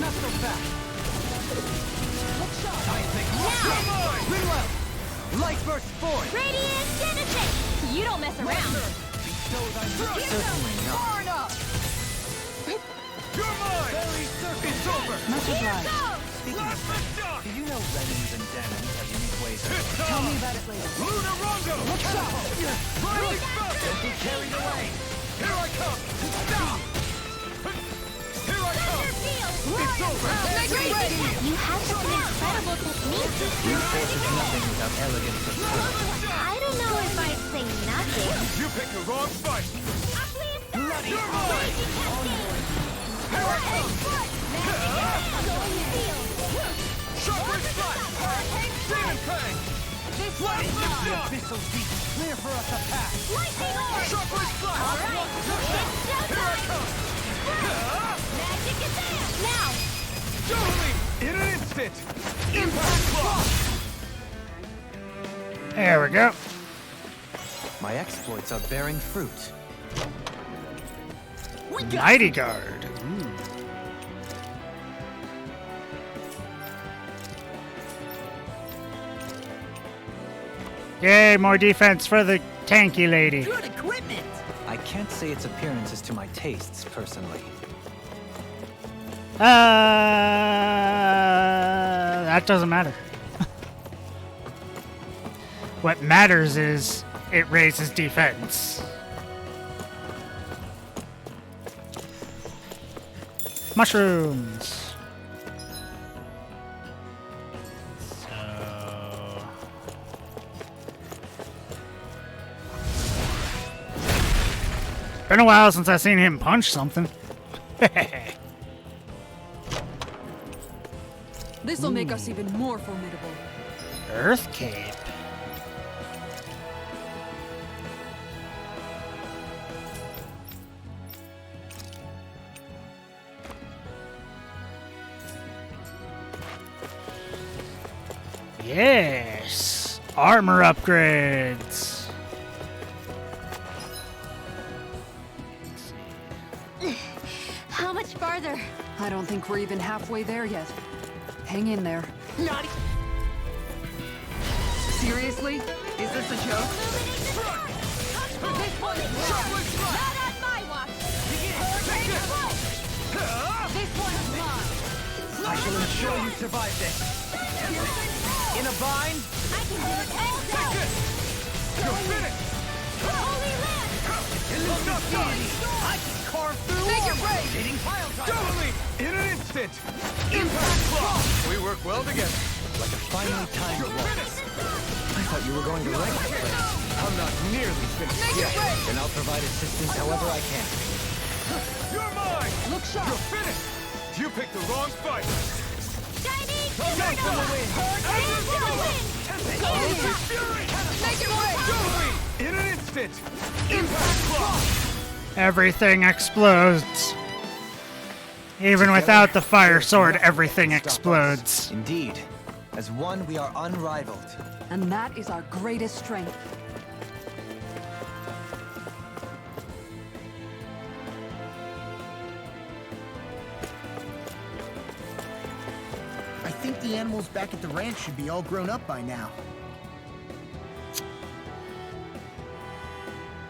Not so fast. I think Come on! Rinwell! Light burst forth! Radiant Genesis! You don't mess around! Certainly not. Far enough! You're mine! It's over! Here goes! Plasma Shock! Do you know Renans and Danons have unique ways of... Tell me about it later. Luna Rondo! Finally found it! Don't be carried away! Here I come! Stop! Here I come! It's over! Make it ready! You have such an incredible technique! Brute force is nothing without elegance of force. I don't know if I'd say nothing. You picked the wrong fight! Bloody You're mine! Here I come! Shockwave Flash! Demon Fang! This one is Plasma mine! Shock! Abyssal deep, clear for us to pass! Lightning Orb! Shockwave Flash! Alright, it's Here I showtime! come! Magic is out! Now! Dueling! In an instant! Impact Block! There we go. My exploits are bearing fruit. Mighty Guard. Yay, more defense for the tanky lady. Good equipment! I can't say its appearance is to my tastes, personally. That doesn't matter. What matters is it raises defense. Mushrooms. So... Been a while since I've seen him punch something. This'll make us even more formidable. Earth Cape. Yes! Armor upgrades! How much farther? I don't think we're even halfway there yet. Hang in there. Not e- Seriously? Is this a joke? This one is mine! Not on my watch! This one's mine! I shall ensure you survive this. In a bind? I can do it all day! You're finished! Holy Land! I'm not done! I can carve through Make it armor. rain! Hitting pile driver. Dueling! In an instant! Impact Block! We work well together. Like a finely timed You're walk. finished! I thought you were going to wreck the place. I'm not nearly finished Make it yet. rain! Then I'll provide assistance however I can. You're mine! Look shot. You're finished! You picked the wrong fight! Chinese Tempest in the wind! Ultimate Fury! Make it away! Joey! In an instant! Impact Block! Everything explodes. Even without the fire sword, everything explodes. Indeed. As one, we are unrivaled. And that is our greatest strength. I think the animals back at the ranch should be all grown up by now.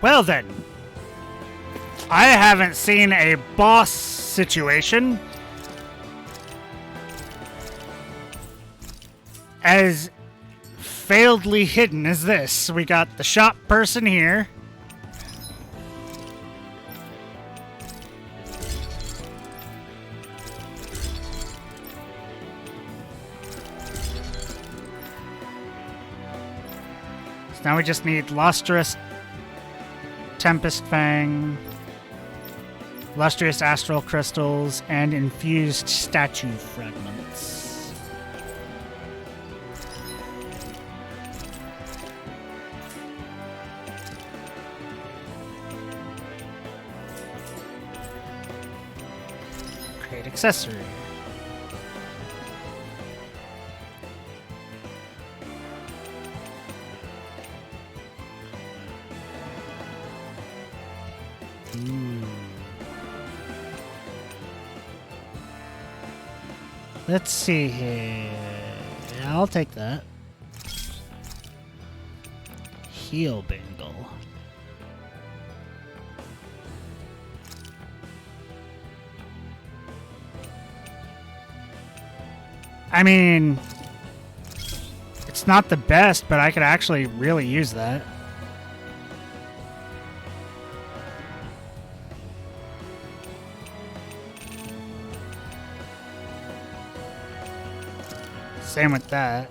Well then, I haven't seen a boss situation as failedly hidden as this. We got the shop person here. So now we just need Lustrous Tempest Fang, Lustrous Astral Crystals, and Infused Statue Fragments. Create accessory. Let's see here. I'll take that. Heal Bangle. I mean, it's not the best, but I could actually really use that. Same with that.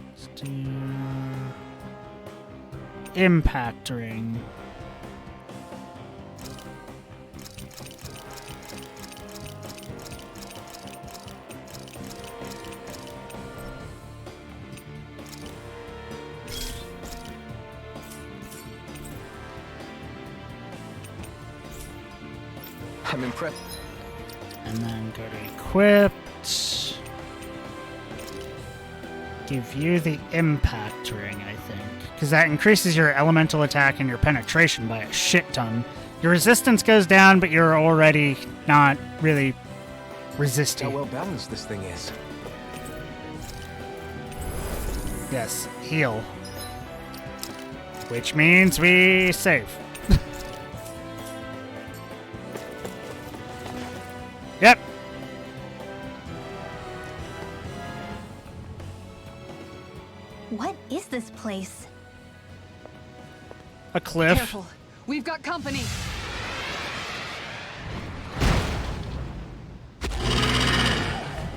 Let's do Impact Ring. I'm impressed. And then go to Equipped. Give you the Impact Ring, I think. Because that increases your elemental attack and your penetration by a shit ton. Your resistance goes down, but you're already not really resisting. How well balanced this thing is. Yes, heal. Which means we save. Yep. What is this place? A cliff. Careful. We've got company.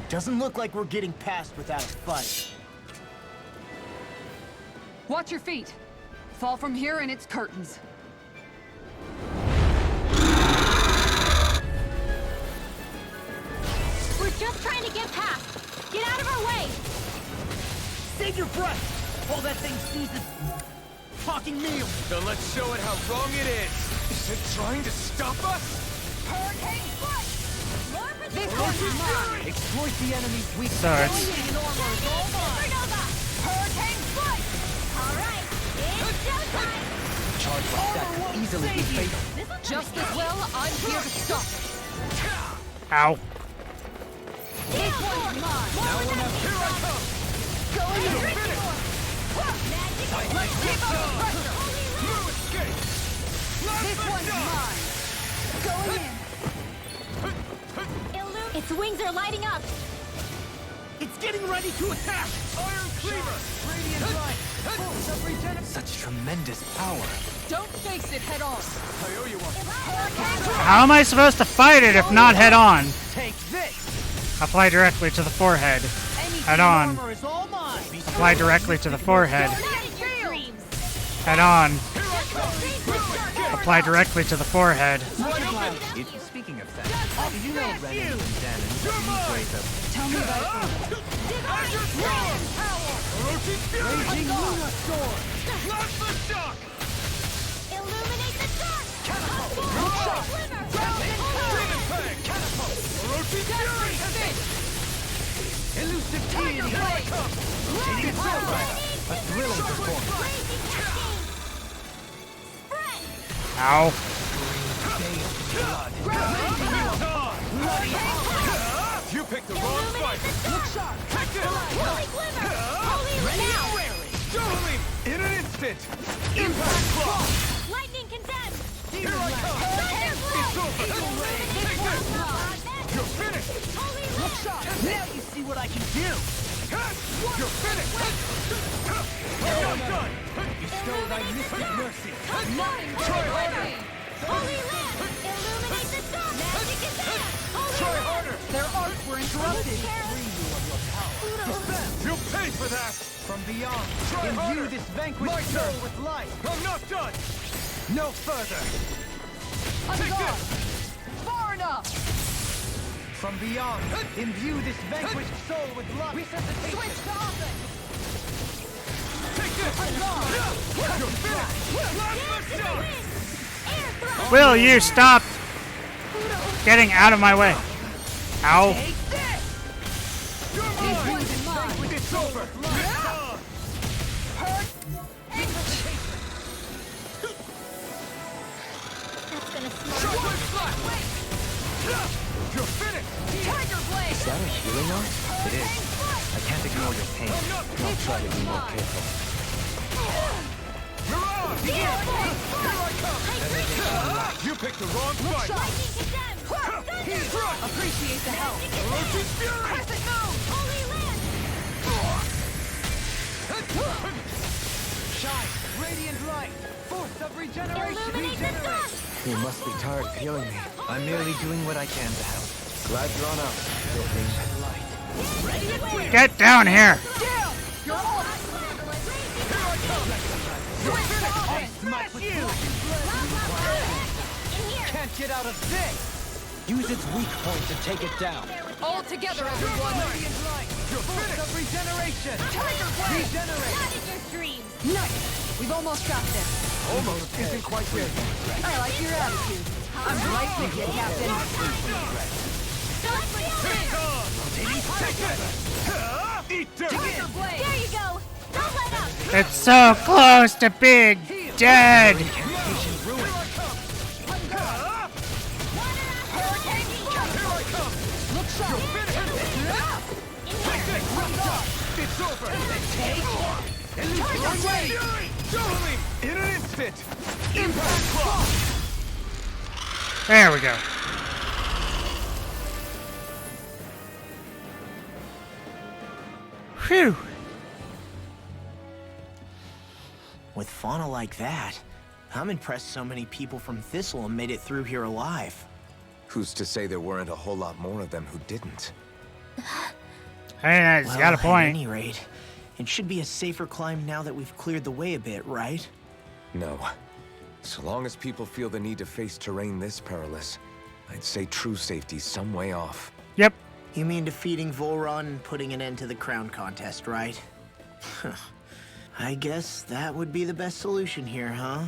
Doesn't look like we're getting past without a fight. Watch your feet. Fall from here and it's curtains. We're just trying to get past. Get out of our way. Save your breath! While that thing seizes talking meal. Then let's show it how wrong it is! Is it trying to stop us? Hurricane Foot! More for This the one's mine. Exploit the enemy's weakness. So it's Supernova! Hurricane Foot! Alright, it's showtime! Charge like that could easily be fatal. This one's Just as well, I'm here to stop it. ow. This one's mine! Now we're not. Here I come! Going in! Finish! Magic! Let's keep up the pressure. No escape! This one's mine. Going in. Its wings are lighting up. It's getting ready to attack! Iron Cleaver! Radiant Light! Pulse of regeneration! Such tremendous power. Don't face it head on. I owe you one. How am I supposed to fight it if not head on? Take this! Apply directly to the forehead. Head on. Apply directly to the forehead. Head on. Apply directly to the forehead. Speaking of that, did you know Renan and Ganon raise up? Tell me about it. Raging Luna Sword! Launch the shock! Illuminate the dark! Demon Fang! Orochi's Fury! Elusive Here I come! It's over! A thrilling performance. Ow. You picked the wrong fight! Look sharp! Take this! Holy Glimmer! Holy now! Doubling! In an instant! Impact Claw! Lightning condemned! Here I come! It's over! Take this! You're finished! Look sharp! Now you see what I can do! You're finished! I'm not done! Bestow thy mystic mercy. Try harder! Holy Lamp! Illuminate the dark! Magic is there! Holy Try Lamp! harder! Their arts were interrupted. You'll pay for that! From beyond, Try imbue harder! this vanquished My soul turn! with life. I'm not done! No further. Take this! Far enough! From beyond, imbue this vanquished soul with life. Resuscitation. Switch to offense! Take this! You're finished! Last the shot! Air thrust! Will you stop getting out of my way? Ow. You're mine! It's over! It's on! That's gonna smart. Chocolate slap! You're finished! Tiger Blade! Is that a healing art? It is. I can't ignore your pain. I'll try to be more careful. You're on! Here I come! You picked the wrong fight! Lightning condemned! He's right! Appreciate the help. Orochi's Fury! Crescent Moon! Holy Lamp! Shine, radiant light, force of regeneration. Illuminate the dark! You must be tired of healing me. I'm merely doing what I can to help. Glad you're on out. Get down here. You're all Smash you! Can't get out of this! Use its weak point to take it down. all together, everyone! Radiant light, force of regeneration. Tiger Blade! Regenerate. Not in your dreams! Nice! We've almost got this. Almost isn't quite there. I like your attitude. I'm right with you, Captain. Take on! Take this! Eat dirt! Tiger Blade! There you go! Don't let up! It's so close to being dead. Look sharp! It's over! Tiger Blade! Fury! Doubling! In an instant! Impact Claw! There we go. Phew. With fauna like that, I'm impressed so many people from Thistle made it through here alive. Who's to say there weren't a whole lot more of them who didn't? Hey, he's got a At point. any rate, it should be a safer climb now that we've cleared the way a bit, right? No. So long as people feel the need to face terrain this perilous, I'd say true safety's some way off. Yep. You mean defeating Volron and putting an end to the crown contest, right? I guess that would be the best solution here, huh?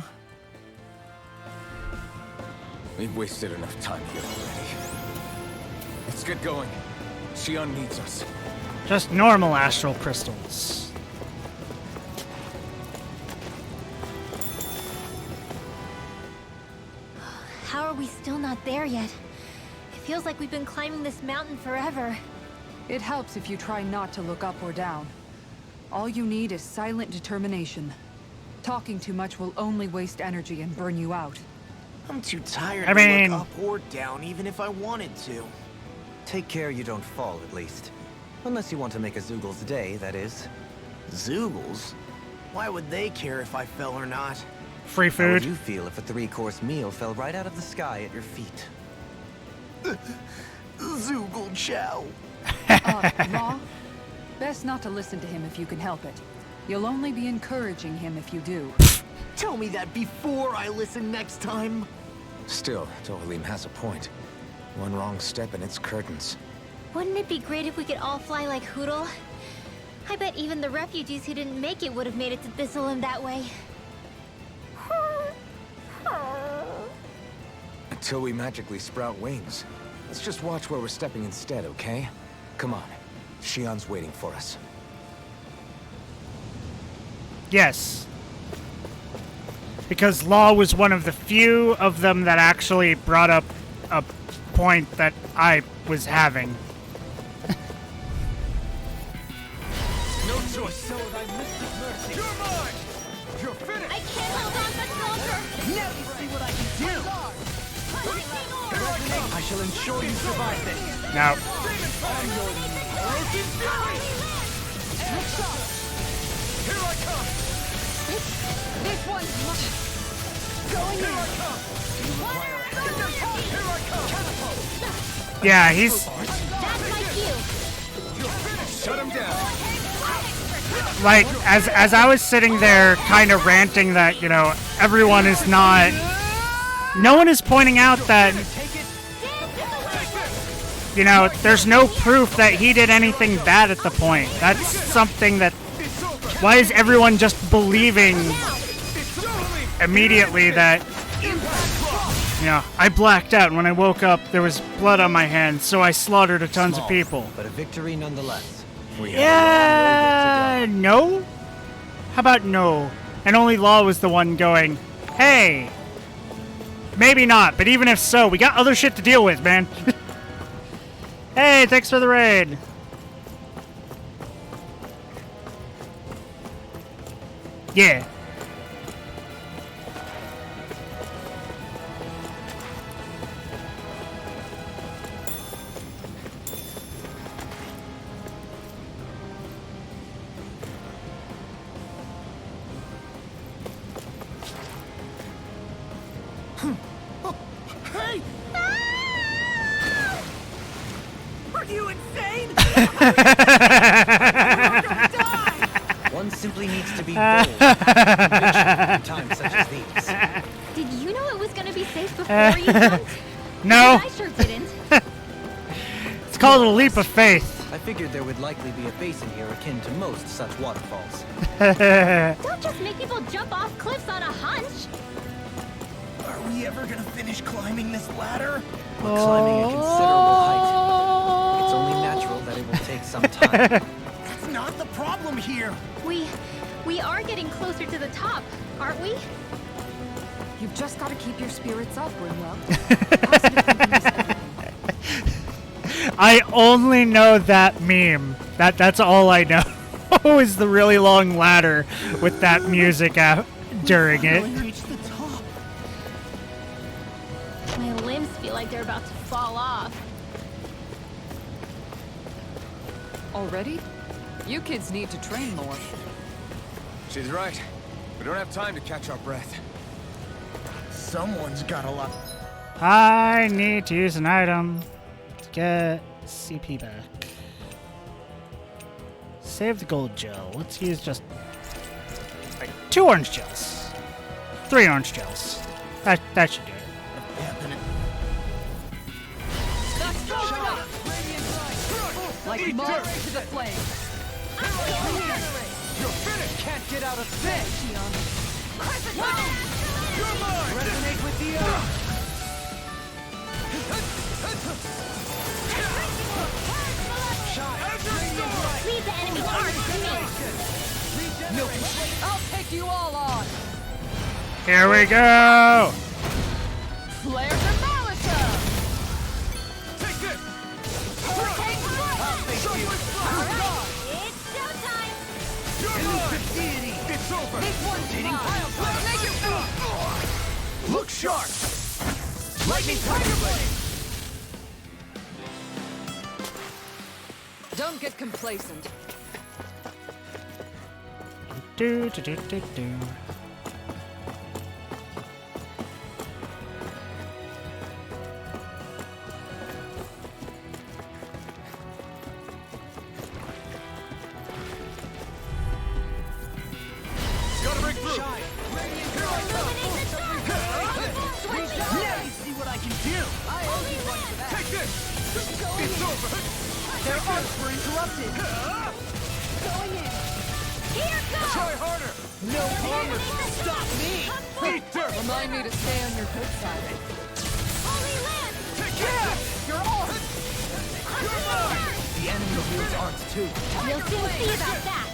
We've wasted enough time here already. Let's get going. Xion needs us. Just normal astral crystals. How are we still not there yet? It feels like we've been climbing this mountain forever. It helps if you try not to look up or down. All you need is silent determination. Talking too much will only waste energy and burn you out. I'm too tired I to mean- look up or down, even if I wanted to. Take care you don't fall, at least. Unless you want to make a Zoogel's day, that is. Zoogles? Why would they care if I fell or not? Free How would food. you feel if a 3-course meal fell right out of the sky at your feet? Zoogles. shell. Law, best not to listen to him if you can help it. You'll only be encouraging him if you do. Tell me that before I listen next time. Still, Dohalim has a point. One wrong step and it's curtains. Wouldn't it be great if we could all fly like Hootle? I bet even the refugees who didn't make it would have made it to Thistleland that way. Until we magically sprout wings. Let's just watch where we're stepping instead, okay? Come on. Shion's waiting for us. Yes. Because Law was one of the few of them that actually brought up a point that I was having. No choice. So thy mystic mercy. You're mine. You're finished. I can't hold on much longer. Now you see what I can do. I shall ensure you survive this. Now, Here I come. This one's mine. Going Here in. I come. Here I come. yeah, he's That's my cue. You're finished. Shut him down. like, as I was sitting there kind of ranting that, you know, everyone is not... No one is pointing out that, you know, there's no proof that he did anything bad at the point. That's something that... Why is everyone just believing immediately that, you know, I blacked out and when I woke up there was blood on my hands, so I slaughtered a tons of Small, people. but a victory nonetheless. We have Yeah, no? How about no? And only Law was the one going, hey, maybe not, but even if so, we got other shit to deal with, man. Hey, thanks for the raid. Yeah. Hey! Are you insane? One simply needs to be bold and have conviction in times such as these. Did you know it was gonna be safe before you jumped? No, I sure didn't. it's called a leap of faith. I figured there would likely be a basin here akin to most such waterfalls. Don't just make people jump off cliffs on a hunch. Are we ever gonna finish climbing this ladder? We're climbing a considerable height. It's only natural that it will take some time. That's not the problem here. We are getting closer to the top, aren't we? You've just got to keep your spirits up, Rinwell. Positive thinking is everything. I only know that meme. That's all I know. Is the really long ladder with that music out during it. Finally reached the top. My limbs feel like they're about to fall off. Already? You kids need to train more. She's right. We don't have time to catch our breath. Someone's got a lot. I need to use an item to get CP back. Save the gold gel. Let's use just like 2 orange gels. 3 orange gels. That should do it. That's strong enough! Like moth to the flame. You're finished. Can't get out of this! You're mine. Resonate with the earth! Leave the enemy arc to me. I'll take you all on! Here we go! Flare to Malisa! Take this. Hurricane It's showtime. You're mine. It's over. This one's mine! Make it Look sharp. Lightning Tiger Blade! Don't get complacent. Do. It's over! Their arcs were interrupted. Going in. Here goes! Try harder! No armor can stop me! Eat dirt! Remind me to stay on your good side. Holy land! Take care! You're off! You're mine! The enemy wields arts too. We'll soon see about that.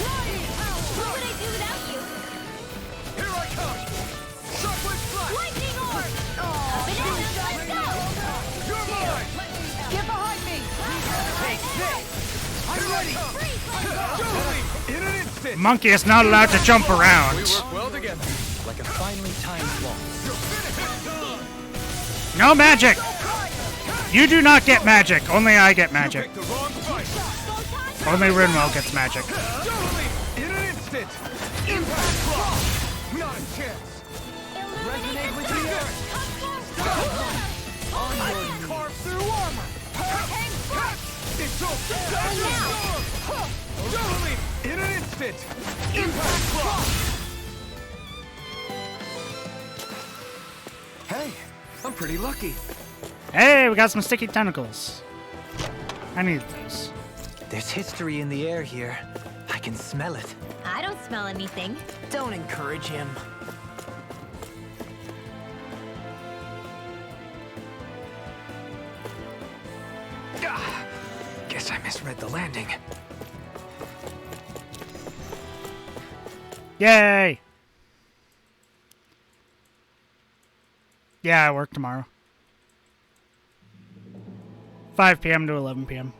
What would I do without you? Here I come! Shockwave flash! Lightning orb! Bananas, let's go! You're mine! Get behind me! Take this! I'm ready! Julie! In an instant! Monkey is not allowed to jump We around. work well together. Like a finely timed waltz. You're finished! No magic. You do not get magic. Only I get magic. Picked the wrong fight! Only Rinwell gets magic. Julie! In an instant! Impact block! Not a chance! Resonate with the earth! I can carve through armor! It's over! Julie! In an instant! Impact block! Hey, I'm pretty lucky. Hey, we got some sticky tentacles. I need those. There's history in the air here. I can smell it. I don't smell anything. Don't encourage him. Guess I misread the landing. Yay! Yeah, I work tomorrow. 5 p.m. to 11 p.m.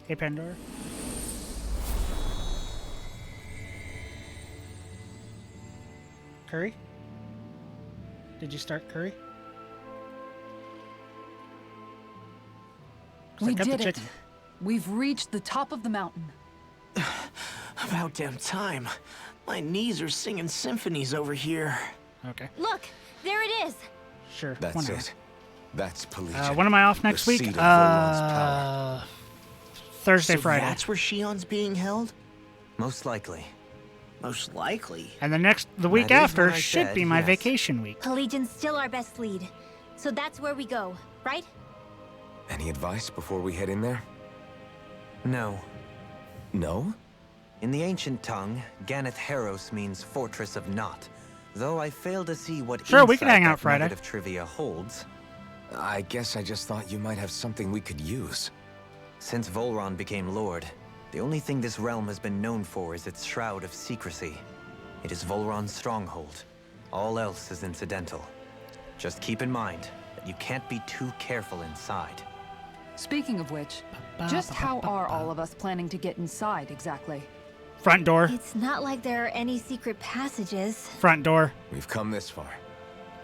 Hey, Pandora. Curry? Did you start curry? 'Cause I We got the did it. chicken. We've reached the top of the mountain. About damn time. My knees are singing symphonies over here. Okay, Look, there it is. sure. That's whenever. it. That's Pelagian. When am I off next The week? seat of Voron's power. Thursday, So Friday. that's where Shion's being held? Most likely. Most likely. And the week That is after what I should said, be my yes. vacation week. Pelagian's still our best lead. So that's where we go, right? Any advice before we head in there? No. No? In the ancient tongue, Ganeth Heros means Fortress of Naught. Though I fail to see what Sure, we can insight hang out that Friday. nugget of trivia holds. I guess I just thought you might have something we could use. Since Volron became Lord, the only thing this realm has been known for is its shroud of secrecy. It is Volron's stronghold. All else is incidental. Just keep in mind that you can't be too careful inside. Speaking of which, just how are all of us planning to get inside exactly? Front door. It's not like there are any secret passages. Front door. We've come this far.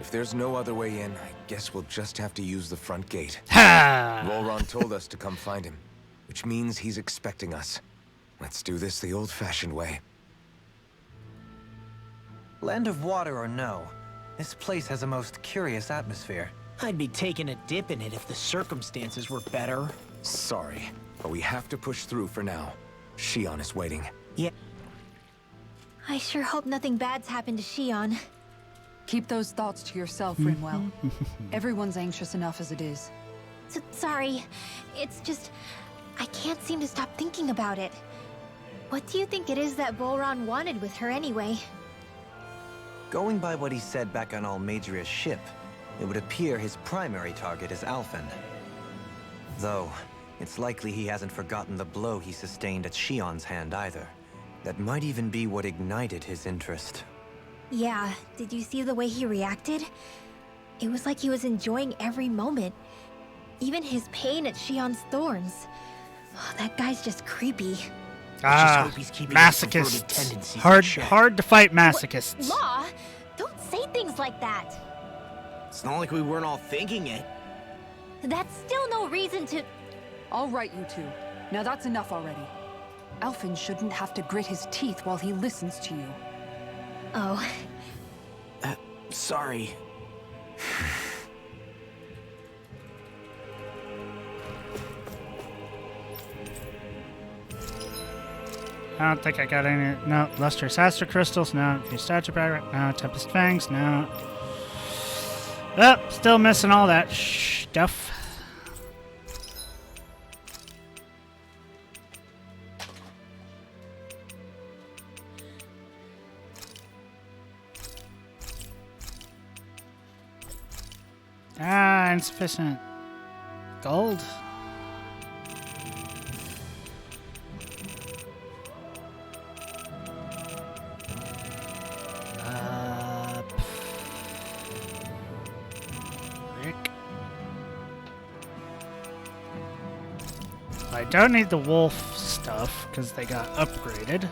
If there's no other way in, I guess we'll just have to use the front gate. Ha! Volron told us to come find him, which means he's expecting us. Let's do this the old-fashioned way. Land of water or no, this place has a most curious atmosphere. I'd be taking a dip in it if the circumstances were better. Sorry, but we have to push through for now. Shion is waiting. Yeah. I sure hope nothing bad's happened to Shion. Keep those thoughts to yourself, Rinwell. Everyone's anxious enough as it is. Sorry. It's just... I can't seem to stop thinking about it. What do you think it is that Volron wanted with her anyway? Going by what he said back on Almadria's ship, it would appear his primary target is Alphen. Though, it's likely he hasn't forgotten the blow he sustained at Shion's hand either. That might even be what ignited his interest. Yeah, did you see the way he reacted? It was like he was enjoying every moment. Even his pain at Shion's thorns. Oh, that guy's just creepy. hope he's keeping his perverted Masochists. tendencies in Hard, check. hard to fight masochists. Law? Don't say things like that. It's not like we weren't all thinking it. That's still no reason to... All right, you two. Now that's enough already. Alphen shouldn't have to grit his teeth while he listens to you. Oh, Sorry. I don't think I got any. No. Lustrous Aster Crystals? No. New Statue Bag? No. Tempest Fangs? No. Oh, still missing all that stuff. Ah, insufficient gold. Rick. I don't need the wolf stuff because they got upgraded.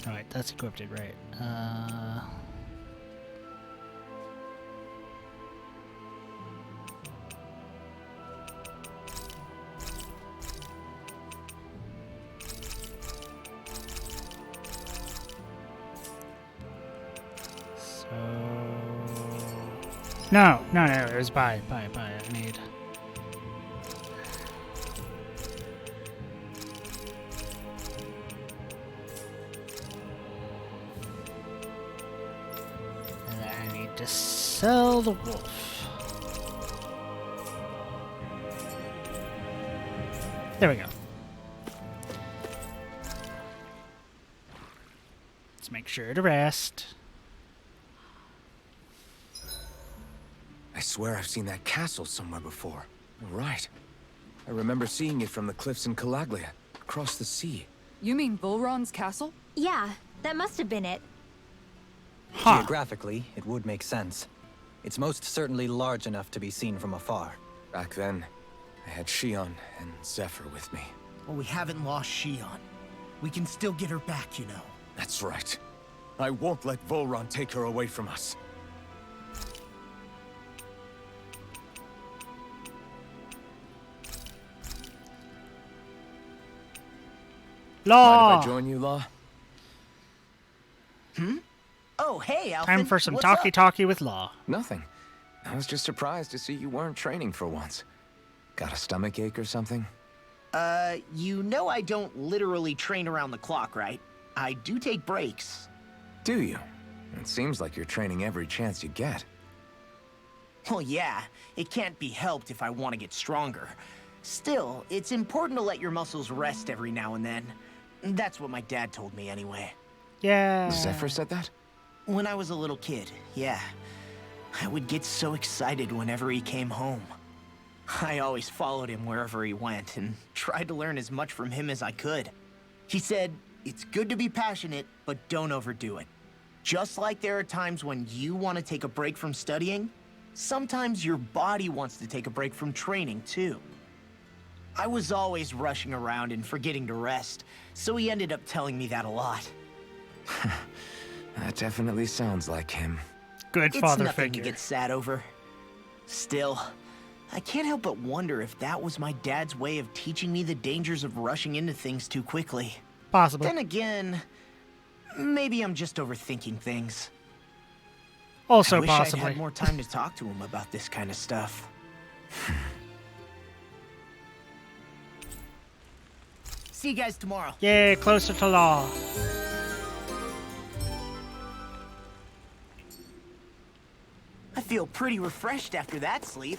Alright, that's equipped it right. No, it was buy. I need. And I need to sell the wolf. There we go. Let's make sure to rest. I swear I've seen that castle somewhere before. Right. I remember seeing it from the cliffs in Calaglia, across the sea. You mean Volron's castle? Yeah, that must have been it. Huh. Geographically, it would make sense. It's most certainly large enough to be seen from afar. Back then, I had Shion and Zephyr with me. Well, we haven't lost Shion. We can still get her back, you know. That's right. I won't let Volron take her away from us. Law! Mind if I join you, Law? Oh, hey, Alphen. Time for some What's up? talkie-talkie with Law. Nothing. I was just surprised to see you weren't training for once. Got a stomach ache or something? You know I don't literally train around the clock, right? I do take breaks. Do you? It seems like you're training every chance you get. Well, yeah, it can't be helped if I want to get stronger. Still, it's important to let your muscles rest every now and then. That's what my dad told me anyway. Yeah. Zephyr said that? When I was a little kid, yeah. I would get so excited whenever he came home. I always followed him wherever he went and tried to learn as much from him as I could. He said, it's good to be passionate, but don't overdo it. Just like there are times when you want to take a break from studying, sometimes your body wants to take a break from training too. I was always rushing around and forgetting to rest, so he ended up telling me that a lot. That definitely sounds like him. Good It's father nothing figure. to get sad over. Still, I can't help but wonder if that was my dad's way of teaching me the dangers of rushing into things too quickly. Possibly. Then again, maybe I'm just overthinking things. Also I wish possibly. I'd had more time to talk to him about this kind of stuff. See you guys tomorrow. Yay, closer to Law. I feel pretty refreshed after that sleep.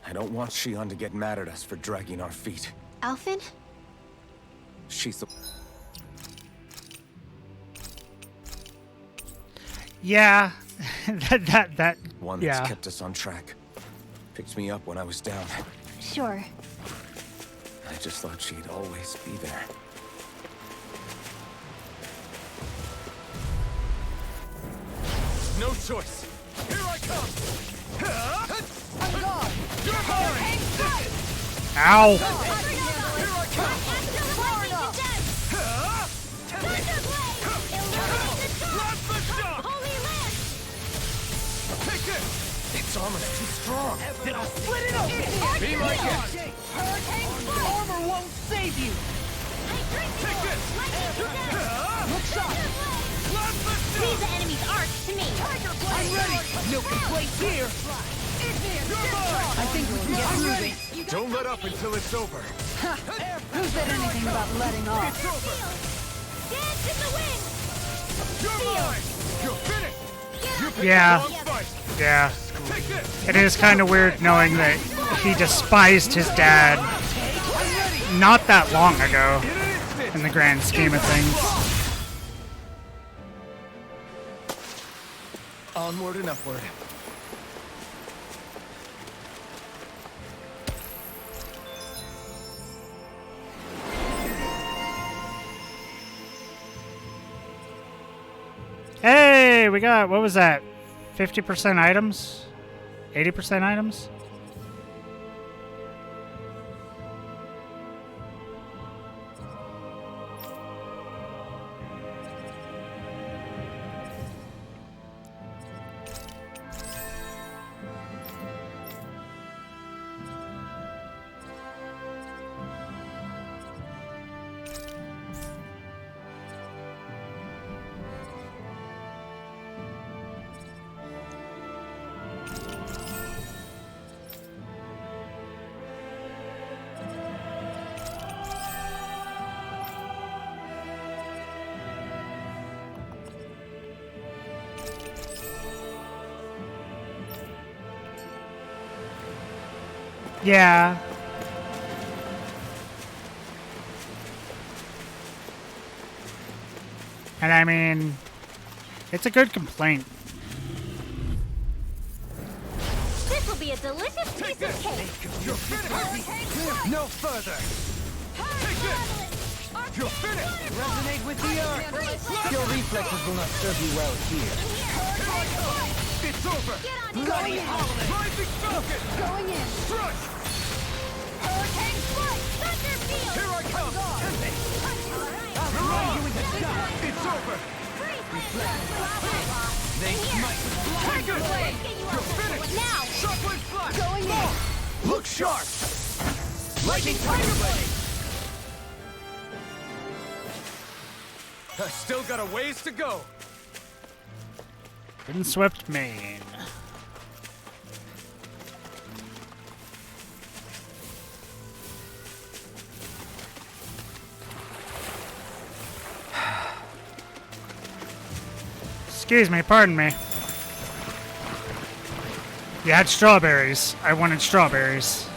I don't want Shion to get mad at us for dragging our feet. Alphen? She's the... Yeah. that one yeah. that's kept us on track. Picked me up when I was down. Sure. I just thought she'd always be there. No choice. Here I come. I'm gone. You're mine. Ow. Here I come. Far enough. Blast the shot. Take this. Its armor's too strong. Then I'll split it open! Be my guest. Hurricane Armor won't save you! Take this! Look sharp. Leave the enemy's arch to me. I'm ready! No complaints here. I think we can get moving. Don't let up until it's over. Who said anything about letting off? It's over! Dance in the wind. You're mine! You're finished! You picked Yeah. the wrong fight! Yeah. Take this! It is kind of weird knowing that he despised his dad not that long ago In an instant! in the grand scheme of things. Onward and upward. Hey, we got, what was that? 50% items? 80% items? Yeah. And I mean, it's a good complaint. This will be a delicious piece of cake. You're finished! No further! Take this! You're finished! Resonate with the earth. Your reflexes will not serve you well here. It's over! Bloody Rising Falcon! Going in. Strike! Hurricane strike! Thunderfield! Here I come! Mirage! It's over! They smite! Take it! You're You're finished! Now! Shockwave Flash! Going in. Look sharp! Lightning Tiger Blade! I still got a ways to go! Windswept Main. Excuse me, pardon me. You had strawberries. I wanted strawberries.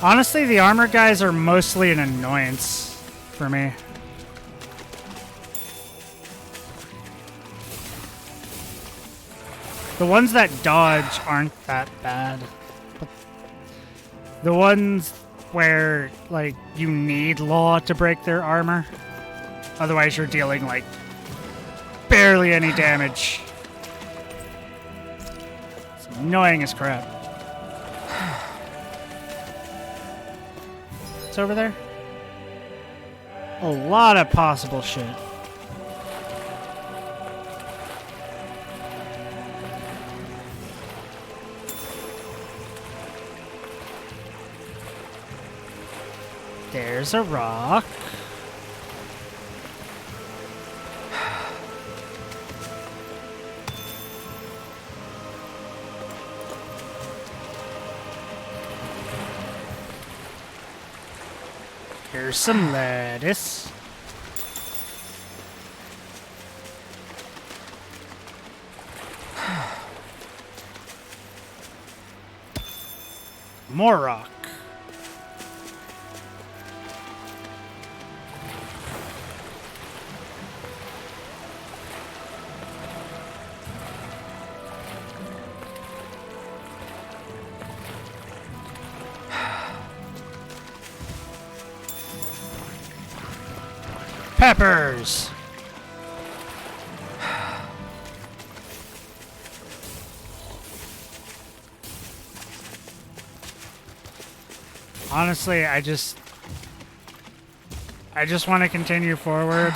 Honestly, the armor guys are mostly an annoyance for me. The ones that dodge aren't that bad. But the ones where, like, you need law to break their armor. Otherwise, you're dealing, like, barely any damage. It's annoying as crap. What's over there? A lot of possible shit. There's a rock. Here's some lettuce. More rock. Peppers. Honestly, I just want to continue forward.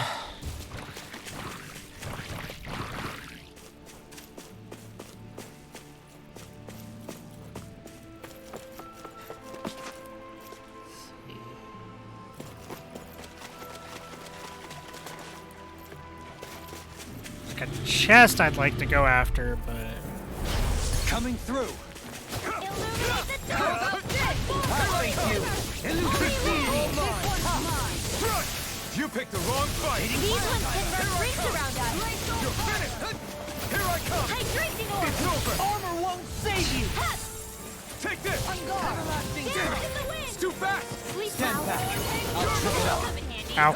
like a chest I'd like to go after, but Coming through. Illuminate the top! You picked the wrong fight! These ones can run rings around us! You're finished! Here I come! Hydration orb! It's over! Armor won't save you! Take this! Everlasting Dance death! in the wind! It's too fast! Sleep Stand well. back. I'll trip it up. Come in handy. ow.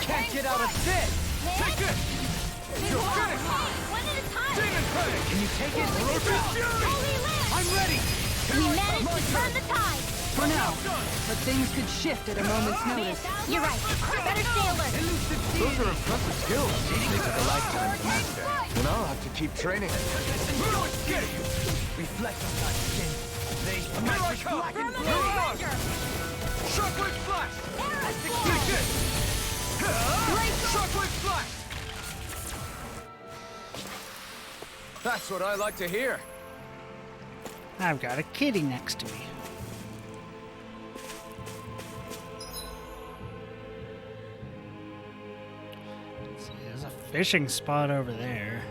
Can't get out of this! Take this! You're finished! One at a time! Demon Plague! Can you take it? Ferocious Fury! Holy Land! I'm ready! We managed to turn the tide! For now, but things could shift at a moment's notice. You're right. Better stay alert. Those are impressive skills. They took a lifetime to master. And I'll have to keep training. No escape! Reflect on that skin. They Here I come! Avenger! Shockwave Flash! Aerosol! Take this! Shockwave Flash! That's what I like to hear. I've got a kitty next to me. Let's see, there's a fishing spot over there.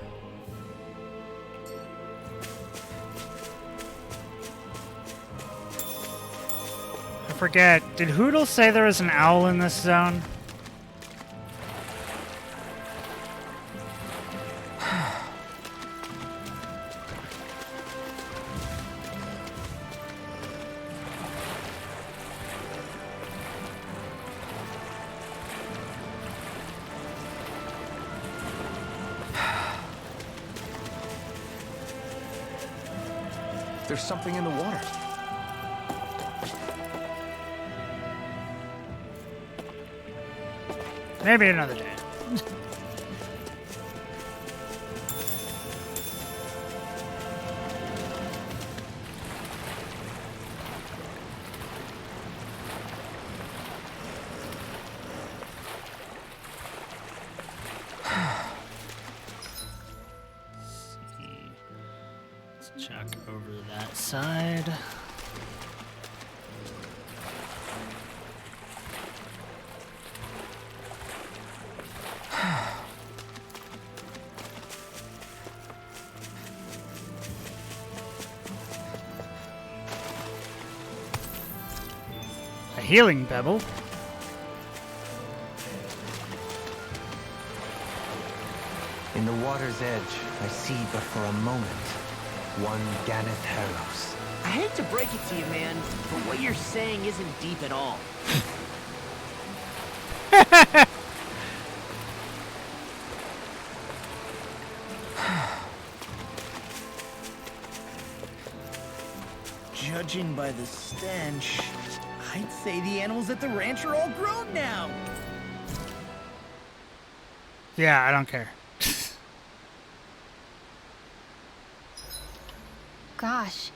I forget, did Hoodle say there was an owl in this zone? There's something in the water. Maybe another day. Let's check over that side. A healing pebble. In the water's edge, I see but for a moment one Ganeth Harrows. I hate to break it to you, man, but what you're saying isn't deep at all. Judging by the stench, I'd say the animals at the ranch are all grown now. Yeah, I don't care. Gosh,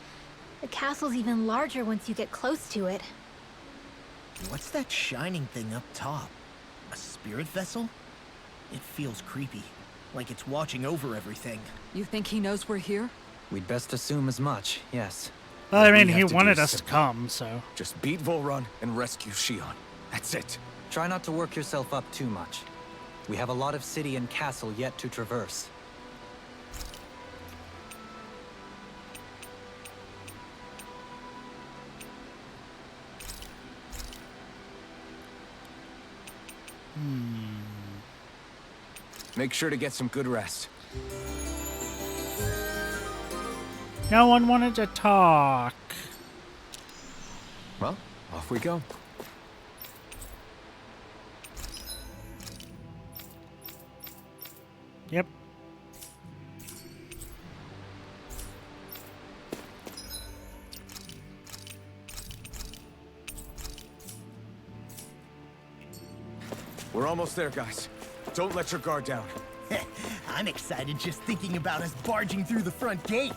the castle's even larger once you get close to it. What's that shining thing up top? A spirit vessel? It feels creepy, like it's watching over everything. You think he knows we're here? We'd best assume as much, yes. Well, I What we mean, he have to do wanted is us to simple. come, so. Just beat Volrun and rescue Shion. That's it. Try not to work yourself up too much. We have a lot of city and castle yet to traverse. Make sure to get some good rest. No one wanted to talk. Well, off we go. Yep. We're almost there, guys. Don't let your guard down. I'm excited just thinking about us barging through the front gate.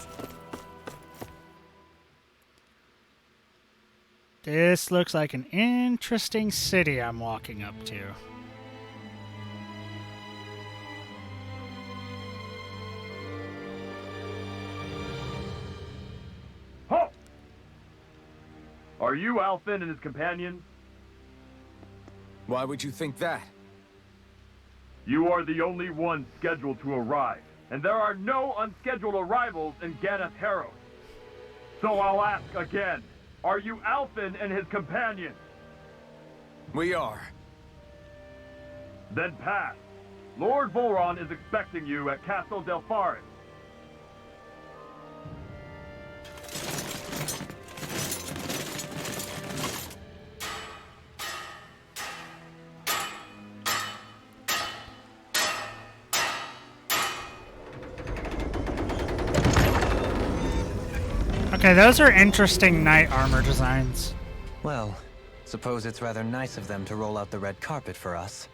This looks like an interesting city I'm walking up to. Halt! Are you Alfin and his companions? Why would you think that? You are the only one scheduled to arrive, and there are no unscheduled arrivals in Ganath Haros. So I'll ask again, are you Alphen and his companions? We are. Then pass. Lord Volron is expecting you at Castle Delpharis. Okay, those are interesting knight armor designs. Well, suppose it's rather nice of them to roll out the red carpet for us.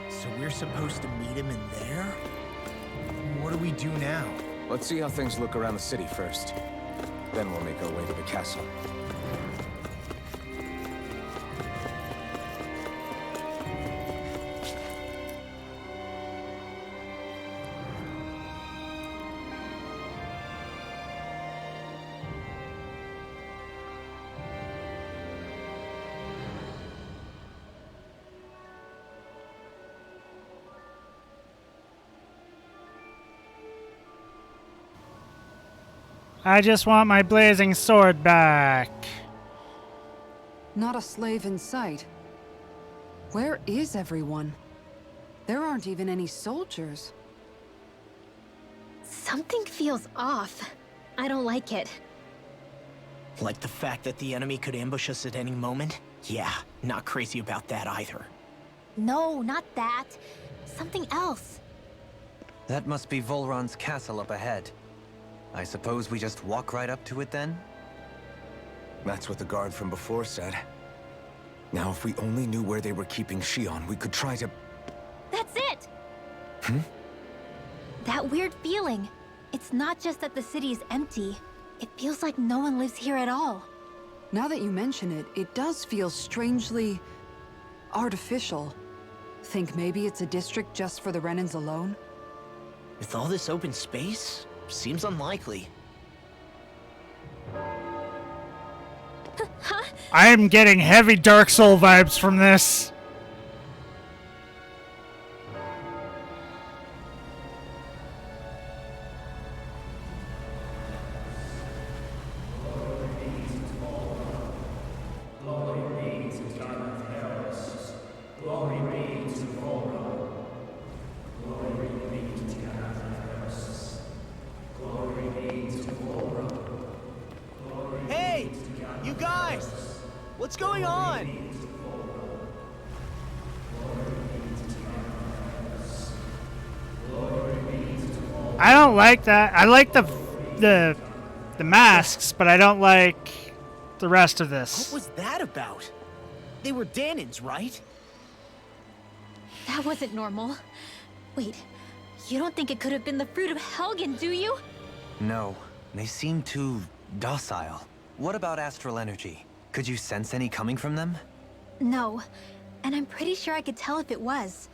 So we're supposed to meet him in there? What do we do now? Let's see how things look around the city first. Then we'll make our way to the castle. I just want my blazing sword back. Not a slave in sight. Where is everyone? There aren't even any soldiers. Something feels off. I don't like it. Like the fact that the enemy could ambush us at any moment? Yeah, not crazy about that either. No, not that. Something else. That must be Volron's castle up ahead. I suppose we just walk right up to it then? That's what the guard from before said. Now, if we only knew where they were keeping Shion, we could try to... That's it! That weird feeling. It's not just that the city is empty. It feels like no one lives here at all. Now that you mention it, it does feel strangely... artificial. Think maybe it's a district just for the Renans alone? With all this open space? Seems unlikely. I am getting heavy Dark Soul vibes from this. Hey! You guys! What's going on? I don't like that. I like the masks, but I don't like the rest of What this. was that about? They were Danins, right? That wasn't normal. Wait, you don't think it could have been the fruit of Helgen, do you? No, they seem too docile. What about astral energy? Could you sense any coming from them? No, and I'm pretty sure I could tell if it was.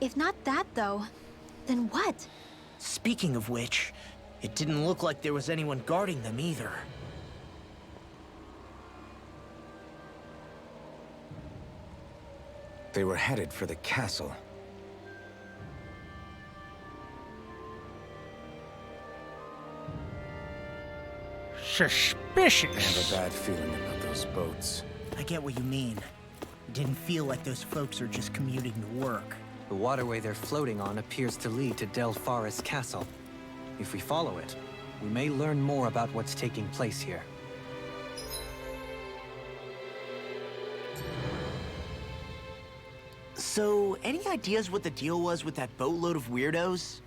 If not that, though, then what? Speaking of which, it didn't look like there was anyone guarding them either. They were headed for the castle. I Suspicious. have a bad feeling about those boats. I get what you mean. It didn't feel like those folks are just commuting to work. The waterway they're floating on appears to lead to Delpharis Castle. If we follow it, we may learn more about what's taking place here. So, any ideas what the deal was with that boatload of weirdos?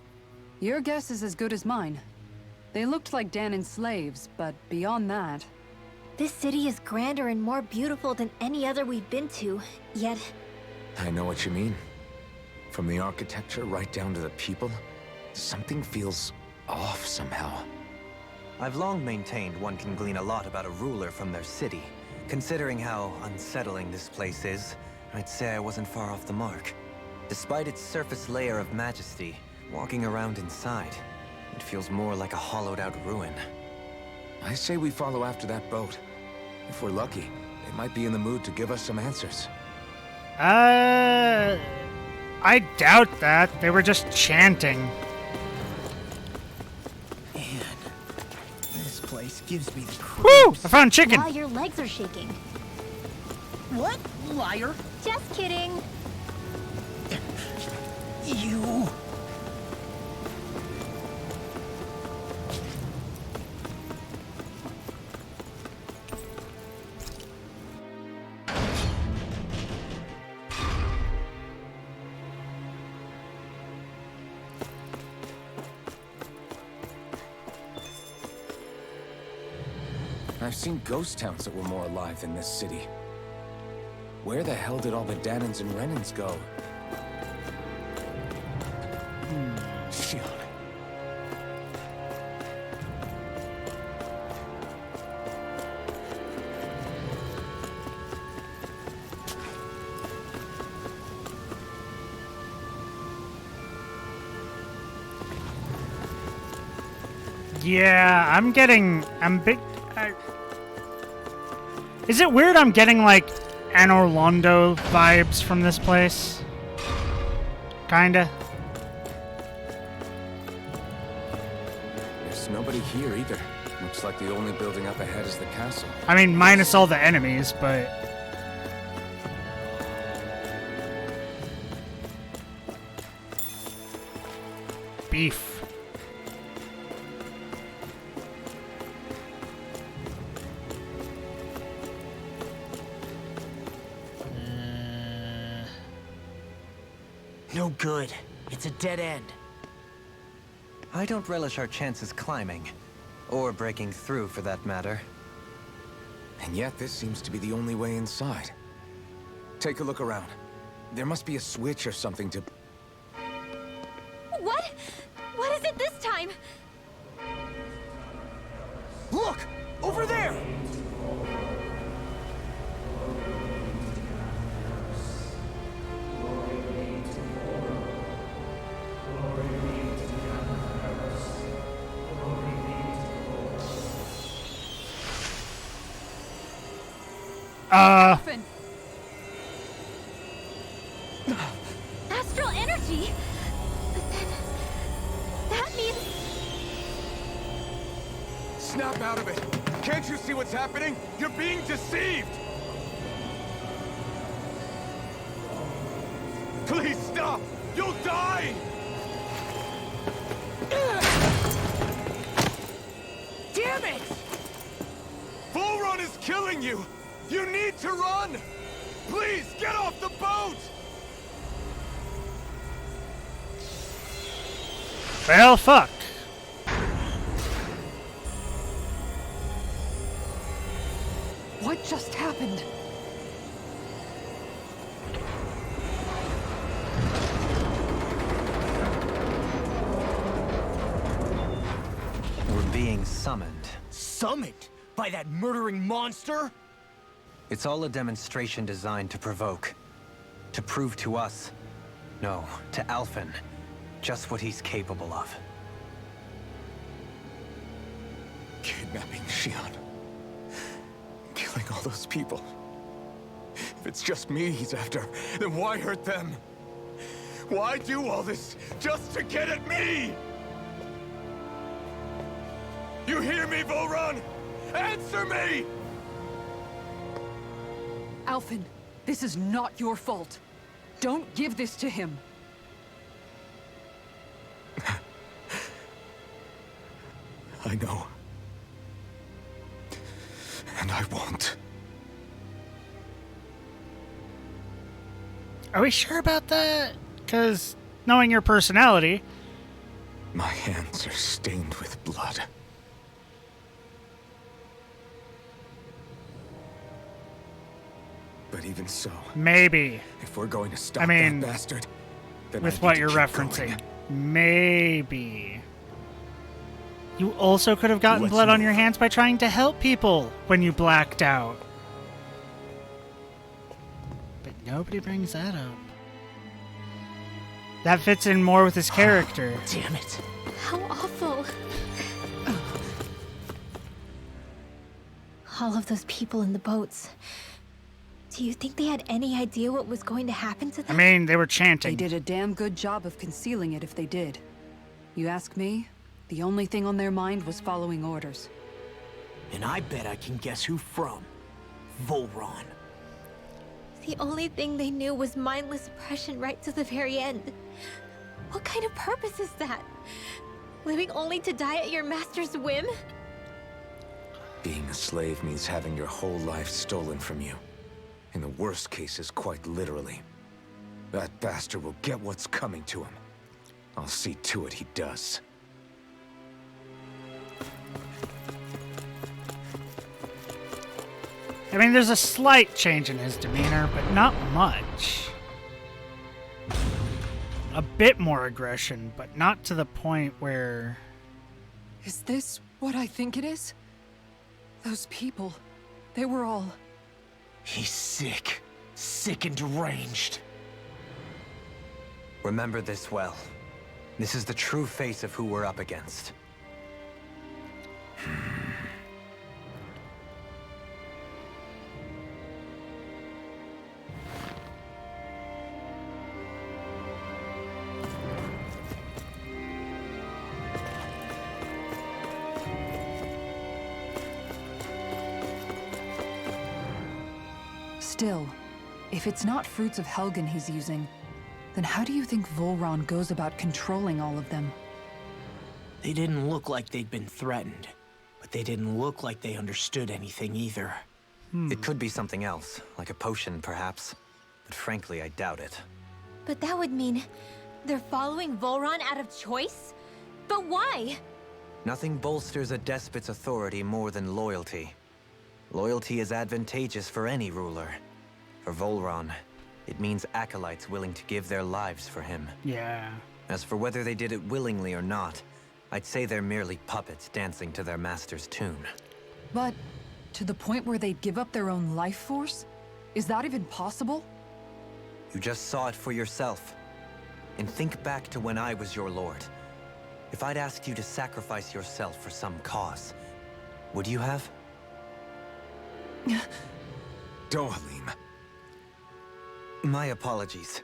Your guess is as good as mine. They looked like Danin slaves, but beyond that... This city is grander and more beautiful than any other we've been to, yet I know what you mean. From the architecture right down to the people, something feels off somehow. I've long maintained one can glean a lot about a ruler from their city. Considering how unsettling this place is, I'd say I wasn't far off the mark. Despite its surface layer of majesty, walking around inside, it feels more like a hollowed-out ruin. I say we follow after that boat. If we're lucky, they might be in the mood to give us some answers. I doubt that. They were just chanting. Man, this place gives me the Woo! creeps. I found chicken! While your legs are shaking. What? Liar? Just kidding. You... I've seen ghost towns that were more alive than this city. Where the hell did all the Danans and Renans go? Shit. Yeah, I'm big... Is it weird I'm getting, like, Anor Londo vibes from this place? Kinda. There's nobody here either. Looks like the only building up ahead is the castle. I mean, minus all the enemies, but... Beef. No good. It's a dead end. I don't relish our chances climbing. Or breaking through, for that matter. And yet, this seems to be the only way inside. Take a look around. There must be a switch or something to... What? What is it this time? Look! Over there! Astral energy? But then... that means... Snap out of it! Can't you see what's happening? You're being deceived! Please stop! You'll die! Damn it! Bull Run is killing you! You need to run! Please, get off the boat! Well, fuck. What just happened? We're being summoned. Summoned? By that murdering monster? It's all a demonstration designed to provoke. To prove to us, no, to Alphen, just what he's capable of. Kidnapping Xion. Killing all those people. If it's just me he's after, then why hurt them? Why do all this just to get at me? You hear me, Volrun? Answer me! Alphen, this is not your fault. Don't give this to him. I know. And I won't. Are we sure about that? Because knowing your personality... My hands are stained with blood. But even so, Maybe. if we're going to stop I mean, that bastard, then I With need what to you're keep referencing. going. Maybe. You also could have gotten Let's blood on move. your hands by trying to help people when you blacked out. But nobody brings that up. That fits in more with his character. Damn it. How awful. All of those people in the boats. Do you think they had any idea what was going to happen to I them? mean, they were They chanting. did a damn good job of concealing it if they did. You ask me, the only thing on their mind was following orders. And I bet I can guess who from. Volron. The only thing they knew was mindless oppression right to the very end. What kind of purpose is that? Living only to die at your master's whim? Being a slave means having your whole life stolen from you. In the worst cases, quite literally. That bastard will get what's coming to him. I'll see to it he does. I mean, there's a slight change in his demeanor, but not much. A bit more aggression, but not to the point where... Is this what I think it is? Those people, they were all... He's sick. Sick and deranged. Remember this well. This is the true face of who we're up against. Still, if it's not Fruits of Helgen he's using, then how do you think Volron goes about controlling all of them? They didn't look like they'd been threatened, but they didn't look like they understood anything either. It could be something else, like a potion perhaps. But frankly, I doubt it. But that would mean they're following Volron out of choice? But why? Nothing bolsters a despot's authority more than loyalty. Loyalty is advantageous for any ruler. For Volron, it means acolytes willing to give their lives for him. Yeah. As for whether they did it willingly or not, I'd say they're merely puppets dancing to their master's tune. But to the point where they'd give up their own life force? Is that even possible? You just saw it for yourself. And think back to when I was your lord. If I'd asked you to sacrifice yourself for some cause, would you have? Dohalim. My apologies.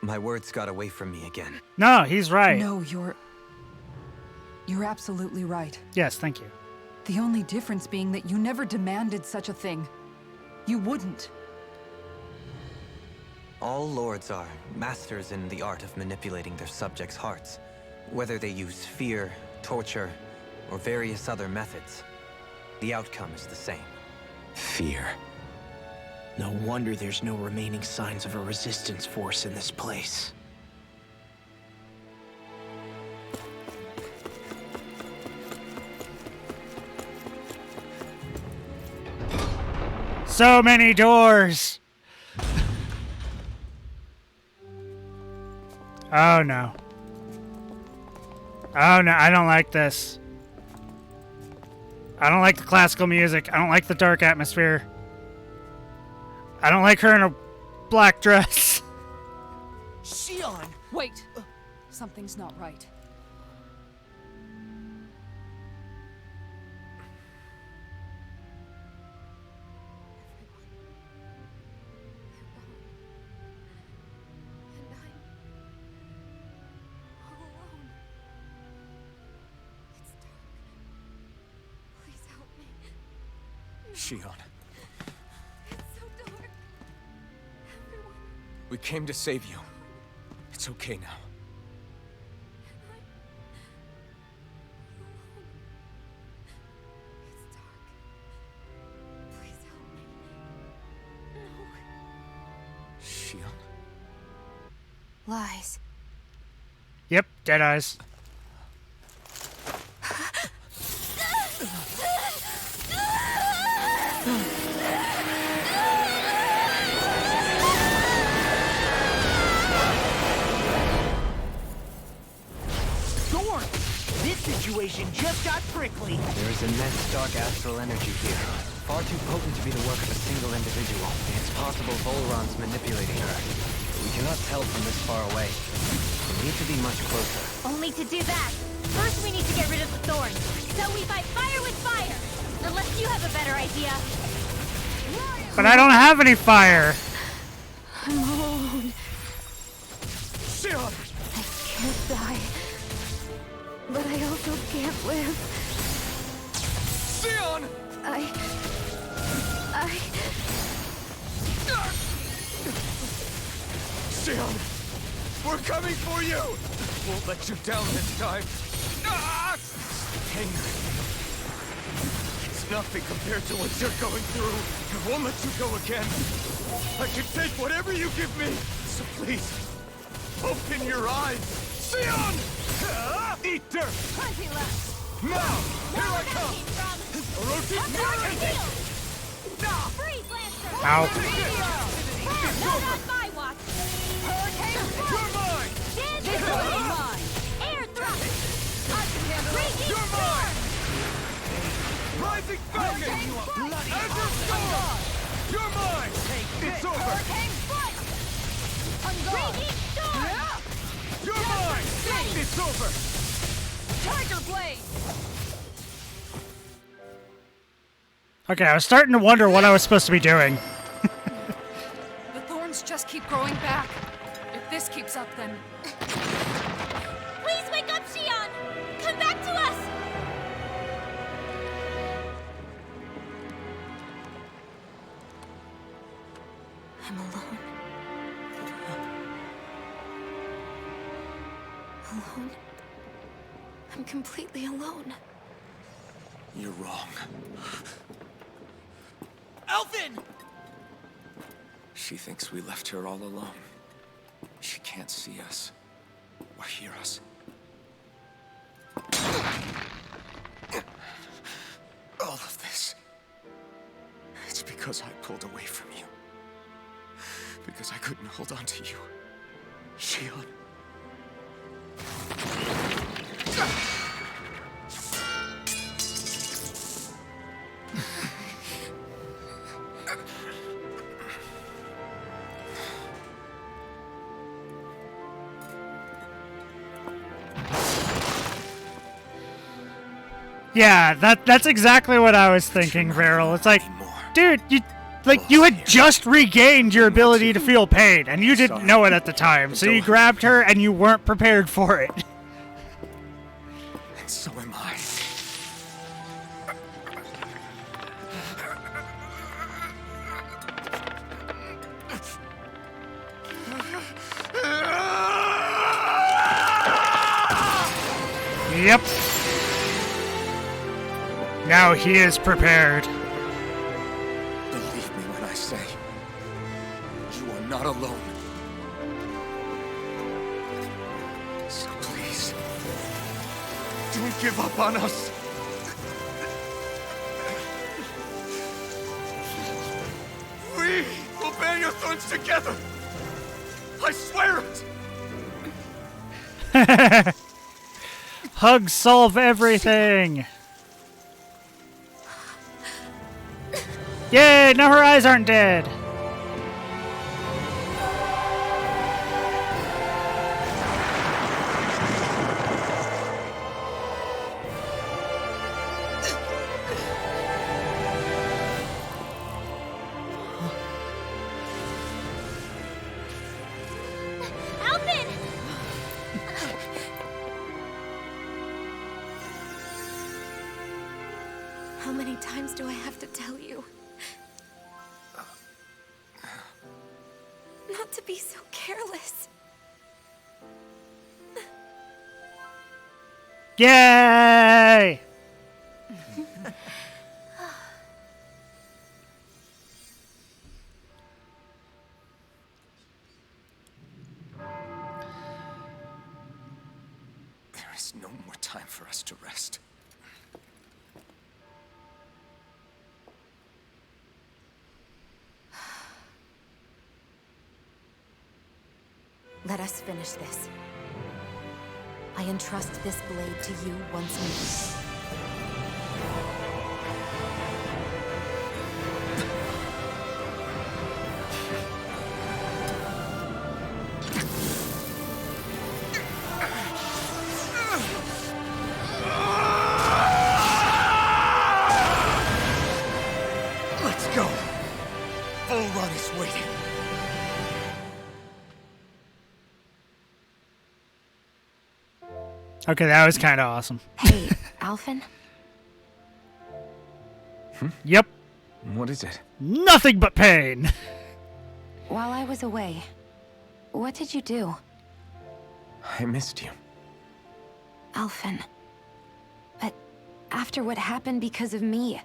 My words got away from me again. No, he's right. No, you're absolutely right. Yes, thank you. The only difference being that you never demanded such a thing. You wouldn't. All lords are masters in the art of manipulating their subjects' hearts. Whether they use fear, torture, or various other methods, the outcome is the same. Fear. No wonder there's no remaining signs of a resistance force in this place. So many doors! Oh no. Oh no, I don't like this. I don't like the classical music. I don't like the dark atmosphere. I don't like her in a black dress. Shion! Wait! Something's not right. Shion. We came to save you. It's okay now. Shion. Lies. Yep, dead eyes. situation just got prickly. There is immense dark astral energy here. Far too potent to be the work of a single individual. It's possible Volron's manipulating her. But we cannot tell from this far away. We need to be much closer. Only to do that, first we need to get rid of the thorns. So we fight fire with fire. Unless you have a better idea. But I don't have any fire. I'm alone. Sion! I can't die. But I also can't live. Sion! Sion! We're coming for you! Won't let you down this time. Ah! Anger. It's nothing compared to what you're going through. I won't let you go again. I can take whatever you give me. So please, open your eyes. Sion! Eat dirt! Plenty left. Now! Here I come! Orochi, Freeze, Lancer! Ow. Not on my watch! you're mine! Air thrust! Raging You're storm! mine! Rising Falcon! Azure Storm! You're mine! It's over! Raging storm! You're mine! It's over! Tiger Blade! Okay, I was starting to wonder what I was supposed to be doing. The thorns just keep growing back. If this keeps up, then... Please wake up, Xion! Come back to us! I'm alone. Alone? I'm completely alone. You're wrong. Elfin! She thinks we left her all alone. She can't see us or hear us. All of this. It's because I pulled away from you. Because I couldn't hold on to you. Xion. Yeah, that's exactly what I was thinking, Varel. It's like, dude, you had just regained your ability to feel pain, and you didn't know it at the time, so you grabbed her and you weren't prepared for it. And so am I. Yep. Now he is prepared. Believe me when I say, you are not alone. So please, Don't give up on us! We will bear your thorns together! I swear it! Hugs solve everything. Yay, now her eyes aren't dead. Alvin! How many times do I have to tell you? Not to be so careless. Yay! there is no more time for us to rest. Let us finish this. I entrust this blade to you once more. Let's go. Volron is waiting. Okay, that was kind of awesome. Hey, Alphen? Yep. What is it? Nothing but pain. While I was away, what did you do? I missed you. Alphen. But after what happened because of me,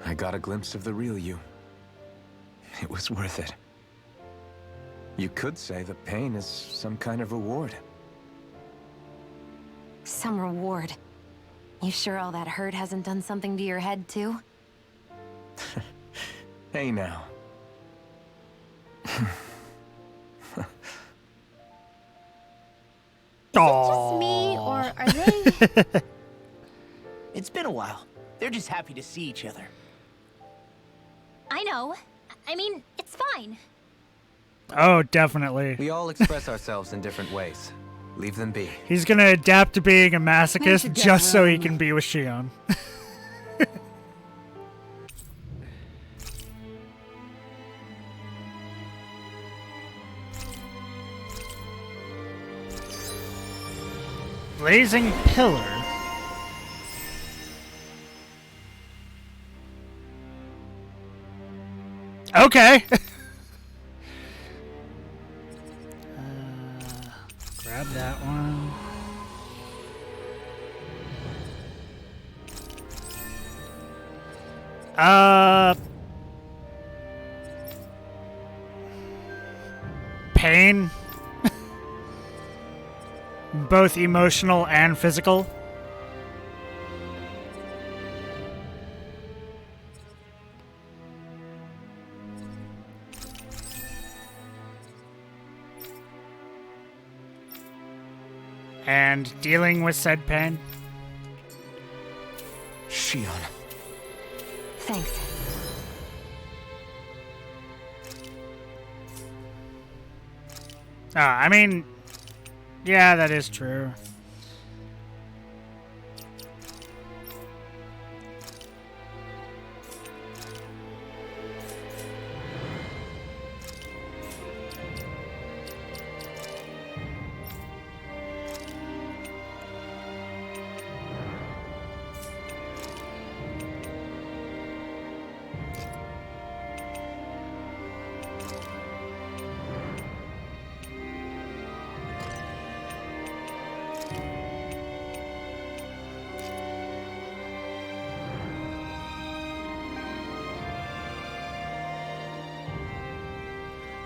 I got a glimpse of the real you. It was worth it. You could say the pain is some kind of reward. some reward. You sure all that hurt hasn't done something to your head, too? Hey now. Is it just me, or are they... It's been a while. They're just happy to see each other. I know. I mean, it's fine. Oh, definitely. We all express ourselves in different ways. Leave them be. He's gonna adapt to being a masochist Make it just so he wrong. can be with Shion. Blazing Pillar. Okay. Grab that one. Pain. Both emotional and physical. And dealing with said pain. Shion. Thanks. I mean, yeah, that is true.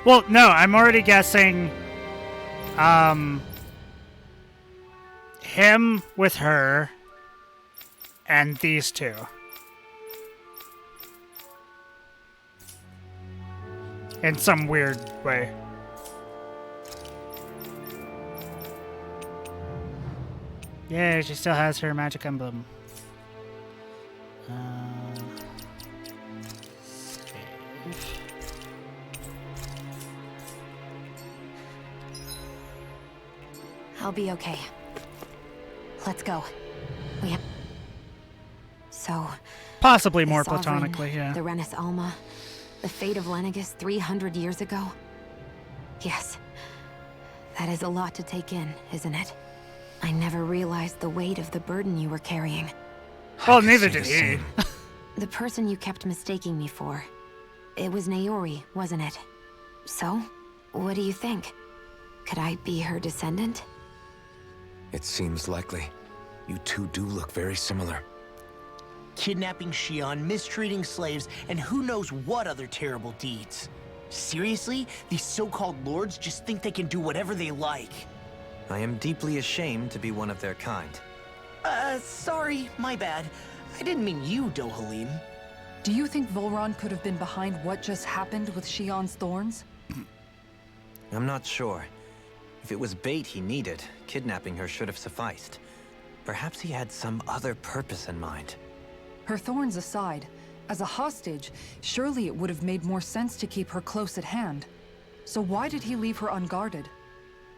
Well, no, I'm already guessing, him with her, and these two. In some weird way. Yeah, she still has her magic emblem. Save. I'll be okay. Let's go. We have... So... Possibly the more Sovereign, platonically, yeah. The Renis Alma, the fate of Lenegis 300 years ago. Yes. That is a lot to take in, isn't it? I never realized the weight of the burden you were carrying. Well, neither Say did the he. same. The person you kept mistaking me for. It was Naori, wasn't it? So, what do you think? Could I be her descendant? It seems likely. You two do look very similar. Kidnapping Shion, mistreating slaves, and who knows what other terrible deeds. Seriously? These so-called lords just think they can do whatever they like. I am deeply ashamed to be one of their kind. Sorry, my bad. I didn't mean you, Dohalim. Do you think Volron could have been behind what just happened with Shion's thorns? I'm not sure. If it was bait he needed, kidnapping her should have sufficed. Perhaps he had some other purpose in mind. Her thorns aside, as a hostage, surely it would have made more sense to keep her close at hand. So why did he leave her unguarded?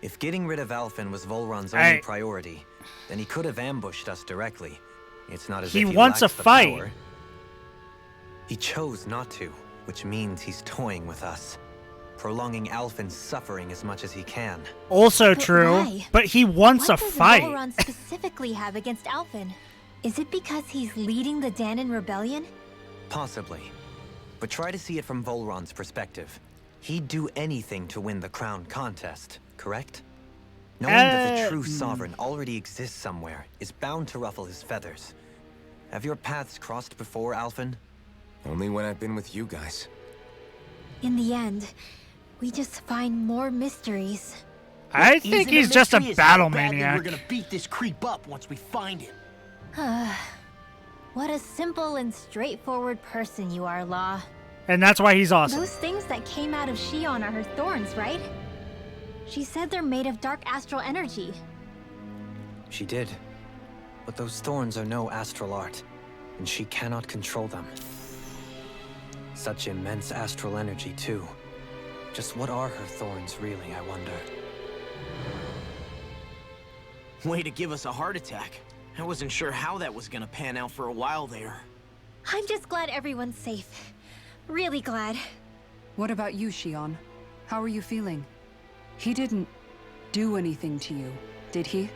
If getting rid of Alphen was Volron's Hey. only priority, then he could have ambushed us directly. It's not as He if he wants lacks a the fight. power. He chose not to, which means he's toying with us, prolonging Alphen's suffering as much as he can. Also But true, why? but he wants What a does fight. Volron specifically have against Alphen? Is it because he's leading the Danon rebellion? Possibly. But try to see it from Volron's perspective. He'd do anything to win the crown contest, correct? Knowing that the true sovereign already exists somewhere is bound to ruffle his feathers. Have your paths crossed before, Alphen? Only when I've been with you guys. In the end, we just find more mysteries. I think he's just a battle We're maniac. gonna beat this creep up once we find him. What a simple and straightforward person you are, Law. And that's why he's awesome. Those things that came out of Shion are her thorns, right? She said they're made of dark astral energy. She did. But those thorns are no astral art, and she cannot control them. Such immense astral energy, too. Just what are her thorns, really, I wonder? Way to give us a heart attack. I wasn't sure how that was gonna pan out for a while there. I'm just glad everyone's safe. Really glad. What about you, Shion? How are you feeling? He didn't do anything to you, did he?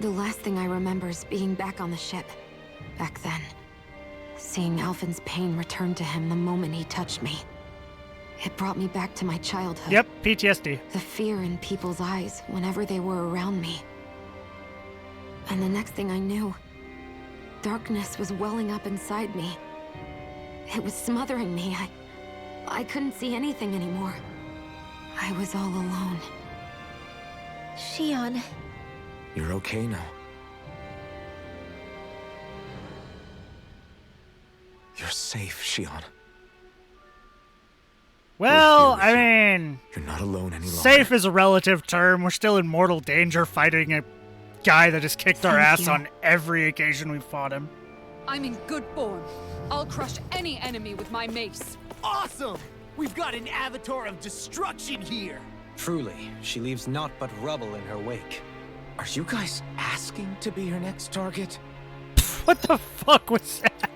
The last thing I remember is being back on the ship. Back then. Seeing Alphen's pain return to him the moment he touched me. It brought me back to my childhood. Yep, PTSD. The fear in people's eyes whenever they were around me. And the next thing I knew, darkness was welling up inside me. It was smothering me. I couldn't see anything anymore. I was all alone. Shion, You're okay now. You're safe, Shion. Well, We're here with I mean, You're not alone any longer. safe is a relative term. We're still in mortal danger fighting a guy that has kicked our Thank ass you. on every occasion we've fought him. I'm in good form. I'll crush any enemy with my mace. Awesome! We've got an avatar of destruction here! Truly, she leaves naught but rubble in her wake. Are you guys asking to be her next target? What the fuck was that?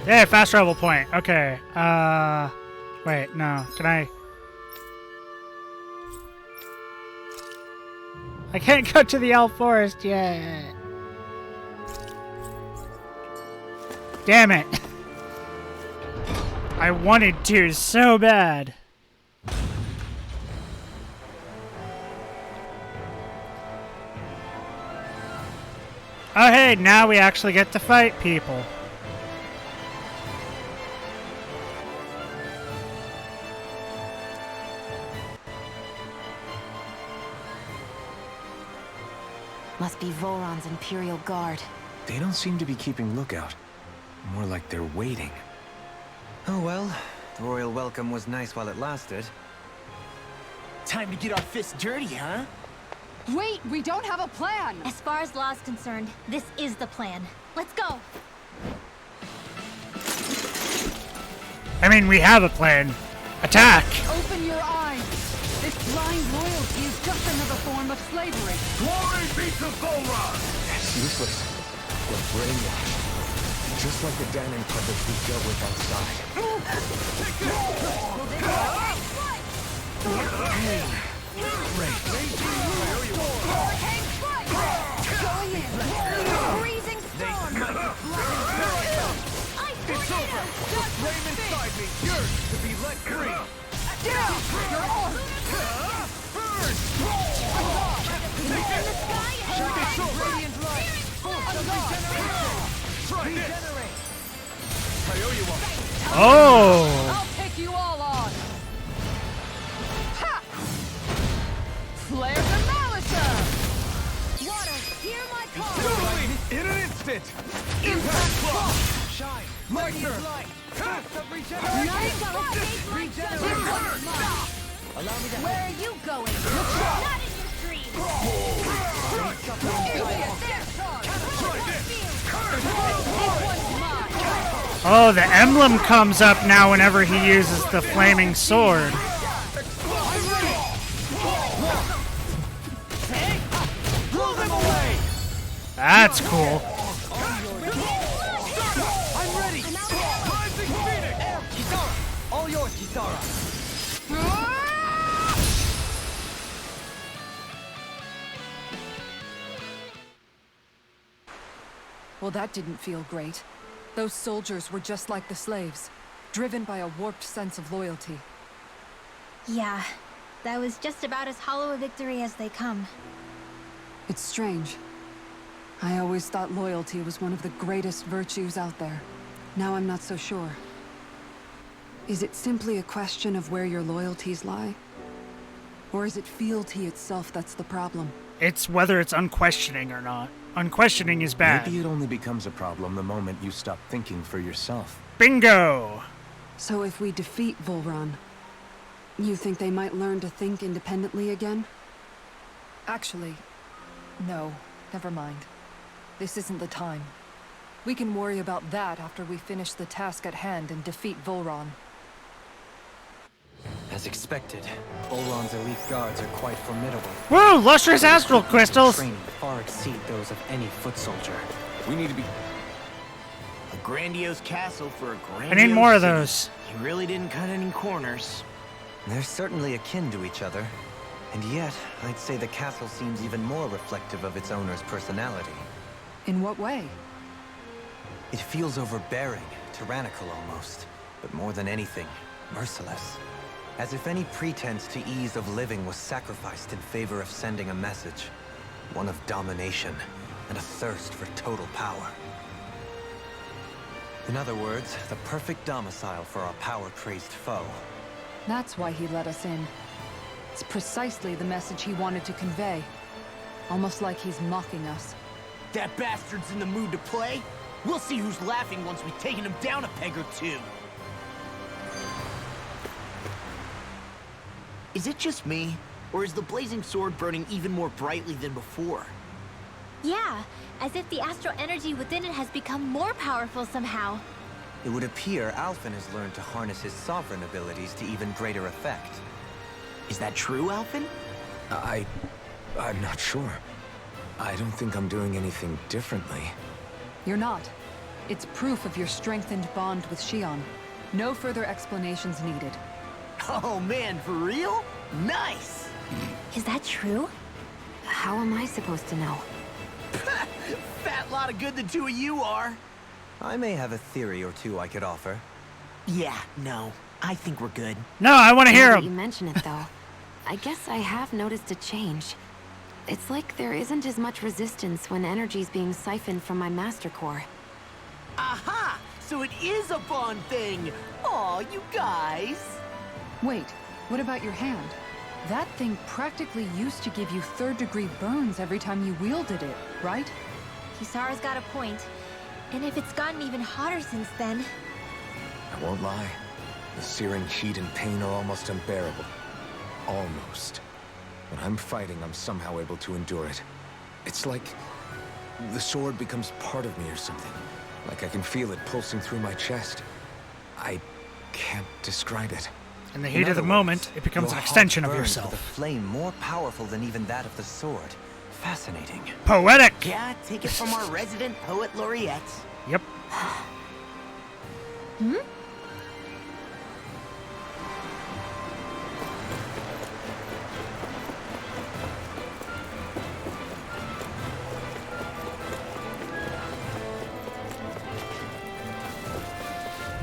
Yeah, fast travel point. Okay. Wait, no. Can I? I can't go to the Elf Forest yet. Damn it. I wanted to so bad. Oh hey, now we actually get to fight people. Must be Volron's Imperial Guard. They don't seem to be keeping lookout. More like they're waiting. Oh well, the royal welcome was nice while it lasted. Time to get our fists dirty, huh? Wait, we don't have a plan! as far as Law's concerned, this is the plan. Let's go! I mean, we have a plan. Attack! Open your eyes! This blind loyalty is just another form of slavery. Glory be to Volron! That's useless. We're brainwashed. Just like the Danon puppets we dealt with outside. Freezing storm! It's over! The flame inside me yearns to be let free! It's over! Full regeneration! Try this! I owe you one! Oh! I'll take you all on. Ha! Flare the Malisa! Water, hear my call! Totally! In an instant! Impact Claw! Shine! Lightner! Cast of regeneration! Allow me to. Where are you going? Not in your dreams! Oh, the emblem comes up now whenever he uses the flaming sword. Blow them away! That's cool. I'm ready! Rising Phoenix! Kisara! All yours, Kisara! Well, that didn't feel great. Those soldiers were just like the slaves, driven by a warped sense of loyalty. Yeah, that was just about as hollow a victory as they come. It's strange. I always thought loyalty was one of the greatest virtues out there. Now I'm not so sure. Is it simply a question of where your loyalties lie? Or is it fealty itself that's the problem? It's whether it's unquestioning or not. Unquestioning is bad. Maybe it only becomes a problem the moment you stop thinking for yourself. Bingo! So if we defeat Volron, you think they might learn to think independently again? Actually, no. Never mind. This isn't the time. We can worry about that after we finish the task at hand and defeat Volron. As expected, Volron's elite guards are quite formidable. Woo! Lustrous astral crystals! Training far exceed those of any foot soldier. We need to be... A grandiose castle for a grandiose I need more of city. those. You really didn't cut any corners. They're certainly akin to each other. And yet, I'd say the castle seems even more reflective of its owner's personality. In what way? It feels overbearing, tyrannical almost. But more than anything, merciless. As if any pretense to ease of living was sacrificed in favor of sending a message. One of domination, and a thirst for total power. In other words, the perfect domicile for our power-crazed foe. That's why he let us in. It's precisely the message he wanted to convey. Almost like he's mocking us. That bastard's in the mood to play? We'll see who's laughing once we've taken him down a peg or two. Is it just me? Or is the blazing sword burning even more brightly than before? Yeah, as if the astral energy within it has become more powerful somehow. It would appear Alphen has learned to harness his sovereign abilities to even greater effect. Is that true, Alphen? I'm not sure. I don't think I'm doing anything differently. You're not. It's proof of your strengthened bond with Shion. No further explanations needed. Oh man, for real? Nice! Is that true? How am I supposed to know? Fat lot of good the two of you are. I may have a theory or two I could offer. Yeah, no. I think we're good. No, I want to hear Now that you him. mention it, though, I guess I have noticed a change. It's like there isn't as much resistance when energy's being siphoned from my Master Core. Aha! So it is a bond thing! Aw, you guys! Wait, what about your hand? That thing practically used to give you third-degree burns every time you wielded it, right? Kisara's got a point. And if it's gotten even hotter since then... I won't lie. The searing heat and pain are almost unbearable. Almost. When I'm fighting, I'm somehow able to endure it. It's like the sword becomes part of me or something. Like I can feel it pulsing through my chest. I can't describe it. In the heat of the moment, it becomes an extension of With a yourself. flame more powerful than even that of the sword. Fascinating. Poetic! Yeah, take it from our resident poet laureate. Yep.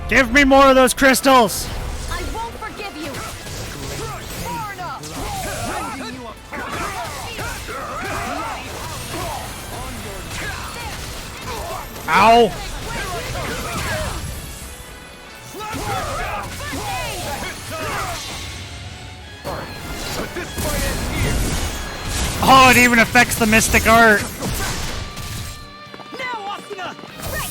Give me more of those crystals! I won't forgive you! Far enough! Ow! Oh, it even affects the mystic art. Now, Asuna! Right!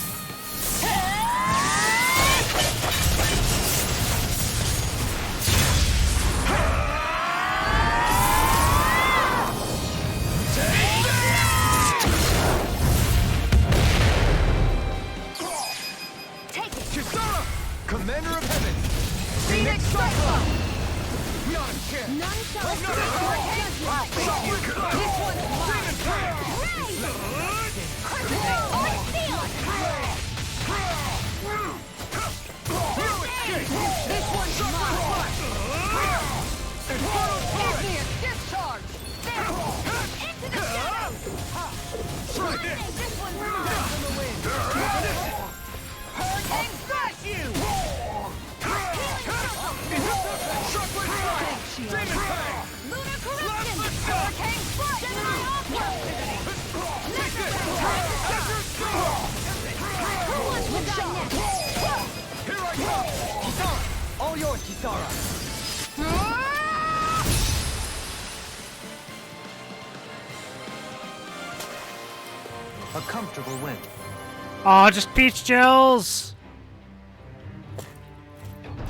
Take it! Kisara! Commander of Heaven! Phoenix Cyclone! Not a chance! None shall escape your hands! This one's mine! This one's mine! Igneous discharge! There! Into the shadows! Try this! This one's mine! Hurricane smash you! Shockwave strike! Demon Fang! Lunar corruption! Hurricane strike! Gemini aqua! Take this! Who wants to die next? Here I come! Kisara! All yours, Kisara! A comfortable win. Oh, just peach gels.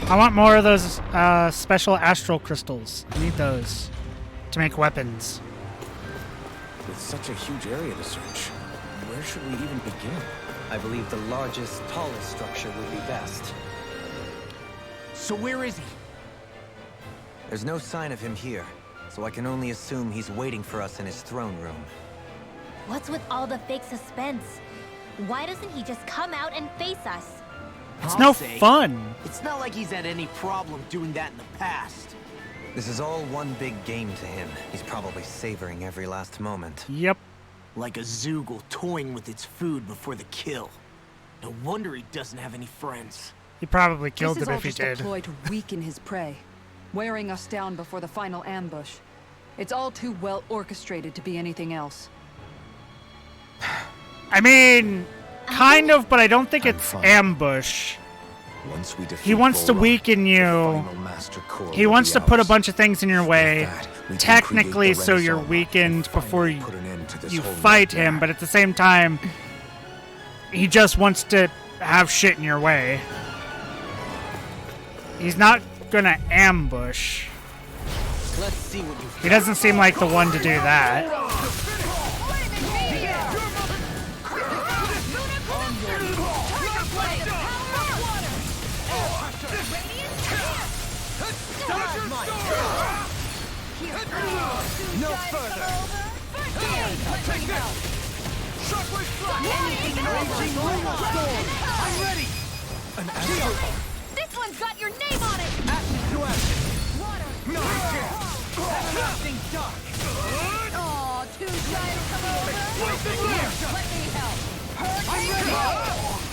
I want more of those special astral crystals. I need those to make weapons. With such a huge area to search, where should we even begin? I believe the largest, tallest structure would be best. So where is he? There's no sign of him here, so I can only assume he's waiting for us in his throne room. What's with all the fake suspense? Why doesn't he just come out and face us? It's I'll no say, fun. It's not like he's had any problem doing that in the past. This is all one big game to him. He's probably savoring every last moment. Yep. Like a Zoogle toying with its food before the kill. No wonder he doesn't have any friends. He probably killed This is him all if he just did. a ploy to weaken his prey, wearing us down before the final ambush. It's all too well orchestrated to be anything else. I mean, kind of, but I don't think it's fine. ambush. Once we defeat He wants to Volok, weaken the you. final Master Core He will wants be to put a ours. bunch of things in your way, With that, we can technically, create the so you're Renaissance weakened and before finally you, put an end to this you whole fight him, nightmare. but at the same time, he just wants to have shit in your way. He's not gonna ambush. Let's see what you He doesn't seem like the one to do that. No further! Take this! Shockwave strike! Raging Lunar Storm! I'm ready! An astral This one's got your name on it! ashes to ashes! Water! Not a chance! Everlasting dark! Aw, too shy to come over? Let me help! I'm ready!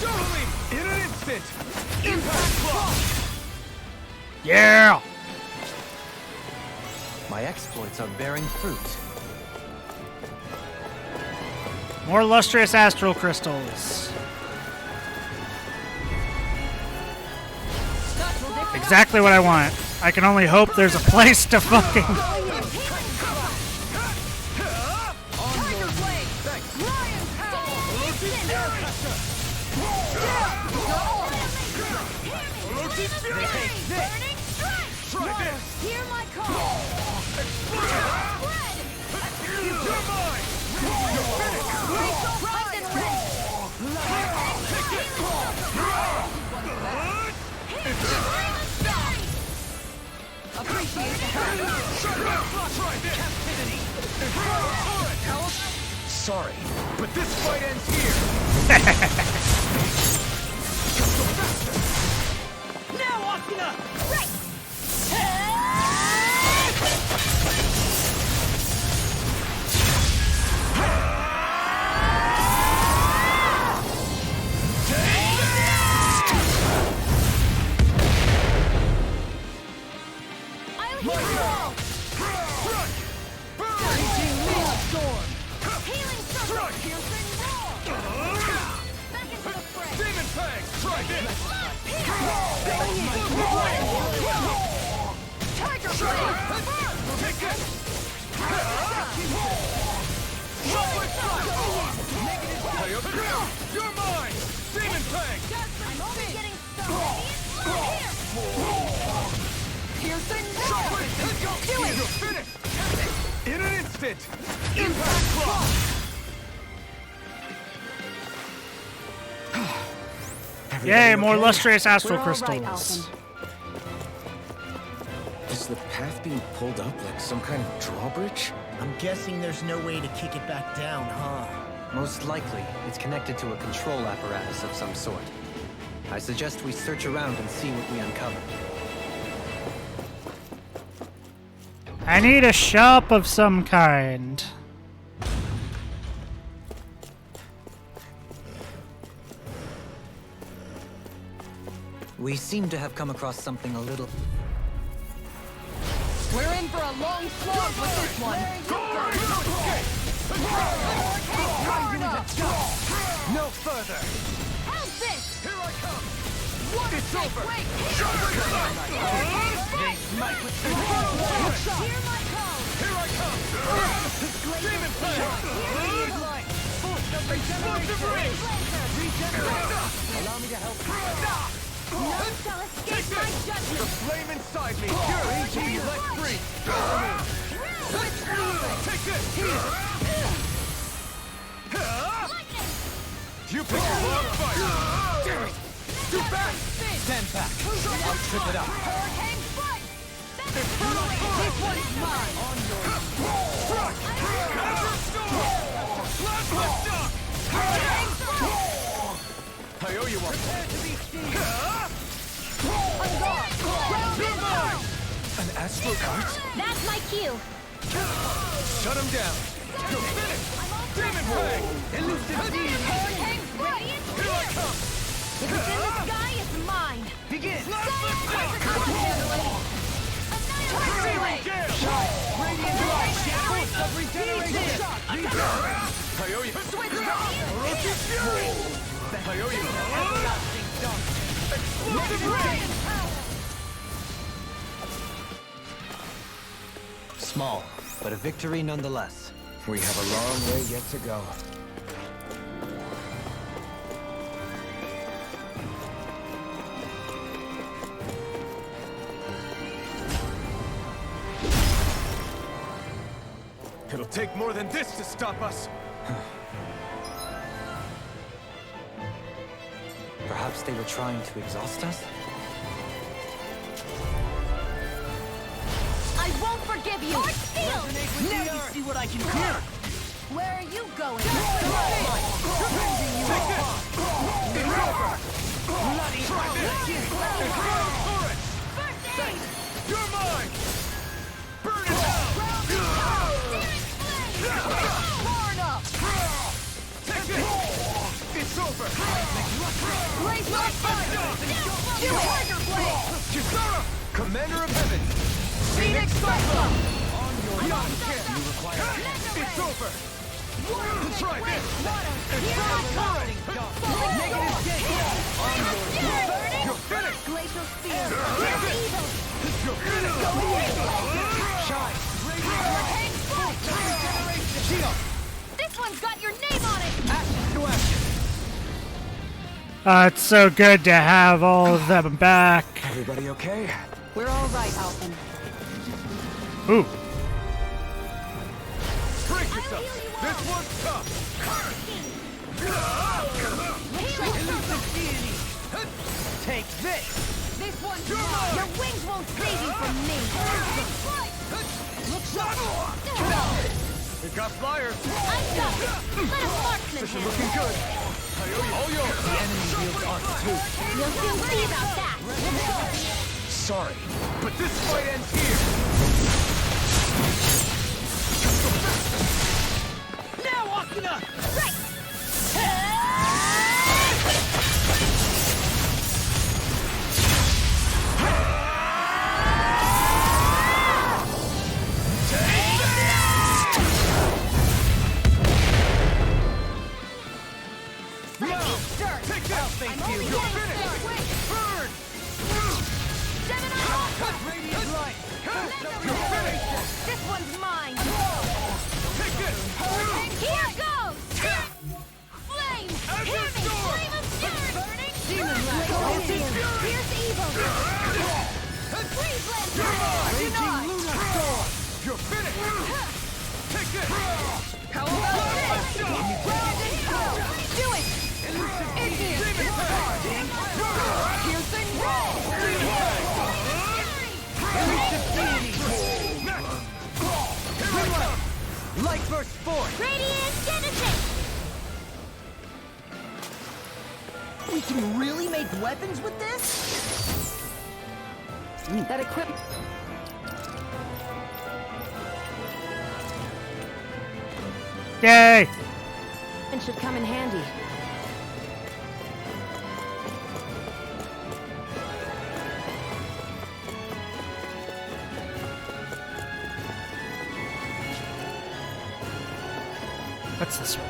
Totally! In an instant! Impact block! Yeah! My exploits are bearing fruit. More lustrous astral crystals. Exactly what I want. I can only hope there's a place to fucking... Tiger Blade! Lion Power! Burning Strike! Try this! Hear my call! Spread! You're mine! Racial Pride and Red! Appreciate the help! Try this! Sorry, but this fight ends here! Now, Asuna! Right! I'll heal you all! Healing circle! Piercing roar! Back into the fray! Demon Fang! Try this! Tiger Blade! Take this! You're mine! Demon Fang! I'm only getting started. Piercing Shockwave! Do it! You're finished! In an instant! Impact Claw! Yay, more lustrous astral We're all right, crystals. Alphen. Is the path being pulled up like some kind of drawbridge? I'm guessing there's no way to kick it back down, huh? Most likely, it's connected to a control apparatus of some sort. I suggest we search around and see what we uncover. I need a shop of some kind. We seem to have come across something a little... We're in for a long slog with this one. No further! How's this? Here I come! One It's over! Wait. Hear my call. Here I come! Demon Fang! Explosive Ring! Allow me to help you. None shall escape my The judgment. flame inside me! Fury be let free! Take this! You picked the wrong fight! Damn it! Too fast! Stand back! I'll trip it up! Hurricane strike. This one's mine! On your front! Plasma shock! I owe you one! Prepare to be seen! An astral cart? That's my cue. Shut him down! You're finished! Demon Fang! Elusive deity! Hurricane strike. Here I come! If it's in the sky, it's mine. Begin! Annihilate. Radiant light! Shackles of regeneration! I owe you! Orochi's Fury! I owe you! Everlasting dunk! Explosive Ring! Small, but a victory nonetheless. We have a long way yet to go. It'll take more than this to stop us! Perhaps they were trying to exhaust us? I won't forgive you. Hard steel. Now you see what I can do! Where are you going? Bloody First aid. You're mine! Burn it down! Torn up. Take this! It's over! Blaze my fire. Do it. Tiger blade. Kisara! Commander of Heaven! Phoenix Cyclone. On your yacht camp! You require... It's over! Try this! Hear my call. Negative gate! You're finished! Glacial spear. Here's evil. You're finished! Shine! Hurricane strike. Shield! This one's got your name on it. Action to action! It's so good to have all of them back. Everybody okay? We're all right, Alphen. Ooh. Brace yourself! This one's tough! Take this! This one's mine. Your wings won't save you from me. Look sharp. We've got flyers! I got it. Let us marksman This is him. looking good! All yours! The enemy wields Arc too! You'll soon see about that. Sorry, but this fight ends here! Now, Akina! Right. Take that! Thank you! You're finished! Burn! Radiant light! You're finished! Light Burst Force! Radiant Genesis! We can really make weapons with this? That equipment... Yay! should come in handy. What's this one?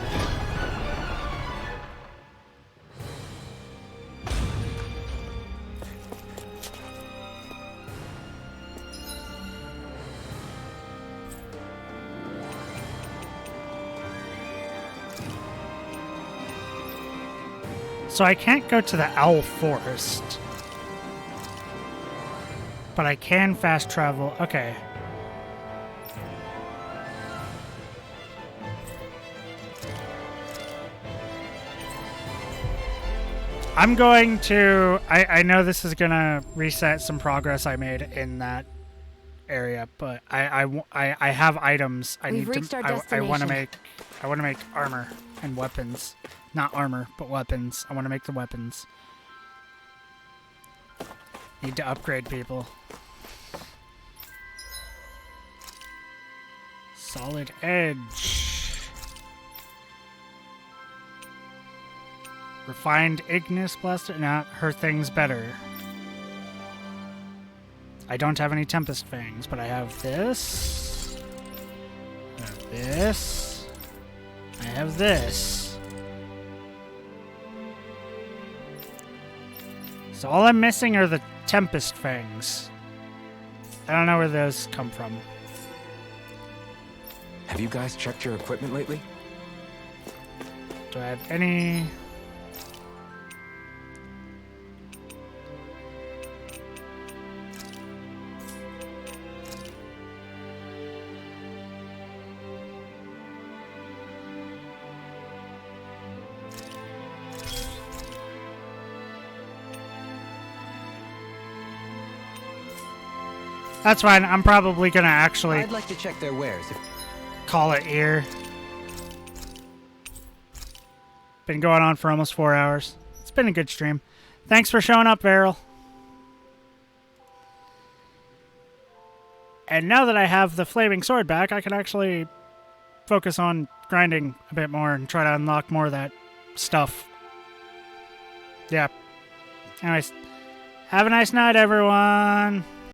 So I can't go to the Owl Forest. But I can fast travel. Okay. I'm going to... I know this is going to reset some progress I made in that area, but I have items. We've reached our I want to destination. make armor and weapons. Not armor, but weapons. I want to make the weapons. Need to upgrade people. Solid Edge. Refined Ignis Blaster. Nah, her thing's better. I don't have any Tempest Fangs, but I have this. I have this. I have this. So all I'm missing are the Tempest Fangs. I don't know where those come from. Have you guys checked your equipment lately? Do I have any... That's fine. I'm probably gonna actually I'd like to check their wares. call it here. Been going on for almost 4 hours. It's been a good stream. Thanks for showing up, Varel. And now that I have the flaming sword back, I can actually focus on grinding a bit more and try to unlock more of that stuff. Yeah. Anyways, have a nice night, everyone.